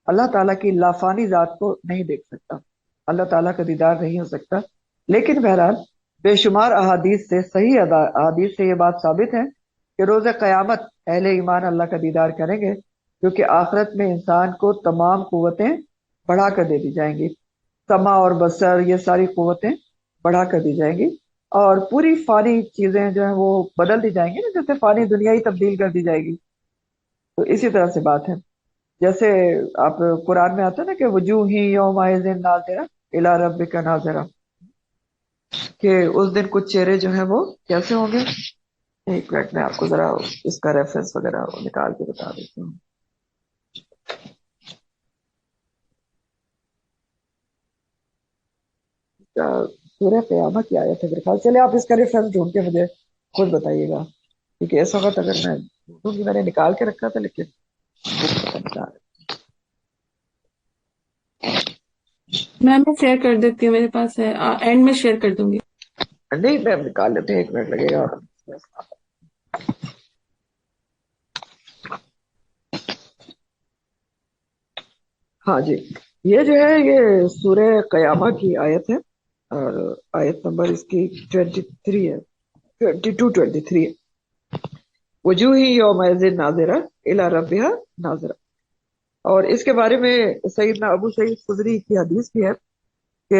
अल्लाह ताला की लाफानी जात को नहीं देख सकता, अल्लाह ताला का दीदार नहीं हो सकता। लेकिन बहरहाल बेशुमार अहादीस से, सही अहादीस से ये बात साबित है कि रोज़ क़यामत अहले ईमान अल्लाह का दीदार करेंगे, क्योंकि आखिरत में इंसान को तमाम कुव्वतें बढ़ा कर दे दी जाएंगी। समा और बसर, ये सारी कुव्वतें बढ़ा कर दी जाएंगी और पूरी फानी चीजें जो है वो बदल दी जाएंगी ना, जैसे फानी दुनिया ही तब्दील कर दी जाएगी। तो इसी तरह से बात है। जैसे आप कुरान में आता है ना कि वजूही यौमाइज़िन नाज़िरा इला रब्बिका नाज़िरा, कि उस दिन कुछ चेहरे जो हैं वो कैसे होंगे। एक मिनट में आपको जरा इसका रेफरेंस वगैरह निकाल के बता देता हूँ। सूरह क़यामह की आयत है मेरे ख्याल। चले आप इसका रेफरेंस ढूंढ के मुझे खुद बताइएगा, क्योंकि इस वक्त अगर मैं ढूंढूंगी, मैंने निकाल के रखा था लेकिन मैम मैं शेयर कर देती हूँ, मेरे पास है, एंड में शेयर कर दूंगी। नहीं मैम निकाल लेते हैं, 1 मिनट लगेगा। हाँ जी, ये जो है ये सूरह कयामा की आयत है, और आयत नंबर इसकी 23 है, 22-23 है। वजूही यौमइज़िन नाज़िरा इला रब्बिहा नाज़िरा। और इसके बारे में सैयदना अबू सईद खुदरी की हदीस भी है कि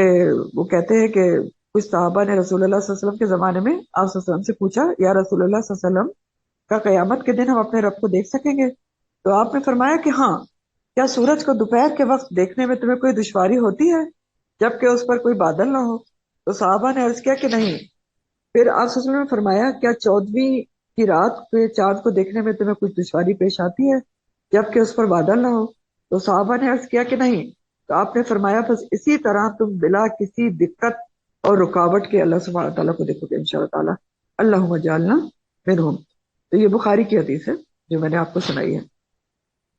वो कहते हैं कि कुछ सहाबा ने रसूलुल्लाह सल्लल्लाहु अलैहि वसल्लम के ज़माने में आप सल्लल्लाहु अलैहि वसल्लम से पूछा, या रसूलुल्लाह सल्लल्लाहु अलैहि वसल्लम, का क़यामत के दिन हम अपने रब को देख सकेंगे? तो आपने फरमाया कि हाँ, क्या सूरज को दोपहर के वक्त देखने में तुम्हें कोई दुश्वारी होती है जबकि उस पर कोई बादल ना हो? तो सहाबा ने अर्ज किया कि नहीं। फिर आप सल्लल्लाहु अलैहि वसल्लम ने फरमाया, क्या 14वीं की रात के चांद को देखने में तुम्हें कुछ दुश्वारी पेश आती है जबकि उस पर बादल ना हो? तो सहाबा ने अर्ज किया कि नहीं। तो आपने फरमाया, बस इसी तरह तुम बिला किसी दिक्कत और रुकावट के अल्लाह सुब्हानहू व तआला को देखोगे इंशाअल्लाह ताला। अल्लाहुम्मा जअलना मिनहुम। तो ये बुखारी की हदीस है जो मैंने आपको सुनाई है।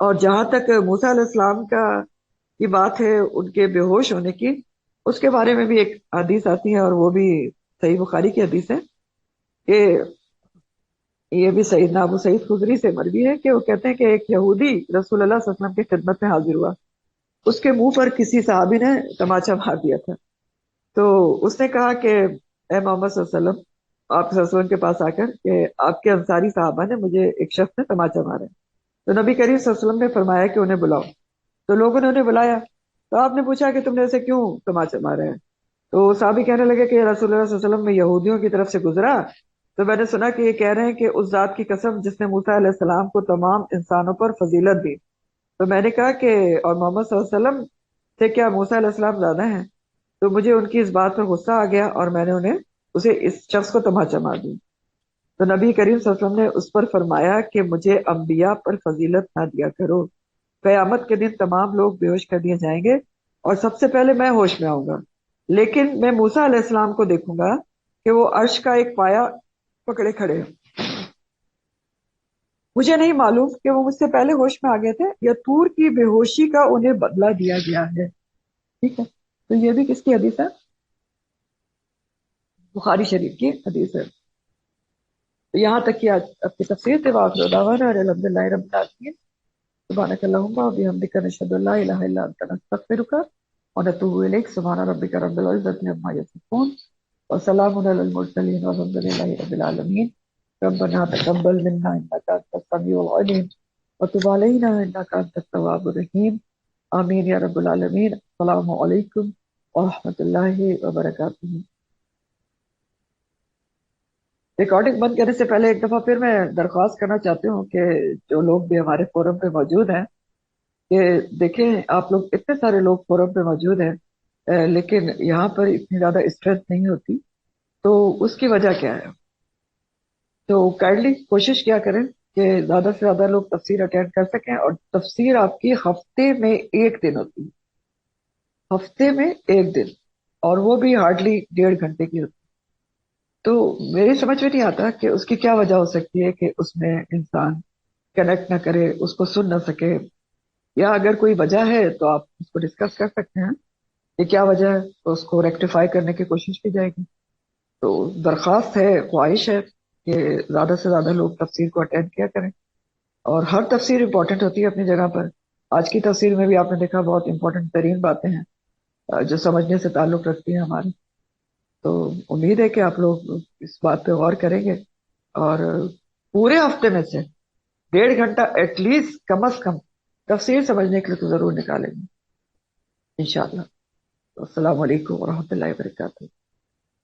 और जहां तक मूसा अलैहिस्सलाम का की बात है, उनके बेहोश होने की, उसके बारे में भी एक हदीस आती है, और वो भी सही बुखारी की हदीस है कि ये भी सईदना अबू सईद खुदरी से मरवी है कि वो कहते हैं कि एक यहूदी रसूलुल्लाह सल्लल्लाहु अलैहि वसल्लम की खिदमत में हाजिर हुआ। उसके मुंह पर किसी साहबी ने तमाचा मार दिया था। तो उसने कहा कि ए मोहम्मद सल्लल्लाहु अलैहि वसल्लम, आप सल्लल्लाहु अलैहि वसल्लम के पास आकर कि आपके अंसारी साहबा ने मुझे एक शख्स ने तमाचा मारा है। तो नबी करीम सल्लल्लाहु अलैहि वसल्लम ने फरमाया कि उन्हें बुलाओ। तो लोगों ने उन्हें बुलाया। तो आपने पूछा कि तुमने ऐसे क्यों तमाचा मारा है? तो साहबी कहने लगे कि रसूलुल्लाह सल्लल्लाहु अलैहि वसल्लम, मैं यहूदियों की तरफ से गुजरा तो मैंने सुना कि ये कह रहे हैं कि उस जात की कसम जिसने मूसा अलैहिस्सलाम को तमाम इंसानों पर फजीलत दी। तो मैंने कहा कि और मोहम्मद सल्लल्लाहु अलैहि वसल्लम से क्या मूसा अलैहिस्सलाम ज्यादा हैं? तो मुझे उनकी इस बात पर गुस्सा आ गया और मैंने उसे इस शख्स को तमाचा मार दी। तो नबी करीम सल्लल्लाहु अलैहि वसल्लम ने उस पर फरमाया कि मुझे अंबिया पर फजीलत ना दिया करो। कयामत के दिन तमाम लोग बेहोश कर दिए जाएंगे और सबसे पहले मैं होश में आऊंगा, लेकिन मैं मूसा अलैहिस्सलाम को देखूंगा कि वो अर्श का एक पाया पकड़े खड़े हैं। मुझे नहीं मालूम कि वो मुझसे पहले होश में आ गए थे या तूर की बेहोशी का उन्हें बदला दिया गया है। ठीक है, तो ये भी किसकी हदीस है? बुखारी शरीफ की हदीस है। तो यहाँ तक कि आज आपकी तफसीर थे। वाखिर दावाना अल्हम्दुलिल्लाहि रब्बिल आलमीन। सुब्हानक अल्लाहुम्मा व बिहम्दिका नशहदु अल्ला इलाहा इल्ला अंता नस्तगफिरुका व नतूबु इलैक। सुब्हान रब्बिका रब्बिल इज्जति अम्मा यसिफून व सलामुन अलल मुरसलीन वल्हम्दुलिल्लाहि रब्बिल आलमीन। रब्बना तक़ब्बल मिन्ना इन्नका अंतस समीउल अलीम व तुब अलैना इन्नका अंतत तव्वाबुर रहीम। आमीन या रब्बल आलमीन। अस्सलामु अलैकुम व रहमतुल्लाहि व बरकातुहू। रिकॉर्डिंग बंद करने से पहले एक दफा फिर मैं दरख्वास्त करना चाहती हूँ कि जो लोग भी हमारे फोरम पे मौजूद हैं, कि देखें आप लोग इतने सारे लोग फोरम पे मौजूद हैं, लेकिन यहाँ पर इतनी ज्यादा स्ट्रेंथ नहीं होती। तो उसकी वजह क्या है? तो काइंडली कोशिश किया करें कि ज्यादा से ज्यादा लोग तफसीर अटेंड कर सकें। और तफसीर आपकी हफ्ते में एक दिन होती है, हफ्ते में एक दिन, और वो भी हार्डली 1.5 घंटे की होती है। तो मेरी समझ में नहीं आता कि उसकी क्या वजह हो सकती है कि उसमें इंसान कनेक्ट ना करे, उसको सुन ना सके। या अगर कोई वजह है तो आप उसको डिस्कस कर सकते हैं कि क्या वजह है, तो उसको रेक्टिफाई करने की कोशिश की जाएगी। तो दरख्वास्त है, ख्वाहिश है कि ज्यादा से ज्यादा लोग तफसीर को अटेंड किया करें। और हर तफसीर इंपॉर्टेंट होती है अपनी जगह पर। आज की तफसीर में भी आपने देखा बहुत इंपॉर्टेंट तरीन बातें हैं जो समझने से ताल्लुक रखती हैं हमारे। तो उम्मीद है कि आप लोग इस बात पे गौर करेंगे और पूरे हफ्ते में से 1.5 घंटा एटलीस्ट कम अज कम तफसीर समझने के लिए तो जरूर निकालेंगे इंशाअल्लाह। अस्सलाम वालेकुम व रहमतुल्लाहि व बरकातहू।